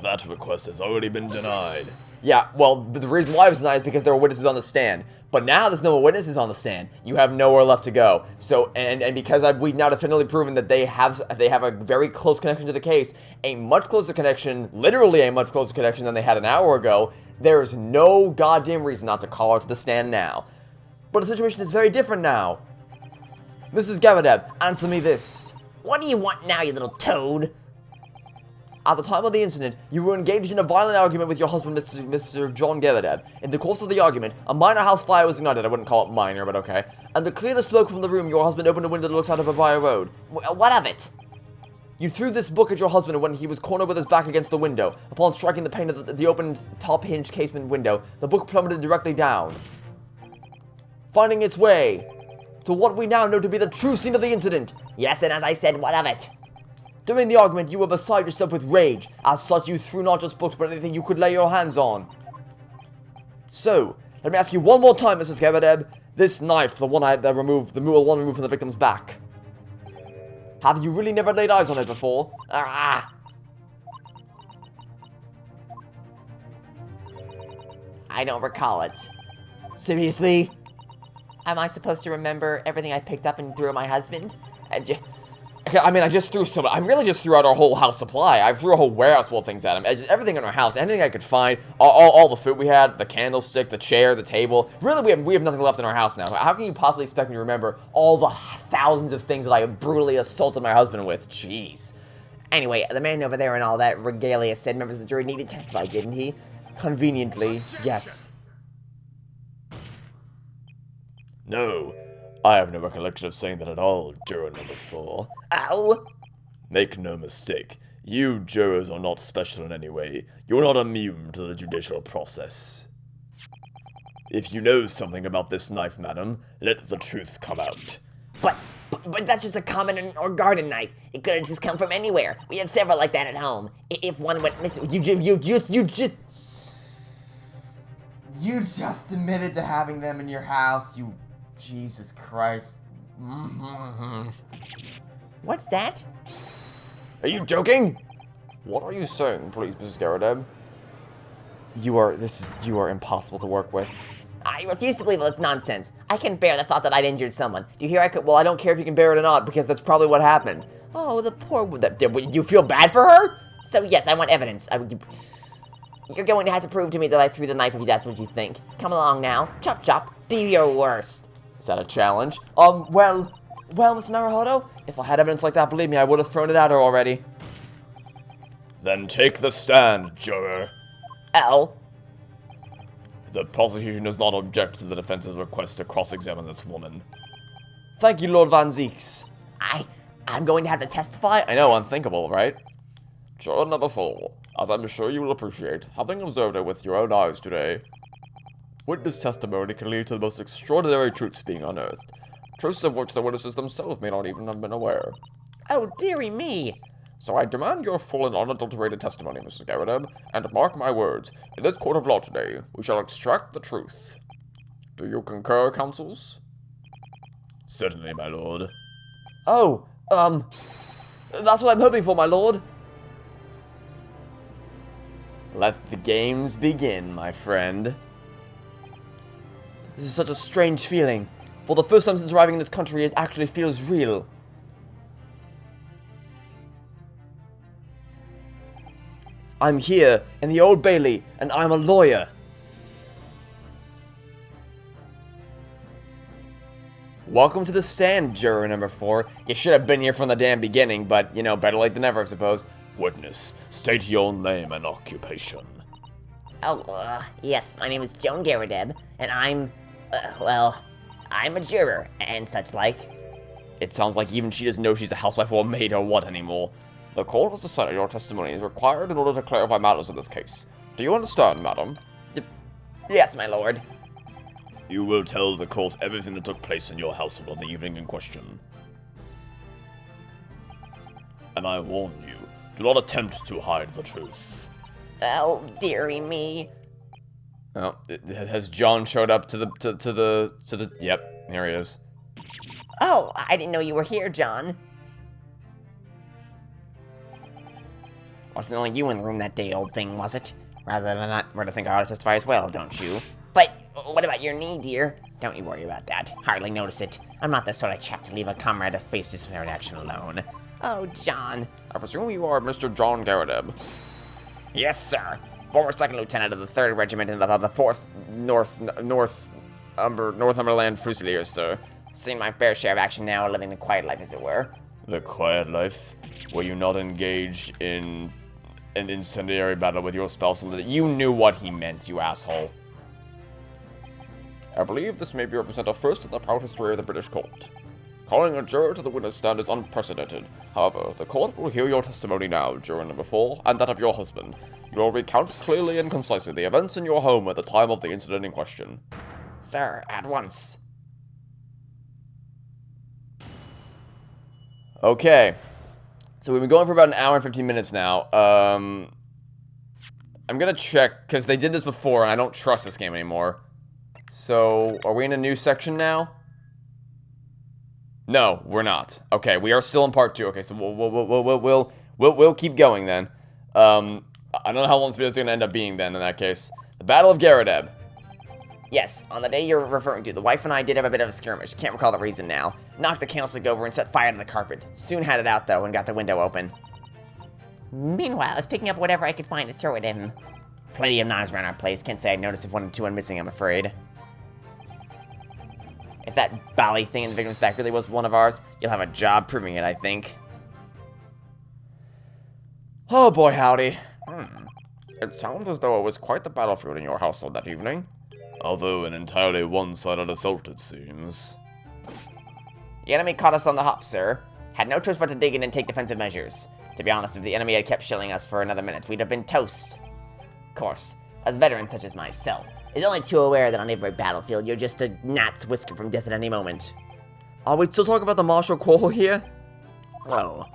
That request has already been denied. Yeah, well, the reason why it was denied is because there were witnesses on the stand. But now there's no more witnesses on the stand. You have nowhere left to go. So, and because we've now definitively proven that they have a very close connection to the case, a much closer connection, literally a much closer connection than they had an hour ago, there is no goddamn reason not to call her to the stand now. But the situation is very different now. Mrs. Garadeb, answer me this. What do you want now, you little toad? At the time of the incident, you were engaged in a violent argument with your husband, Mr. John Garadeb. In the course of the argument, a minor house fire was ignited. I wouldn't call it minor, but okay. And to clear the smoke from the room, your husband opened a window that looks out of a by road. What of it? You threw this book at your husband when he was cornered with his back against the window. Upon striking the pane of the opened top hinge casement window, the book plummeted directly down, finding its way to what we now know to be the true scene of the incident. Yes, and as I said, what of it? During the argument, you were beside yourself with rage. As such, you threw not just books, but anything you could lay your hands on. So, let me ask you one more time, Mrs. Garadeb. This knife, the one removed from the victim's back. Have you really never laid eyes on it before? Ah! I don't recall it. Seriously? Am I supposed to remember everything I picked up and threw at my husband? Okay, I mean, I just threw some. I really just threw out our whole house supply. I threw a whole warehouse full of things at him. Everything in our house, anything I could find, all the food we had, the candlestick, the chair, the table. Really, we have nothing left in our house now. How can you possibly expect me to remember all the thousands of things that I brutally assaulted my husband with? Jeez. Anyway, the man over there and all that regalia said members of the jury needed to testify, didn't he? Conveniently, yes. No, I have no recollection of saying that at all, juror number 4. Ow! Make no mistake, you jurors are not special in any way. You are not immune to the judicial process. If you know something about this knife, madam, let the truth come out. But that's just a common or garden knife. It could have just come from anywhere. We have several like that at home. If one went missing, You just admitted to having them in your house, you... Jesus Christ. What's that? Are you joking? What are you saying, please, Mrs. Garadeb? You are impossible to work with. I refuse to believe all this nonsense. I can bear the thought that I'd injured someone. Do you hear? Well, I don't care if you can bear it or not, because that's probably what happened. Oh, the poor woman. You feel bad for her? So yes, I want evidence. You're going to have to prove to me that I threw the knife if that's what you think. Come along now. Chop chop. Do your worst. Is that a challenge? Well, Mr. Naruhodo, if I had evidence like that, believe me, I would have thrown it at her already. Then take the stand, juror. Oh. The prosecution does not object to the defense's request to cross-examine this woman. Thank you, Lord Van Zeeks. I'm going to have to testify? I know, unthinkable, right? Juror number 4, as I'm sure you will appreciate, having observed it with your own eyes today, witness testimony can lead to the most extraordinary truths being unearthed, truths of which the witnesses themselves may not even have been aware. Oh, dearie me. So I demand your full and unadulterated testimony, Mrs. Garadeb, and mark my words, in this court of law today, we shall extract the truth. Do you concur, counsels? Certainly, my lord. Oh, that's what I'm hoping for, my lord. Let the games begin, my friend. This is such a strange feeling. For the first time since arriving in this country, it actually feels real. I'm here in the Old Bailey, and I'm a lawyer. Welcome to the stand, juror number 4. You should have been here from the damn beginning, but, you know, better late than never, I suppose. Witness, state your name and occupation. Oh, yes, my name is Joan Garadeb, and I'm a juror, and such like. It sounds like even she doesn't know she's a housewife or a maid or what anymore. The court has decided your testimony is required in order to clarify matters in this case. Do you understand, madam? Yes, my lord. You will tell the court everything that took place in your household on the evening in question. And I warn you, do not attempt to hide the truth. Oh, dearie me. Oh, has John showed up to the, yep, here he is. Oh, I didn't know you were here, John. Wasn't only you in the room that day, old thing, was it? Rather than not, where to think I ought to testify as well, don't you? But what about your knee, dear? Don't you worry about that. Hardly notice it. I'm not the sort of chap to leave a comrade to face disciplinary action alone. Oh, John. I presume you are Mr. John Garadeb. Yes, sir. Former second lieutenant of the 3rd Regiment of the 4th Northumberland Fusiliers, sir. Seen my fair share of action now, living the quiet life, as it were. The quiet life? Were you not engaged in an incendiary battle with your spouse, and you knew what he meant, you asshole. I believe this may be represent a first in the proud history of the British court. Calling a juror to the witness stand is unprecedented. However, the court will hear your testimony now, juror number 4, and that of your husband. You will recount clearly and concisely the events in your home at the time of the incident in question. Sir, at once. Okay. So we've been going for about an hour and 15 minutes now. I'm gonna check, because they did this before, and I don't trust this game anymore. So, are we in a new section now? No, we're not. Okay, we are still in part 2. Okay, so we'll keep going then. I don't know how long this video is going to end up being then in that case. The Battle of Garadeb. Yes, on the day you're referring to, the wife and I did have a bit of a skirmish. Can't recall the reason now. Knocked the candlestick over and set fire to the carpet. Soon had it out, though, and got the window open. Meanwhile, I was picking up whatever I could find to throw at him. Plenty of knives around our place. Can't say I noticed if one or two went missing, I'm afraid. If that bally thing in the victim's back really was one of ours, you'll have a job proving it, I think. Oh boy, howdy. It sounds as though it was quite the battlefield in your household that evening. Although an entirely one-sided assault, it seems. The enemy caught us on the hop, sir. Had no choice but to dig in and take defensive measures. To be honest, if the enemy had kept shelling us for another minute, we'd have been toast. Of course, as veterans such as myself, is only too aware that on every battlefield, you're just a gnat's whisker from death at any moment. Are we still talking about the martial quarrel here? Whoa.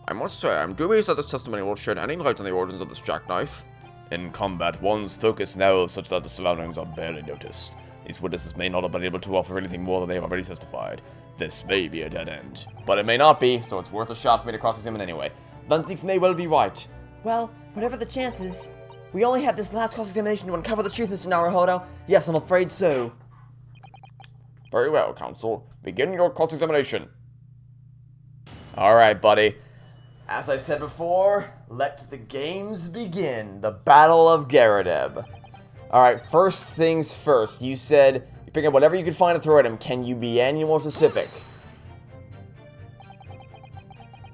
I must say, I'm dubious that this testimony will shed any light on the origins of this jackknife. In combat, one's focus narrows such that the surroundings are barely noticed. These witnesses may not have been able to offer anything more than they have already testified. This may be a dead end. But it may not be, so it's worth a shot for me to cross-examine anyway. Van Zieks may well be right. Well, whatever the chances, we only have this last cross-examination to uncover the truth, Mr. Naruhodo. Yes, I'm afraid so. Very well, counsel. Begin your cross-examination. Alright, buddy. As I've said before, let the games begin. The Battle of Garadeb. Alright, first things first. You said you pick up whatever you could find to throw at him. Can you be any more specific?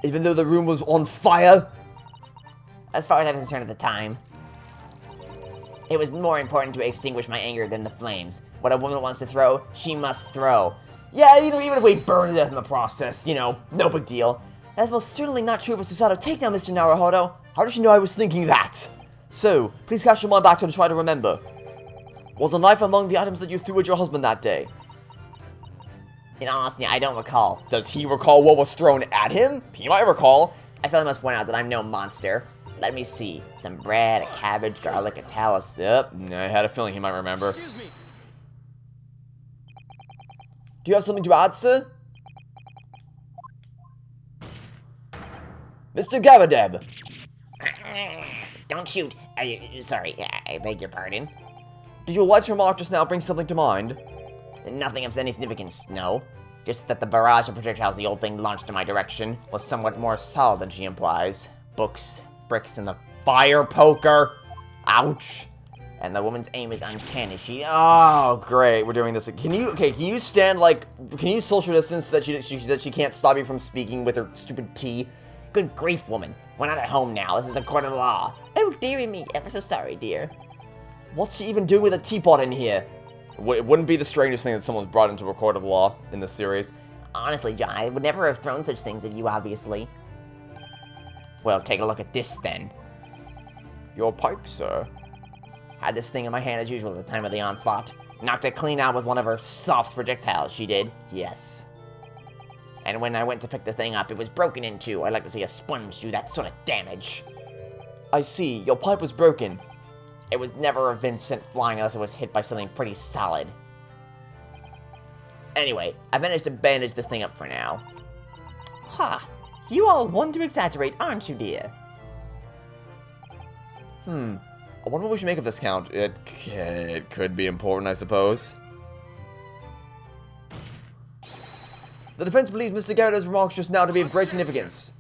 Even though the room was on fire? As far as I'm concerned at the time, it was more important to extinguish my anger than the flames. What a woman wants to throw, she must throw. Yeah, even if we burn to death in the process, you know, no big deal. That's most certainly not true of a Susato takedown, Mr. Naruhodo. How did you know I was thinking that? So, please cast your mind back to try to remember. Was a knife among the items that you threw at your husband that day? In honesty, I don't recall. Does he recall what was thrown at him? He might recall. I feel I must point out that I'm no monster. Let me see. Some bread, a cabbage, garlic, a talus. Yep, I had a feeling he might remember. Excuse me. Do you have something to add, sir? Mr. Garadeb! Don't shoot. Sorry, I beg your pardon. Did your wife's remark just now bring something to mind? Nothing of any significance, no. Just that the barrage of projectiles the old thing launched in my direction was somewhat more solid than she implies. Books, bricks, and the fire poker. Ouch. And the woman's aim is uncanny. Oh, great, we're doing this. Can you stand, like, can you social distance that she can't stop you from speaking with her stupid tea? Good grief, woman. We're not at home now. This is a court of law. Oh, dearie me. Ever so sorry, dear. What's she even doing with a teapot in here? It wouldn't be the strangest thing that someone's brought into a court of law in this series. Honestly, John, I would never have thrown such things at you, obviously. Well, take a look at this, then. Your pipe, sir. Had this thing in my hand as usual at the time of the onslaught. Knocked it clean out with one of her soft projectiles, she did. Yes. And when I went to pick the thing up, it was broken in two. I'd like to see a sponge do that sort of damage. I see. Your pipe was broken. It was never have been sent flying unless it was hit by something pretty solid. Anyway, I managed to bandage the thing up for now. Ha! You all want to exaggerate, aren't you, dear? I wonder what we should make of this count. It could be important, I suppose. The defense believes Mr. Garadeb's remarks just now to be of great significance.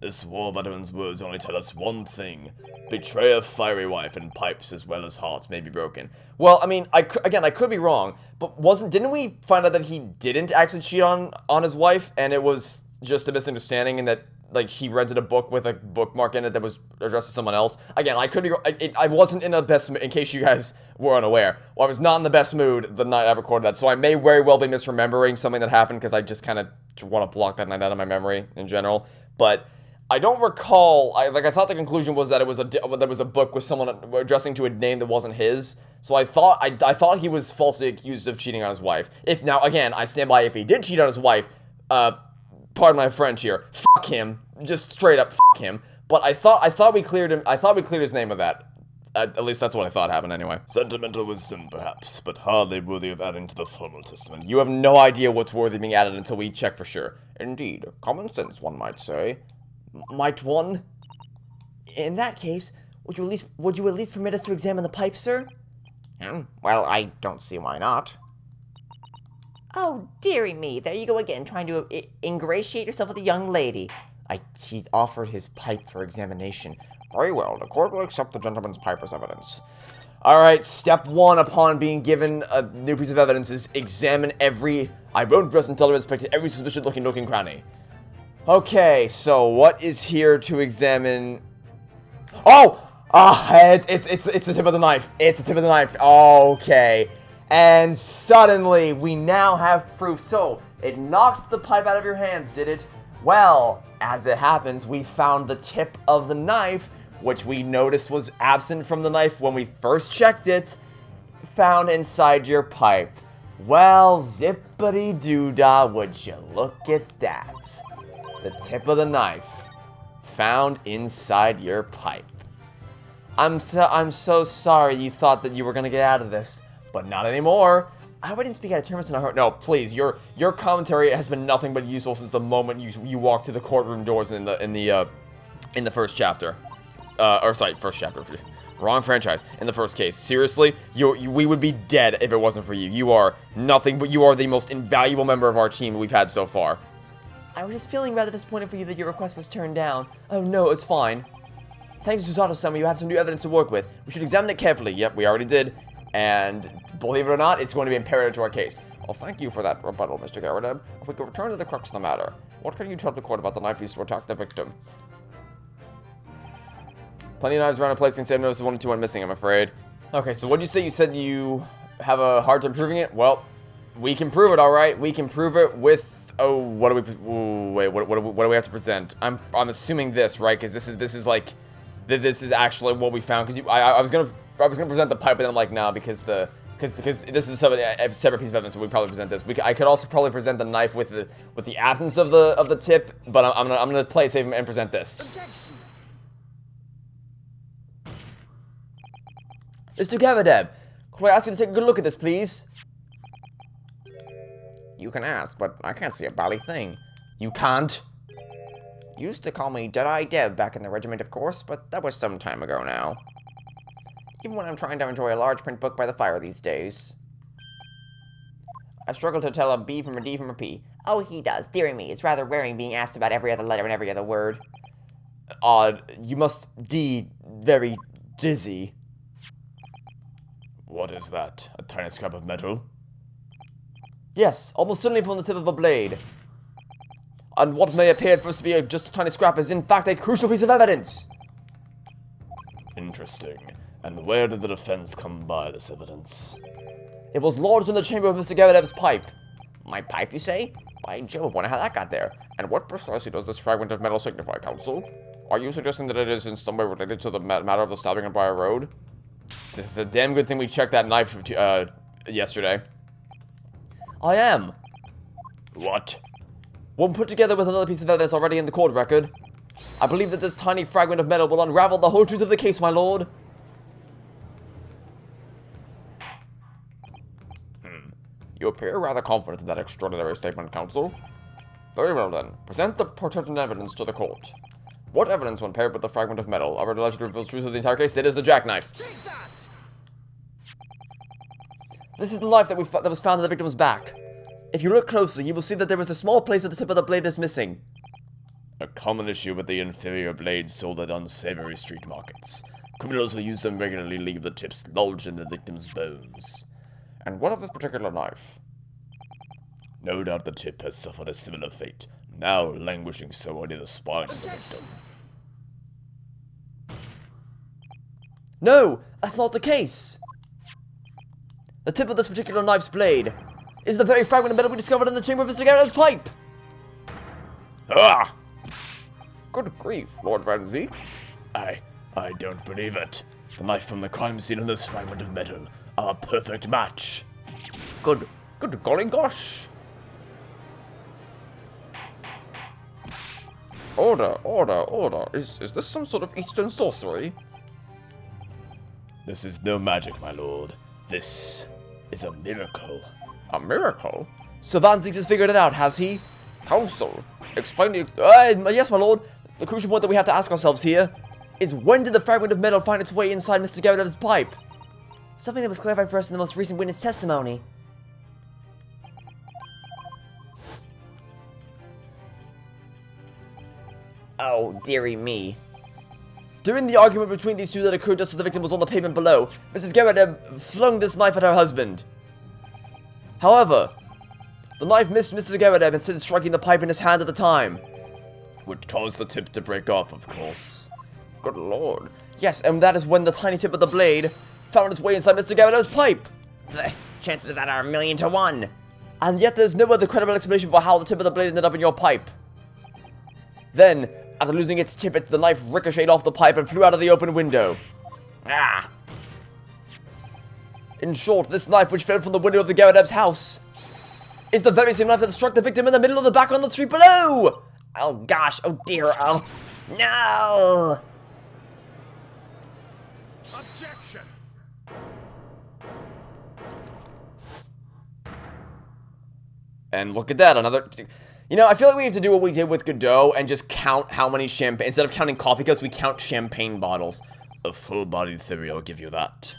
This war veteran's words only tell us one thing. Betray a fiery wife and pipes as well as hearts may be broken. Well, I mean, I could be wrong, but didn't we find out that he didn't actually cheat on his wife, and it was just a misunderstanding, and that, like, he rented a book with a bookmark in it that was addressed to someone else? Again, I could be I wasn't in the best mood, in case you guys were unaware. Well, I was not in the best mood the night I recorded that, so I may very well be misremembering something that happened, because I just kind of want to block that night out of my memory in general, but I don't recall. I thought the conclusion was that it was a book with someone addressing to a name that wasn't his. So I thought he was falsely accused of cheating on his wife. If now again, I stand by, if he did cheat on his wife, pardon my French here, fuck him, just straight up fuck him. But I thought we cleared him. I thought we cleared his name of that. At least that's what I thought happened anyway. Sentimental wisdom, perhaps, but hardly worthy of adding to the formal testament. You have no idea what's worthy of being added until we check for sure. Indeed, common sense, one might say. Might one? In that case, would you at least permit us to examine the pipe, sir? Well, I don't see why not. Oh, dearie me, there you go again, trying to ingratiate yourself with a young lady. He offered his pipe for examination. Very well, the court will accept the gentleman's pipe as evidence. Alright, step one upon being given a new piece of evidence is examine every... I won't dress until I inspected every suspicious looking nook and cranny. Okay, so what is here to examine... Oh! It's the tip of the knife. It's the tip of the knife. Okay. And suddenly, we now have proof. So, it knocked the pipe out of your hands, did it? Well, as it happens, we found the tip of the knife, which we noticed was absent from the knife when we first checked it, found inside your pipe. Well, zippity-doo-dah, would you look at that. The tip of the knife, found inside your pipe. I'm so sorry you thought that you were gonna get out of this, but not anymore. I hope I didn't speak out of turn in a hurt. No, please. Your commentary has been nothing but useful since the moment you walked through the courtroom doors in the first chapter. First chapter. Wrong franchise. In the first case. Seriously, we would be dead if it wasn't for you. You are nothing, but you are the most invaluable member of our team we've had so far. I was just feeling rather disappointed for you that your request was turned down. Oh no, it's fine. Thanks to Susato-sama, you have some new evidence to work with. We should examine it carefully. Yep, we already did. And believe it or not, it's going to be imperative to our case. Well, thank you for that rebuttal, Mr. Garrideb. If we could return to the crux of the matter, what can you tell the court about the knife used to attack the victim? Plenty of knives around the place, and I've noticed 1 or 2 went missing, I'm afraid. Okay, so what did you say? You said you have a hard time proving it? Well, we can prove it, alright. We can prove it with... Oh, what do we... Ooh, wait, what do we have to present? I'm assuming this, right? Because this is like... This is actually what we found. Because I was gonna present the pipe, but then I'm like, nah, because this is a separate piece of evidence, so we probably present this. I could also probably present the knife with the absence of the tip, but I'm gonna play it safe and present this. Mr. Garrideb, could I ask you to take a good look at this, please? You can ask, but I can't see a bally thing. You can't? Used to call me Dead-Eye Deb back in the regiment, of course, but that was some time ago now. Even when I'm trying to enjoy a large print book by the fire these days. I struggle to tell a B from a D from a P. Oh, he does. Dearie me, it's rather wearing being asked about every other letter and every other word. Odd. You must be very dizzy. What is that? A tiny scrap of metal? Yes, almost certainly from the tip of a blade. And what may appear at first to be just a tiny scrap is in fact a crucial piece of evidence. Interesting. And where did the defense come by this evidence? It was lodged in the chamber of Mr. Garrideb's pipe. My pipe, you say? By Jove, wonder how that got there. And what precisely does this fragment of metal signify, Counsel? Are you suggesting that it is in some way related to the matter of the stabbing on Briar Road? It's a damn good thing we checked that knife yesterday. I am. What? When put together with another piece of evidence already in the court record, I believe that this tiny fragment of metal will unravel the whole truth of the case, my lord. You appear rather confident in that extraordinary statement, Counsel. Very well then, present the pertinent evidence to the court. What evidence, when paired with the fragment of metal, already alleged to reveal the truth of the entire case? It is the jackknife. Take that! This is the knife that was found in the victim's back. If you look closely, you will see that there is a small place at the tip of the blade that's missing. A common issue with the inferior blades sold at unsavory street markets. Criminals who use them regularly leave the tips lodged in the victim's bones. And what of this particular knife? No doubt the tip has suffered a similar fate, now languishing somewhere near the spine of the victim. No, that's not the case. The tip of this particular knife's blade is the very fragment of metal we discovered in the chamber of Mr. Garrideb's pipe. Ah! Good grief, Lord Van Zeeks. I don't believe it. The knife from the crime scene and this fragment of metal are a perfect match. Good golly gosh. Order. Is this some sort of Eastern sorcery? This is no magic, my lord. This is a miracle. A miracle? So Van Zieks has figured it out, has he? Counsel, explain the... yes, my lord. The crucial point that we have to ask ourselves here is when did the fragment of metal find its way inside Mr. Garadev's pipe? Something that was clarified for us in the most recent witness testimony. Oh, dearie me. During the argument between these two that occurred just as the victim was on the pavement below, Mrs. Garadev flung this knife at her husband. However, the knife missed Mr. Garadev instead of striking the pipe in his hand at the time. Would cause the tip to break off, of course. Good lord. Yes, and that is when the tiny tip of the blade found its way inside Mr. Garadev's pipe. The chances of that are 1,000,000 to 1. And yet there's no other credible explanation for how the tip of the blade ended up in your pipe. Then, after losing its tip, the knife ricocheted off the pipe and flew out of the open window. Ah. In short, this knife, which fell from the window of the Garadev's house, is the very same knife that struck the victim in the middle of the back on the street below! Oh gosh, oh dear, oh. No! Objection! And look at that, another... You know, I feel like we have to do what we did with Godot and just count how many champagne... Instead of counting coffee cups, we count champagne bottles. A full-bodied theory will give you that.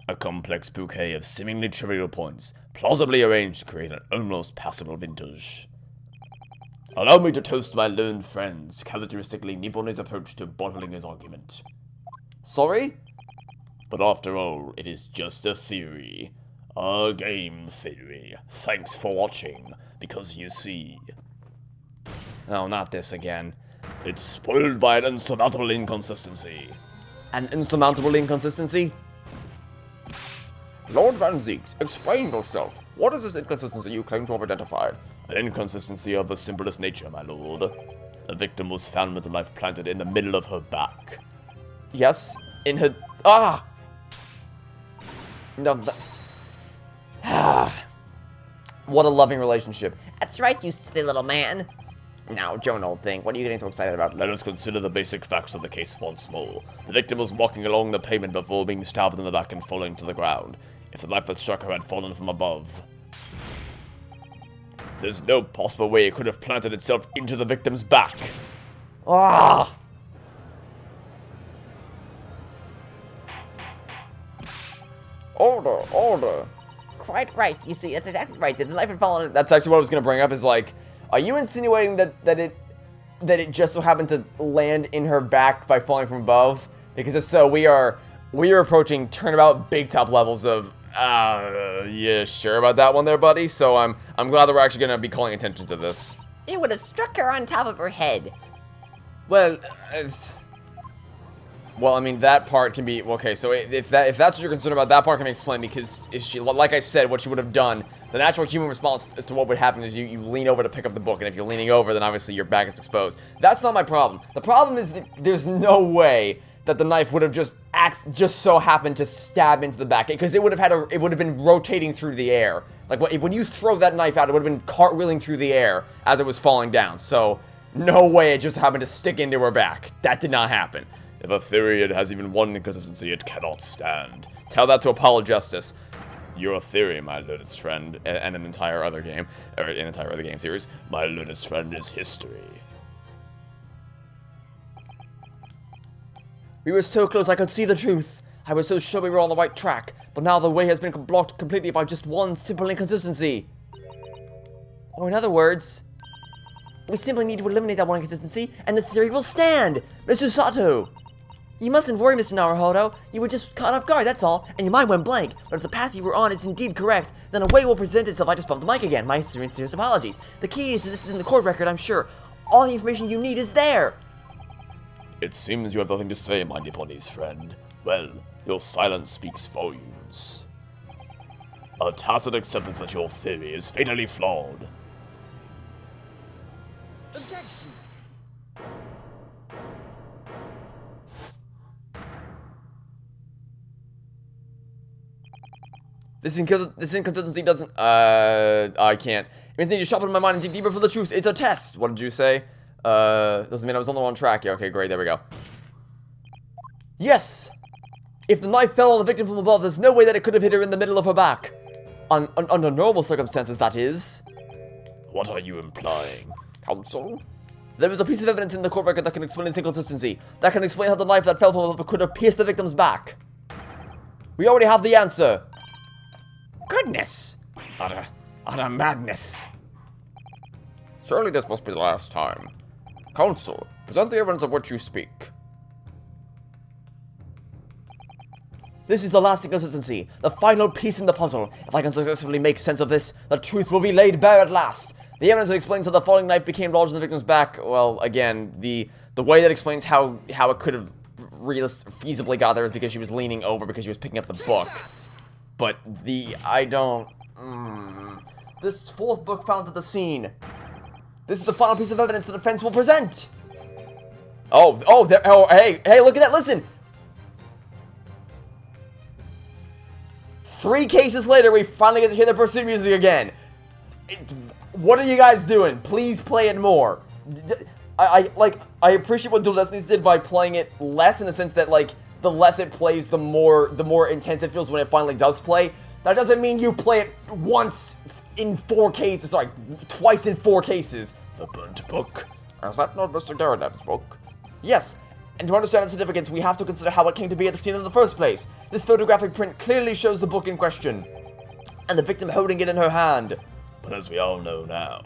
A complex bouquet of seemingly trivial points, plausibly arranged to create an almost passable vintage. Allow me to toast my learned friend's characteristically Nipponese approach to bottling his argument. Sorry? But after all, it is just a theory. A game theory. Thanks for watching, because you see... Oh, not this again. It's spoiled by an insurmountable inconsistency. An insurmountable inconsistency? Lord Van Zieks, explain yourself. What is this inconsistency you claim to have identified? An inconsistency of the simplest nature, my lord. The victim was found with the knife planted in the middle of her back. Yes, in her... Ah! No, that... What a loving relationship. That's right, you silly little man. Now, Joan, old thing, what are you getting so excited about? Let us consider the basic facts of the case once more. The victim was walking along the pavement before being stabbed in the back and falling to the ground. If the knife that struck her had fallen from above, there's no possible way it could have planted itself into the victim's back. Ah! Order, order. Quite right, you see, that's exactly right. Did the knife had fallen... That's actually what I was going to bring up, is like, are you insinuating that it just so happened to land in her back by falling from above? Because if so, we are approaching turnabout big top levels of, yeah, sure about that one there, buddy? So I'm glad that we're actually going to be calling attention to this. It would have struck her on top of her head. Well, well, I mean, that part can be... Okay, so if that's what you're concerned about, that part can be explained because, like I said, what you would have done, the natural human response as to what would happen is you lean over to pick up the book, and if you're leaning over, then obviously your back is exposed. That's not my problem. The problem is that there's no way that the knife would have just so happened to stab into the back, because it would have been rotating through the air. Like, when you throw that knife out, it would have been cartwheeling through the air as it was falling down. So, no way it just happened to stick into her back. That did not happen. If a theory has even one inconsistency, it cannot stand. Tell that to Apollo Justice. Your theory, my learned friend, and an entire other game, or an entire other game series, my learned friend is history. We were so close I could see the truth. I was so sure we were on the right track, but now the way has been blocked completely by just one simple inconsistency. Or in other words, we simply need to eliminate that one inconsistency, and the theory will stand! Mr. Sato! You mustn't worry, Mr. Naruhodo. You were just caught off guard, that's all, and your mind went blank. But if the path you were on is indeed correct, then a way will present itself. I just bumped the mic again. My sincerest apologies. The key to this is in the court record, I'm sure. All the information you need is there. It seems you have nothing to say, my Nipponese friend. Well, your silence speaks volumes. A tacit acceptance that your theory is fatally flawed. Objection! This inconsistency doesn't, I can't. It means I need to sharpen my mind and dig deeper for the truth. It's a test. What did you say? Doesn't mean I was on the wrong track. Yeah, okay, great, there we go. Yes! If the knife fell on the victim from above, there's no way that it could have hit her in the middle of her back. Under normal circumstances, that is. What are you implying, counsel? There is a piece of evidence in the court record that can explain this inconsistency. That can explain how the knife that fell from above could have pierced the victim's back. We already have the answer. Goodness! Utter madness. Surely this must be the last time. Counsel, present the evidence of which you speak. This is the last inconsistency, the final piece in the puzzle. If I can successfully make sense of this, the truth will be laid bare at last. The evidence that explains how the falling knife became lodged in the victim's back, well, again, the way that explains how it could have feasibly got there is because she was leaning over because she was picking up the book. But this fourth book found at the scene. This is the final piece of evidence the defense will present. Hey, look at that, listen. 3 cases later, we finally get to hear the pursuit music again. What are you guys doing? Please play it more. I appreciate what Dual Destinies did by playing it less, in the sense that, like, the less it plays, the more intense it feels when it finally does play. That doesn't mean you play it once in 4 cases, sorry, twice in 4 cases. The burnt book? Is that not Mr. Garadeb's book? Yes, and to understand its significance, we have to consider how it came to be at the scene in the first place. This photographic print clearly shows the book in question, and the victim holding it in her hand. But as we all know now,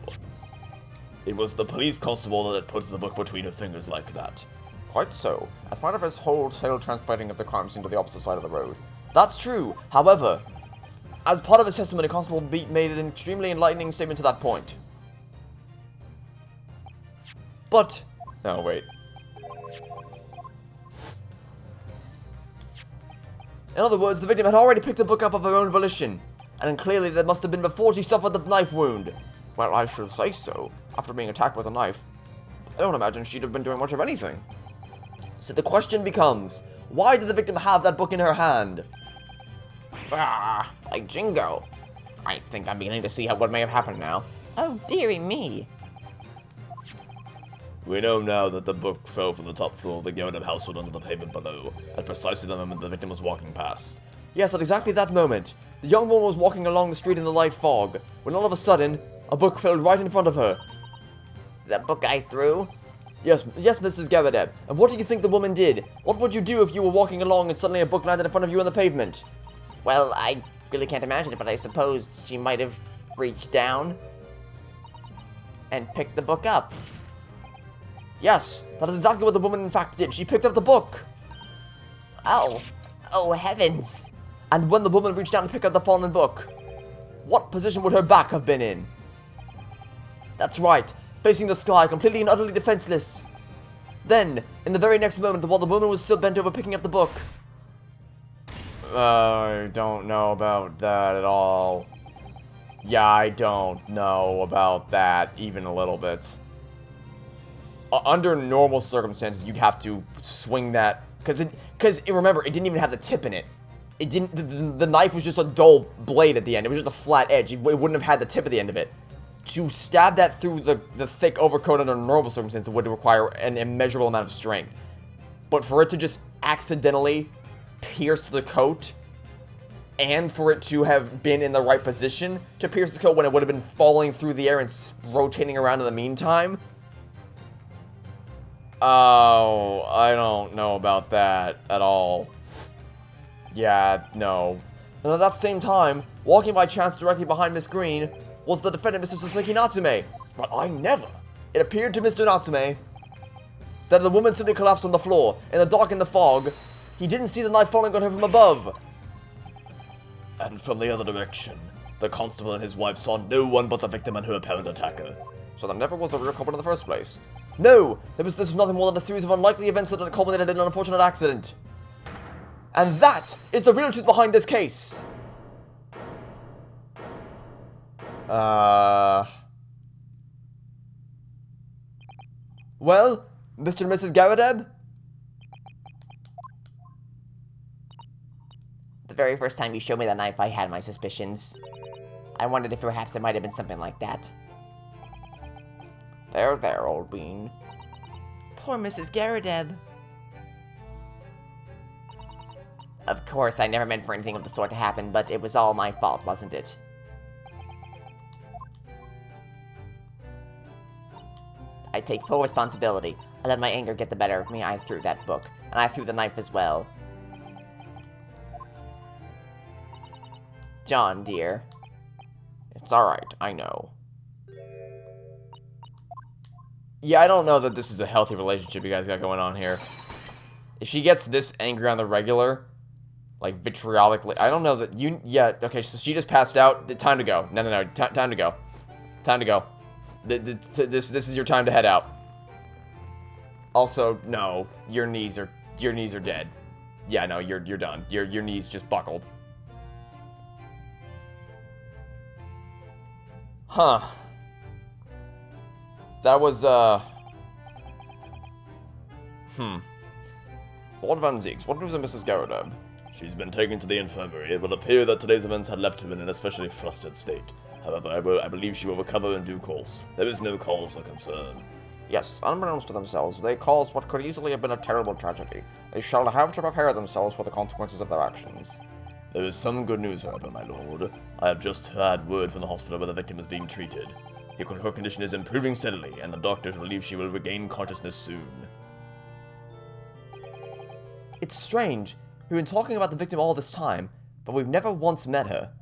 it was the police constable that put the book between her fingers like that. Quite so. As part of his wholesale transporting of the crime scene to the opposite side of the road. That's true. However, as part of his testimony, Constable Beat made an extremely enlightening statement to that point. But... Oh, wait. In other words, the victim had already picked the book up of her own volition. And clearly that must have been before she suffered the knife wound. Well, I should say so. After being attacked with a knife, I don't imagine she'd have been doing much of anything. So the question becomes, why did the victim have that book in her hand? Like Jingo. I think I'm beginning to see what may have happened now. Oh, dearie me. We know now that the book fell from the top floor of the Garadeb household onto the pavement below, at precisely the moment the victim was walking past. Yes, at exactly that moment, the young woman was walking along the street in the light fog, when all of a sudden, a book fell right in front of her. That book I threw? Yes, Mrs. Garadeb. And what do you think the woman did? What would you do if you were walking along and suddenly a book landed in front of you on the pavement? Well, I really can't imagine it, but I suppose she might have reached down and picked the book up. Yes, that is exactly what the woman in fact did. She picked up the book. Oh heavens. And when the woman reached down to pick up the fallen book, what position would her back have been in? That's right, facing the sky, completely and utterly defenseless. Then, in the very next moment, while the woman was still bent over picking up the book... I don't know about that at all. Yeah, I don't know about that even a little bit. Under normal circumstances, you'd have to swing that... Because remember, it didn't even have the tip in it. It didn't... The knife was just a dull blade at the end. It was just a flat edge. It wouldn't have had the tip at the end of it. To stab that through the thick overcoat under normal circumstances would require an immeasurable amount of strength. But for it to just accidentally pierce the coat, and for it to have been in the right position to pierce the coat when it would have been falling through the air and rotating around in the meantime... Oh, I don't know about that at all. Yeah, no. And at that same time, walking by chance directly behind Miss Green was the defendant, Mr. Sasaki Natsume. But I never. It appeared to Mr. Natsume that the woman simply collapsed on the floor. In the dark and the fog, he didn't see the knife falling on her from above. And from the other direction, the constable and his wife saw no one but the victim and her apparent attacker. So there never was a real culprit in the first place. No, this was nothing more than a series of unlikely events that had culminated in an unfortunate accident. And that is the real truth behind this case. Well, Mr. and Mrs. Garadeb? The very first time you showed me that knife, I had my suspicions. I wondered if perhaps it might have been something like that. There, old bean. Poor Mrs. Garadeb. Of course, I never meant for anything of the sort to happen, but it was all my fault, wasn't it? I take full responsibility. I let my anger get the better of me. I threw that book, and I threw the knife as well. John, dear. It's alright, I know. Yeah, I don't know that this is a healthy relationship you guys got going on here. If she gets this angry on the regular, like vitriolically, I don't know that you, yeah, okay, so she just passed out. Time to go. No, time to go. Time to go. This is your time to head out. Also, no, your knees are dead. Yeah, no, you're done. Your knees just buckled. Huh. That was, Lord Van Zieks, what news of Mrs. Garadeb? She's been taken to the infirmary. It will appear that today's events had left her in an especially flustered state. However, I believe she will recover in due course. There is no cause for concern. Yes, unbeknownst to themselves, they caused what could easily have been a terrible tragedy. They shall have to prepare themselves for the consequences of their actions. There is some good news, however, my lord. I have just had word from the hospital where the victim is being treated. Her condition is improving steadily, and the doctors believe she will regain consciousness soon. It's strange. We've been talking about the victim all this time, but we've never once met her.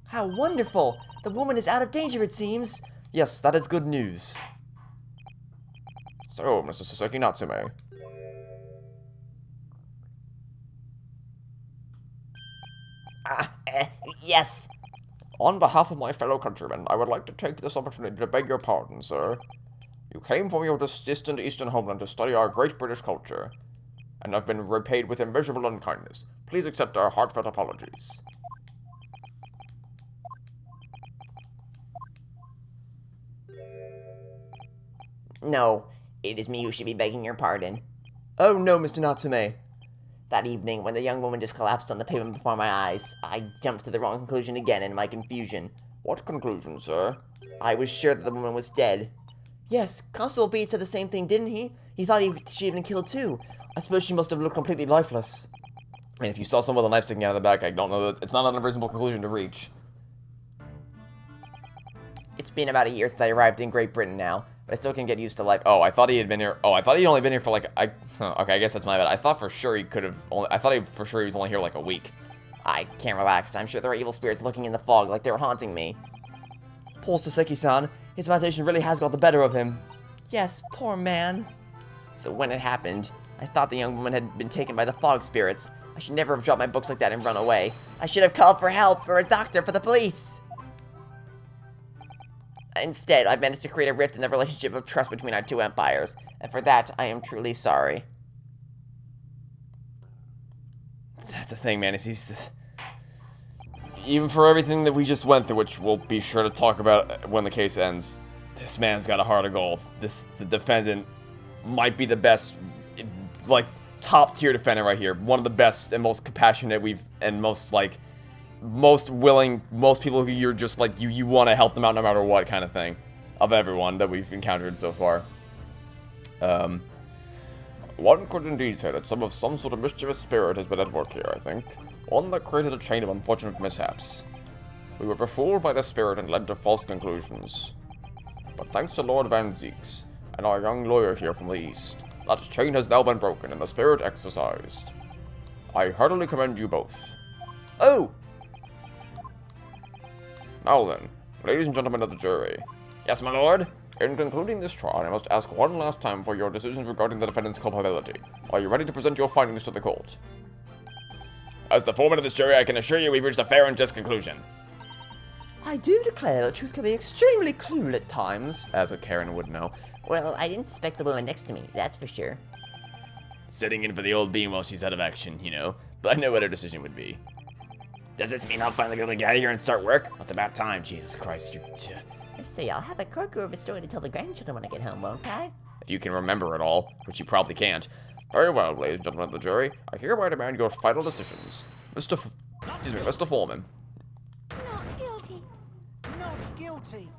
How wonderful! The woman is out of danger, it seems. Yes, that is good news. So, Mr. Saseki Natsume. Yes. On behalf of my fellow countrymen, I would like to take this opportunity to beg your pardon, sir. You came from your distant eastern homeland to study our great British culture, and have been repaid with immeasurable unkindness. Please accept our heartfelt apologies. No, it is me who should be begging your pardon. Oh no, Mr. Natsume. That evening, when the young woman just collapsed on the pavement before my eyes, I jumped to the wrong conclusion again in my confusion. What conclusion, sir? I was sure that the woman was dead. Yes, Constable Bede said the same thing, didn't he? He thought she had been killed too. I suppose she must have looked completely lifeless. I mean, if you saw someone with a knife sticking out of the back, I don't know that it's not an unreasonable conclusion to reach. It's been about a year since I arrived in Great Britain now, but I still can get used to life. Oh, I thought he had been here. Oh, I thought he'd only been here for like, okay, I guess that's my bad. I thought for sure he could have only, I thought for sure he was only here like a week. I can't relax. I'm sure there are evil spirits lurking in the fog like they were haunting me. Poor Saseki-san. His imagination really has got the better of him. Yes, poor man. So when it happened, I thought the young woman had been taken by the fog spirits. I should never have dropped my books like that and run away. I should have called for help, for a doctor, for the police. Instead, I managed to create a rift in the relationship of trust between our two empires, and for that, I am truly sorry. That's the thing, man, is he's even for everything that we just went through, which we'll be sure to talk about when the case ends, this man's got a heart of gold. The defendant might be the best, like, top-tier defendant right here. One of the best and most compassionate and most, like, most willing, most people who you're just like, you want to help them out no matter what kind of thing, of everyone that we've encountered so far. One could indeed say that some sort of mischievous spirit has been at work here, I think. One that created a chain of unfortunate mishaps. We were befooled by the spirit and led to false conclusions. But thanks to Lord Van Zieks and our young lawyer here from the east, that chain has now been broken and the spirit exorcised. I heartily commend you both. Oh! Now then, ladies and gentlemen of the jury. Yes, my lord? In concluding this trial, I must ask one last time for your decisions regarding the defendant's culpability. Are you ready to present your findings to the court? As the foreman of this jury, I can assure you we've reached a fair and just conclusion. I do declare that truth can be extremely cruel at times. As a Karen would know. Well, I didn't suspect the woman next to me, that's for sure. Sitting in for the old beam while she's out of action, you know, but I know what her decision would be. Does this mean I'll finally be able to get out of here and start work? Well, it's about time, Jesus Christ, I say, I'll have a Kokoro of a story to tell the grandchildren when I get home, won't I? If you can remember it all, which you probably can't. Very well, ladies and gentlemen of the jury, I hereby demand your final decisions. Mr. Foreman. Not guilty. Not guilty.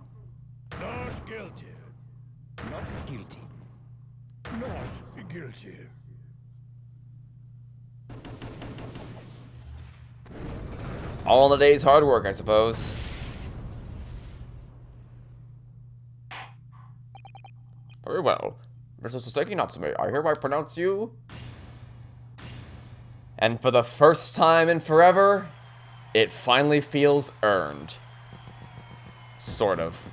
Not guilty. Not guilty. Not guilty. All in a day's hard work, I suppose. Very well. Mr. Soseki Natsume, I hereby pronounce you... And for the first time in forever, it finally feels earned. Sort of.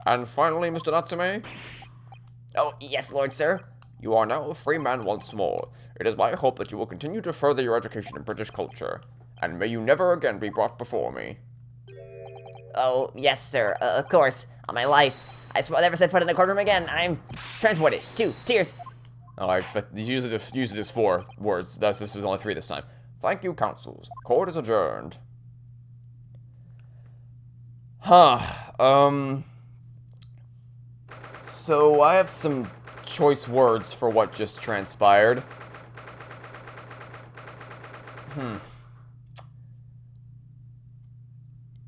And finally, Mr. Natsume, Oh, yes, Lord Sir. you are now a free man once more. It is my hope that you will continue to further your education in British culture, and may you never again be brought before me. Oh, yes, sir. Of course. On my life. I never set foot in the courtroom again. I'm transported to tears. Oh, I expect usually there's 4 words. This was only 3 this time. Thank you, counsels. Court is adjourned. Huh. So I have some choice words for what just transpired.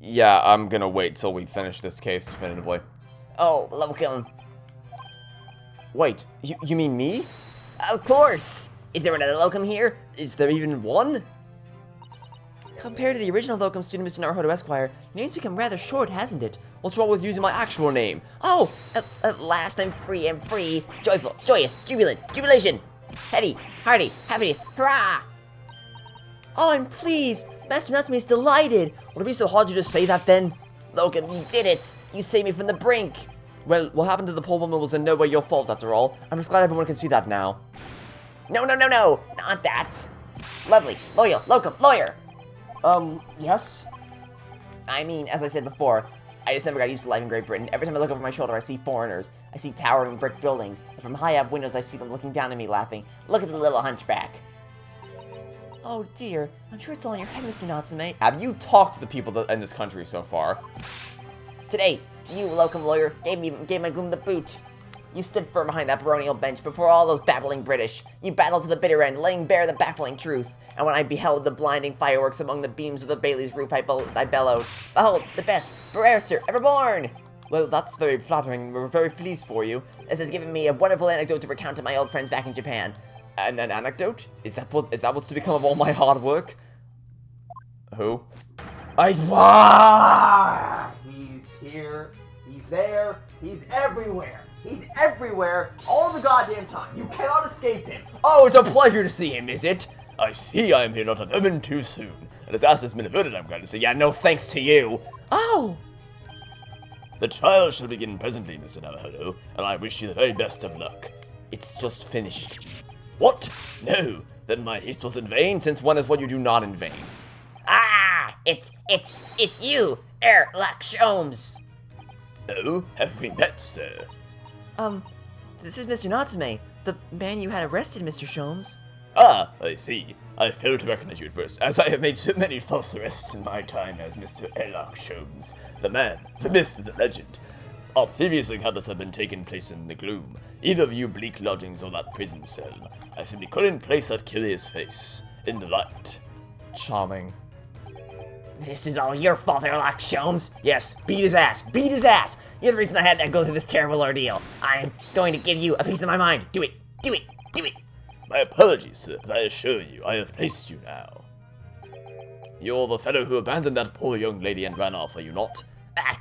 Yeah, I'm gonna wait till we finish this case definitively. Oh, welcome. Wait, you mean me? Of course! Is there another locum here? Is there even one? Compared to the original locum student, Mr. Naruhodo Esquire, your name's become rather short, hasn't it? What's wrong with using my actual name? Oh, at last I'm free, joyful, joyous, jubilant, jubilation, heady, hearty, happiness, hurrah! Oh, I'm pleased. Master Natsume is delighted. Would it be so hard to just say that then? Locum, you did it. You saved me from the brink. Well, what happened to the poor woman was in no way your fault after all. I'm just glad everyone can see that now. No, not that. Lovely, loyal, locum, lawyer. Yes? I mean, as I said before, I just never got used to life in Great Britain. Every time I look over my shoulder, I see foreigners. I see towering brick buildings, and from high up windows, I see them looking down at me, laughing. Look at the little hunchback. Oh dear, I'm sure it's all in your head, Mr. Natsume. Have you talked to the people in this country so far? Today, you, locum lawyer, gave my gloom the boot. You stood firm behind that baronial bench before all those babbling British. You battled to the bitter end, laying bare the baffling truth. And when I beheld the blinding fireworks among the beams of the Bailey's roof, I bellowed, "Behold, the best barrister ever born!" Well, that's very flattering. We're very pleased for you. This has given me a wonderful anecdote to recount to my old friends back in Japan. And an anecdote? Is that what's to become of all my hard work? Who? He's here. He's there. He's everywhere. He's everywhere all the goddamn time. You cannot escape him. Oh, it's a pleasure to see him, is it? I see I am here not a moment too soon. And as has been averted, I'm glad to say, Yeah, no thanks to you. Oh! the trial shall begin presently, Mr. Naruhodo, and I wish you the very best of luck. It's just finished. What? No, then my haste was in vain. Since when is what you do not in vain? Ah! It's you, Sherlock Holmes. Oh, have we met, sir? This is Mr. Natsume, the man you had arrested, Mr. Sholmes. Ah, I see. I failed to recognize you at first, as I have made so many false arrests in my time as Mr. Sherlock Holmes, the man, the myth, the legend. Our previous encounters have been taking place in the gloom, either of you bleak lodgings or that prison cell. I simply couldn't place that curious face in the light. Charming. This is all your fault, Sherlock Holmes. Yes, beat his ass. Beat his ass. You're the reason I had to go through this terrible ordeal. I'm going to give you a piece of my mind. Do it. Do it. Do it. My apologies, sir, but I assure you, I have placed you now. You're the fellow who abandoned that poor young lady and ran off, are you not? Ah,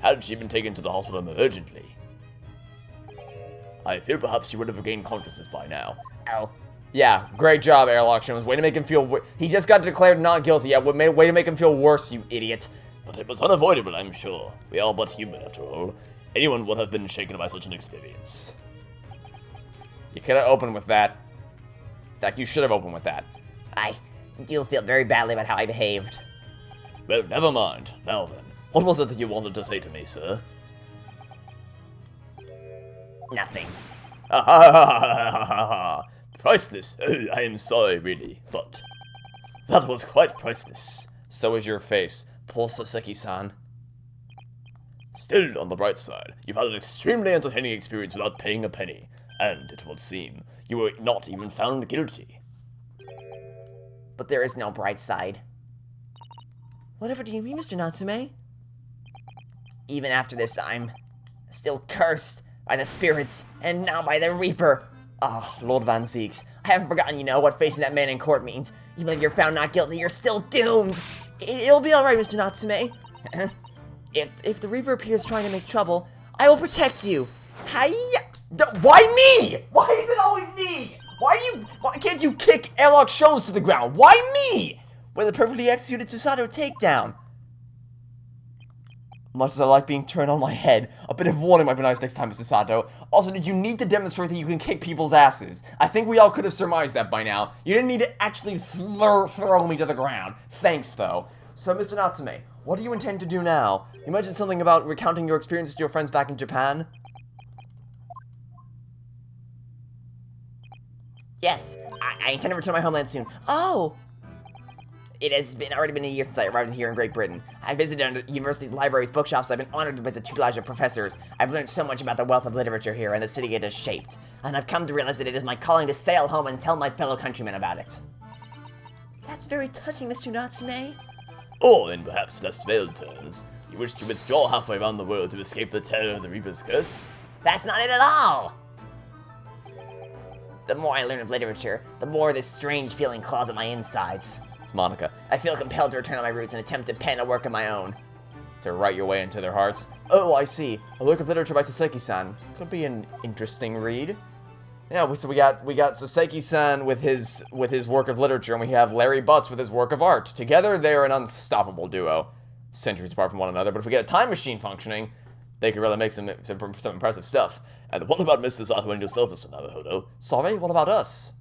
Had she been taken to the hospital more urgently? I fear perhaps she would have regained consciousness by now. oh. Yeah, great job, Sherlock Holmes. Way to make him feel. He just got declared not guilty. Yeah, way to make him feel worse, you idiot. But it was unavoidable, I'm sure. We are but human, after all. Anyone would have been shaken by such an experience. You could have opened with that. In fact, you should have opened with that. I do feel very badly about how I behaved. Well, never mind. Now then, what was it that you wanted to say to me, sir? Nothing. Ah ha ha ha ha ha ha! Priceless. Oh, I am sorry, really, but that was quite priceless. So is your face. Poor Soseki-san. Still, on the bright side, you've had an extremely entertaining experience without paying a penny, and it would seem you were not even found guilty. But there is no bright side. Whatever do you mean, Mr. Natsume? Even after this, I'm still cursed by the spirits, and now by the Reaper. Ah, Lord Van Zieks, I haven't forgotten, what facing that man in court means. Even if you're found not guilty, you're still doomed. It'll be alright, Mr. Natsume. If the Reaper appears trying to make trouble, I will protect you. Hiya! Why me? Why is it always me? Why can't you kick Airlock Sholmes to the ground? Why me? With a perfectly executed Susato takedown. Much as I like being turned on my head, a bit of warning might be nice next time, Mr. Sato. Also, did you need to demonstrate that you can kick people's asses? I think we all could have surmised that by now. You didn't need to actually throw me to the ground. Thanks, though. So, Mr. Natsume, what do you intend to do now? You mentioned something about recounting your experiences to your friends back in Japan. Yes, I intend to return to my homeland soon. Oh! It has already been a year since I arrived here in Great Britain. I visited universities, libraries, bookshops. I've been honored with the tutelage of professors. I've learned so much about the wealth of literature here and the city it has shaped. And I've come to realize that it is my calling to sail home and tell my fellow countrymen about it. That's very touching, Mr. Natsume. Or in perhaps less veiled terms, you wish to withdraw halfway around the world to escape the terror of the Reaper's curse? That's not it at all! The more I learn of literature, the more this strange feeling claws at my insides. It's Monica. I feel compelled to return to my roots and attempt to pen a work of my own. To write your way into their hearts? Oh, I see. A work of literature by Soseki-san. Could be an interesting read. Yeah, so we got Soseki-san with his work of literature, and we have Larry Butts with his work of art. Together, they're an unstoppable duo. Centuries apart from one another, but if we get a time machine functioning, they could really make some impressive stuff. And what about Mr. Sato and yourself, Mr. Naruhodo? Sorry, what about us?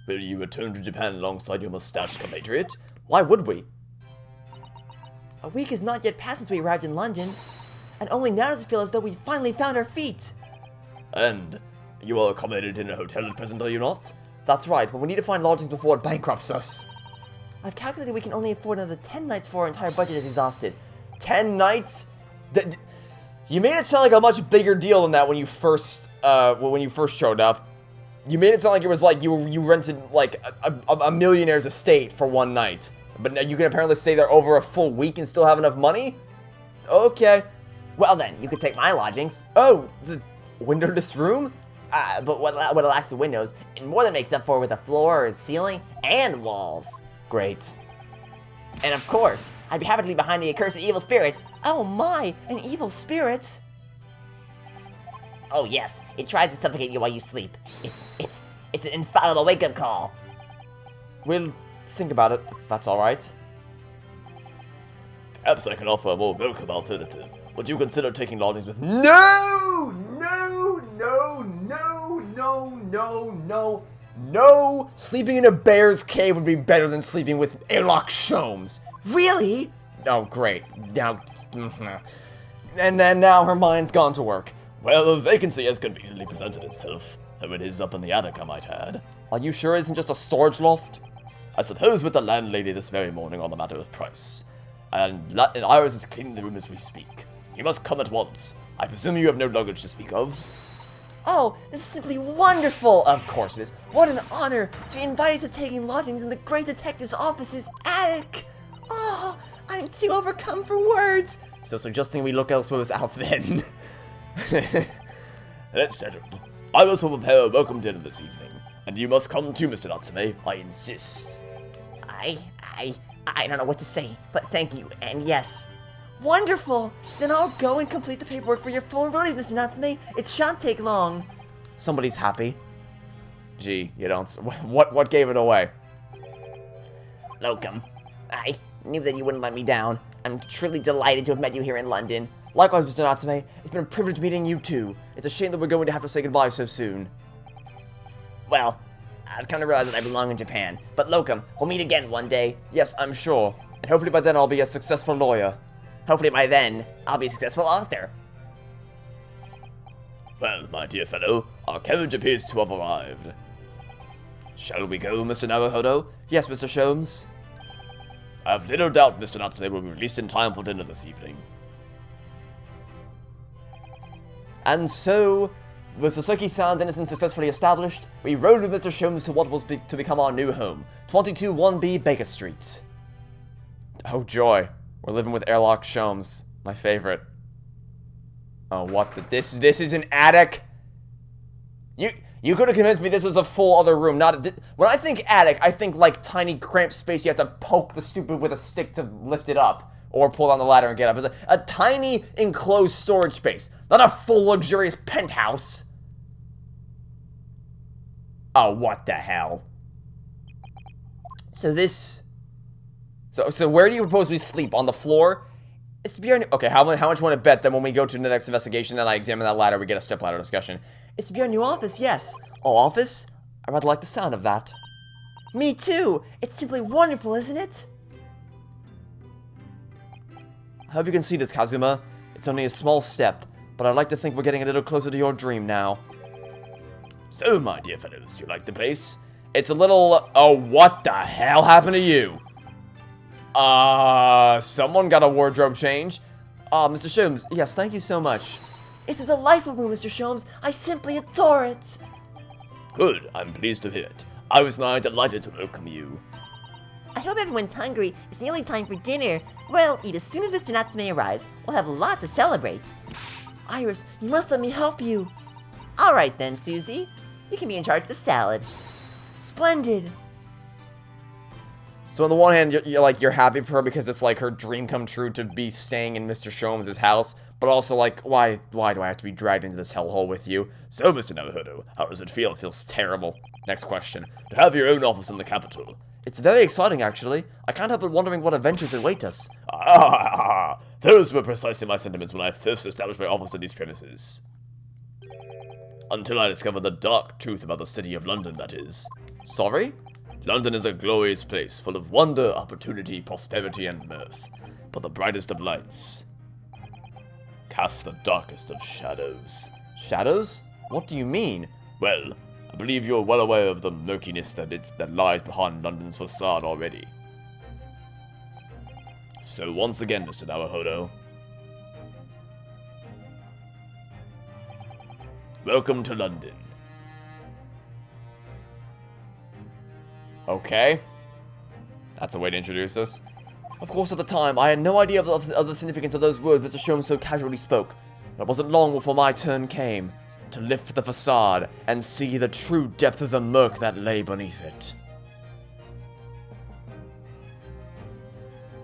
Will you return to Japan alongside your mustached compatriot? Why would we? A week has not yet passed since we arrived in London, and only now does it feel as though we finally found our feet. And you are accommodated in a hotel at present, are you not? That's right, but we need to find lodgings before it bankrupts us. I've calculated we can only afford another 10 nights before our entire budget is exhausted. 10 nights? You made it sound like a much bigger deal than that when you first showed up. You made it sound like it was like you rented like a millionaire's estate for one night. But now you can apparently stay there over a full week and still have enough money? Okay. Well then, you could take my lodgings. Oh, the windowless room? But what lacks the windows, it more than makes up for with a floor, ceiling, and walls. Great. And of course, I'd be happy to leave behind the accursed evil spirit. Oh my, an evil spirit? Oh yes, it tries to suffocate you while you sleep. It's an infallible wake-up call. We'll think about it, if that's alright. Perhaps I can offer a more welcome alternative. Would you consider taking lodgings with No! No! No! No! No! No! No! No! Sleeping in a bear's cave would be better than sleeping with Airlock Sholmes. Really? Oh, great. Now, and then now her mind's gone to work. Well, a vacancy has conveniently presented itself, though it is up in the attic, I might add. Are you sure it isn't just a storage loft? I suppose with the landlady this very morning on the matter of price. And Iris is cleaning the room as we speak. You must come at once. I presume you have no luggage to speak of? Oh, this is simply wonderful! Of course it is. What an honor to be invited to taking lodgings in the great detective's office's attic! Oh, I'm too overcome for words! So suggesting we look elsewhere out then. That's settled. Iris will prepare a welcome dinner this evening, and you must come too, Mr. Natsume. I insist. I don't know what to say, but thank you, and yes. Wonderful! Then I'll go and complete the paperwork for your full release, Mr. Natsume. It shan't take long. Somebody's happy. Gee, you don't. What gave it away? Locum, I knew that you wouldn't let me down. I'm truly delighted to have met you here in London. Likewise, Mr. Natsume. It's been a privilege meeting you too. It's a shame that we're going to have to say goodbye so soon. Well, I've come to realize that I belong in Japan. But Locum, we'll meet again one day. Yes, I'm sure. And hopefully by then I'll be a successful lawyer. Hopefully by then, I'll be a successful author. Well, my dear fellow, our carriage appears to have arrived. Shall we go, Mr. Naruhodo? Yes, Mr. Sholmes. I have little doubt Mr. Natsume will be released in time for dinner this evening. And so, with Soseki-san's innocence successfully established, we rode with Mr. Sholmes to what was to become our new home, 221B Baker Street. Oh joy, we're living with Airlock Sholmes, my favorite. Oh, what the? This is an attic? You could have convinced me this was a full other room, not a, when I think attic, I think like tiny cramped space you have to poke the stupid with a stick to lift it up, or pull down the ladder and get up. It's a tiny enclosed storage space, not a full luxurious penthouse. Oh, what the hell? So this, so where do you propose we sleep? On the floor? It's to be our new, okay, how much want to bet that when we go to the next investigation and I examine that ladder, we get a stepladder discussion? It's to be our new office, yes. Oh, office? I rather like the sound of that. Me too. It's simply wonderful, isn't it? I hope you can see this, Kazuma. It's only a small step, but I'd like to think we're getting a little closer to your dream now. So, my dear fellows, do you like the place? It's a little... Oh, what the hell happened to you? Someone got a wardrobe change. Mr. Sholmes, yes, thank you so much. It is a delightful room, Mr. Sholmes. I simply adore it. Good, I'm pleased to hear it. I was nigh delighted to welcome you. I hope everyone's hungry. It's nearly time for dinner. Well, eat as soon as Mr. Natsume arrives. We'll have a lot to celebrate. Iris, you must let me help you. All right then, Susie. You can be in charge of the salad. Splendid. So on the one hand, you're happy for her because it's like her dream come true to be staying in Mr. Sholmes' house, but also like, why do I have to be dragged into this hellhole with you? So, Mr. Naruhodo, how does it feel? It feels terrible. Next question. To have your own office in the capital. It's very exciting, actually. I can't help but wondering what adventures await us. Those were precisely my sentiments when I first established my office in these premises. Until I discovered the dark truth about the city of London, that is. Sorry? London is a glorious place, full of wonder, opportunity, prosperity, and mirth. But the brightest of lights casts the darkest of shadows. Shadows? What do you mean? Well, I believe you're well aware of the murkiness that lies behind London's facade already. So once again, Mr. Naruhodo, welcome to London. Okay. That's a way to introduce us. Of course, at the time, I had no idea of the significance of those words Mr. Sholmes so casually spoke. But it wasn't long before my turn came to lift the facade and see the true depth of the murk that lay beneath it.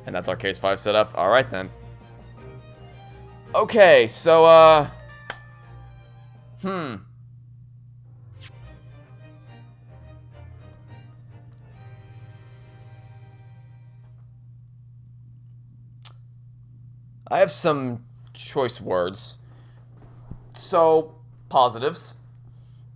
And that's our case 5 setup. Alright then. Okay, so, I have some choice words. So, positives.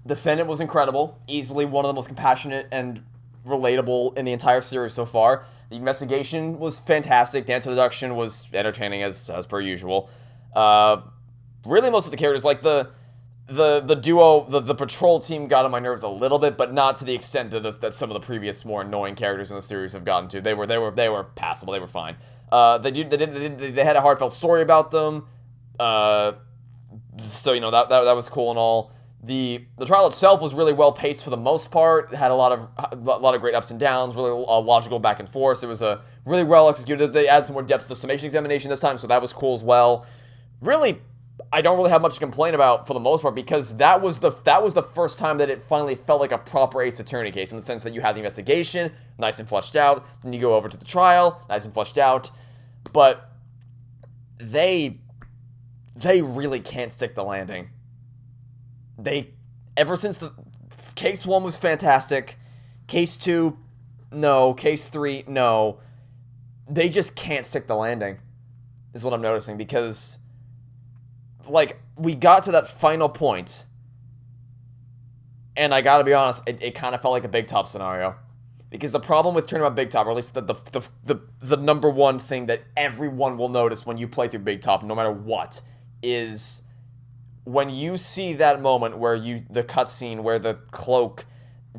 Defendant was incredible. Easily one of the most compassionate and relatable in the entire series so far. The investigation was fantastic. Dance deduction was entertaining as per usual. Really most of the characters, like the duo, the patrol team got on my nerves a little bit, but not to the extent that some of the previous more annoying characters in the series have gotten to. They were passable. They were fine. They had a heartfelt story about them. So, you know, that was cool and all. The trial itself was really well paced for the most part. It had a lot of great ups and downs, really logical back and forth. It was a really well executed. They added some more depth to the summation examination this time, so that was cool as well. Really, I don't really have much to complain about for the most part because that was the first time that it finally felt like a proper Ace Attorney case in the sense that you had the investigation, nice and fleshed out, then you go over to the trial, nice and fleshed out, but they really can't stick the landing. Ever since the case 1 was fantastic, case 2, no, case 3, no, they just can't stick the landing, is what I'm noticing, because, like, we got to that final point, and I gotta be honest, it kind of felt like a Big Top scenario, because the problem with Tournament Big Top, or at least the number one thing that everyone will notice when you play through Big Top, no matter what, is when you see that moment where the cutscene where the cloak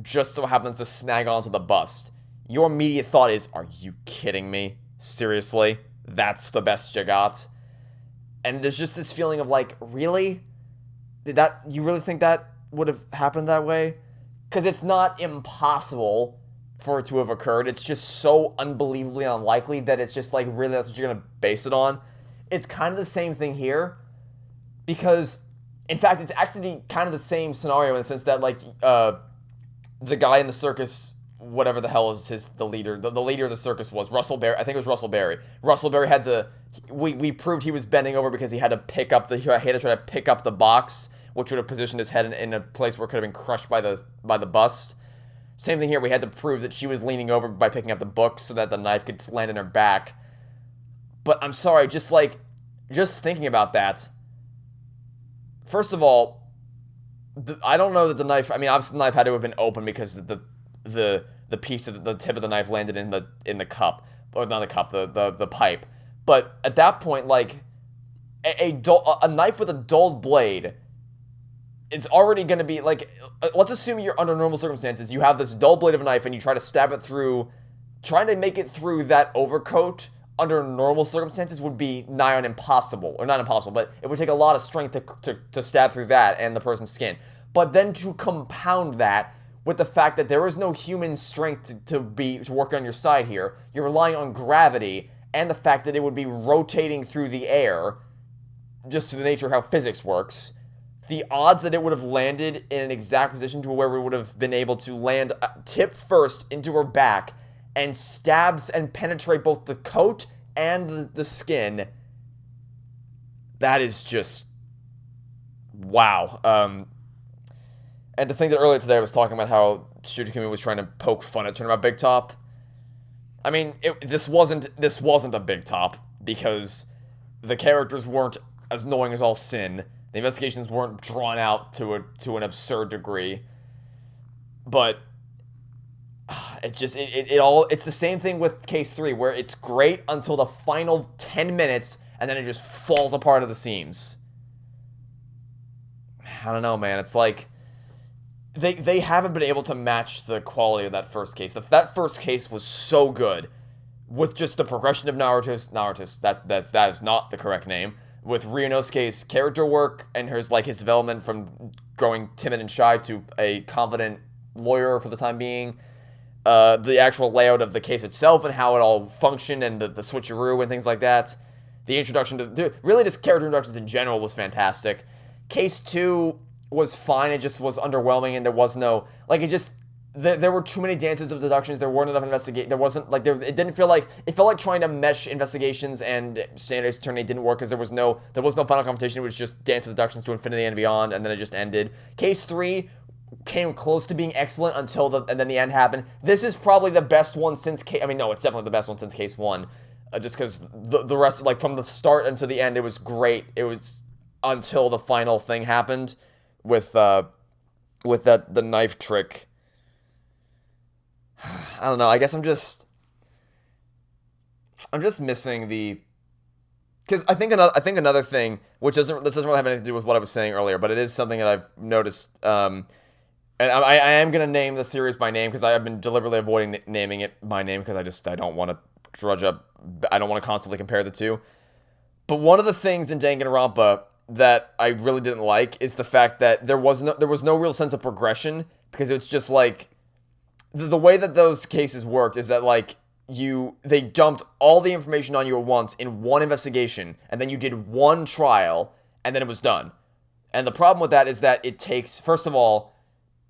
just so happens to snag onto the bust, your immediate thought is, are you kidding me? Seriously? That's the best you got? And there's just this feeling of like, really? You really think that would have happened that way? Because it's not impossible for it to have occurred. It's just so unbelievably unlikely that it's just like, really, that's what you're going to base it on? It's kind of the same thing here. because, in fact, it's actually kind of the same scenario in the sense that, like, the guy in the circus, whatever the hell is the leader, the leader of the circus was, Russell Berry, I think it was Russell Berry. Russell Berry had to, we proved he was bending over because he had to pick up he had to try to pick up the box, which would have positioned his head in a place where it could have been crushed by the bust. Same thing here, we had to prove that she was leaning over by picking up the book so that the knife could land in her back. But I'm sorry, just thinking about that, first of all, I don't know that the knife, I mean, obviously the knife had to have been open because the piece of the tip of the knife landed in the cup, or not the cup, the pipe. But at that point, like, a knife with a dulled blade is already going to be, like, let's assume you're under normal circumstances, you have this dull blade of a knife and you try to stab it through, trying to make it through that overcoat under normal circumstances would be nigh on impossible, or not impossible, but it would take a lot of strength to stab through that and the person's skin. But then to compound that with the fact that there is no human strength to work on your side here, you're relying on gravity and the fact that it would be rotating through the air, just to the nature of how physics works. The odds that it would have landed in an exact position to where we would have been able to land tip first into her back and stab and penetrate both the coat and the skin, that is just wow. And to think that earlier today I was talking about how Shu Takumi was trying to poke fun at Turnabout Big Top. I mean, this wasn't a big top because the characters weren't as annoying as all sin. The investigations weren't drawn out to an absurd degree. But it's just it's the same thing with case 3, where it's great until the final 10 minutes and then it just falls apart at the seams. I don't know, man. It's like they haven't been able to match the quality of that first case. That first case was so good with just the progression of Naruto's that is not the correct name. With Ryunosuke's character work and his development from growing timid and shy to a confident lawyer for the time being. The actual layout of the case itself and how it all functioned and the switcheroo and things like that. The introduction to really just character introductions in general was fantastic. Case 2 was fine, it just was underwhelming and there was no, there were too many dances of deductions, there weren't enough it wasn't, it didn't feel like, it felt like trying to mesh investigations and Standard Ace Attorney didn't work because there was no final confrontation, it was just dance of deductions to infinity and beyond, and then it just ended. Case 3 came close to being excellent and then the end happened. This is probably the best one since it's definitely the best one since Case 1. Just because the rest, from the start until the end, it was great. It was until the final thing happened with the knife trick. I don't know. I guess I'm just missing the. Because I think another thing, which this doesn't really have anything to do with what I was saying earlier, but it is something that I've noticed. And I am gonna name the series by name because I have been deliberately avoiding naming it by name because I don't want to drudge up. I don't want to constantly compare the two. But one of the things in Danganronpa that I really didn't like is the fact that there was no real sense of progression, because it's just like the way that those cases worked is that they dumped all the information on you at once in one investigation, and then you did one trial, and then it was done. And the problem with that is that it takes, first of all,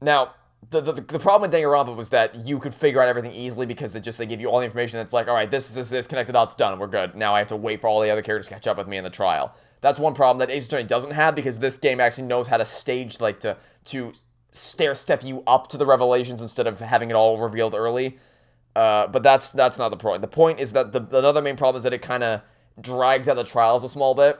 now the problem with Danganronpa was that you could figure out everything easily because they give you all the information. It's like, all right, this is this, connected dots, done, we're good. Now I have to wait for all the other characters to catch up with me in the trial. That's one problem that Ace Attorney doesn't have, because this game actually knows how to stage, to stair-step you up to the revelations instead of having it all revealed early. But that's not the point. The point is that another main problem is that it kind of drags out the trials a small bit,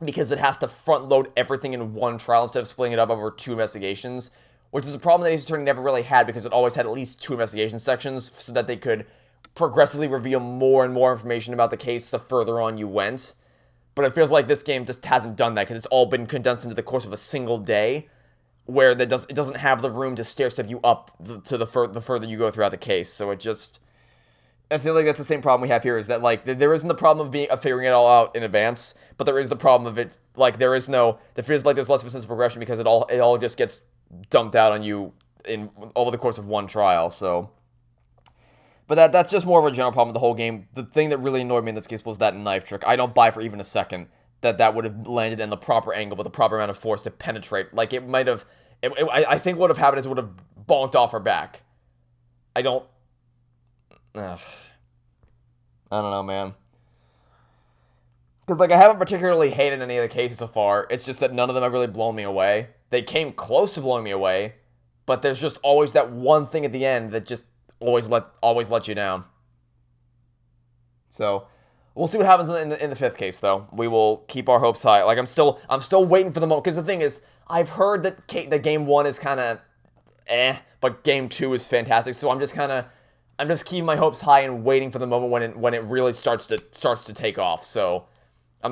because it has to front-load everything in one trial instead of splitting it up over 2 investigations, which is a problem that Ace Attorney never really had, because it always had at least 2 investigation sections so that they could progressively reveal more and more information about the case the further on you went. But it feels like this game just hasn't done that, because it's all been condensed into the course of a single day, where it doesn't have the room to stair-step you up the further you go throughout the case. So I feel like that's the same problem we have here, is that there isn't the problem of figuring it all out in advance, but there is the problem of it, it feels like there's less of a sense of progression because it all just gets dumped out on you over the course of one trial. So, but that's just more of a general problem with the whole game. The thing that really annoyed me in this case was that knife trick. I don't buy for even a second that would have landed in the proper angle with the proper amount of force to penetrate. Like, it might have... I think what would have happened is it would have bonked off her back. I don't... Ugh. I don't know, man. Because, like, I haven't particularly hated any of the cases so far. It's just that none of them have really blown me away. They came close to blowing me away, but there's just always that one thing at the end that just always let you down. So, we'll see what happens in the fifth case, though. We will keep our hopes high. Like, I'm still waiting for the moment, because the thing is, I've heard that game 1 is kind of but game 2 is fantastic, so I'm just keeping my hopes high and waiting for the moment when it really starts to take off. So I'm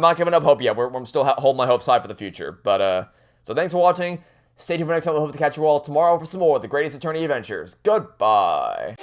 not giving up hope yet. I'm still holding my hopes high for the future. But so thanks for watching. Stay tuned for next time. I hope to catch you all tomorrow for some more of the Great Ace Attorney adventures. Goodbye.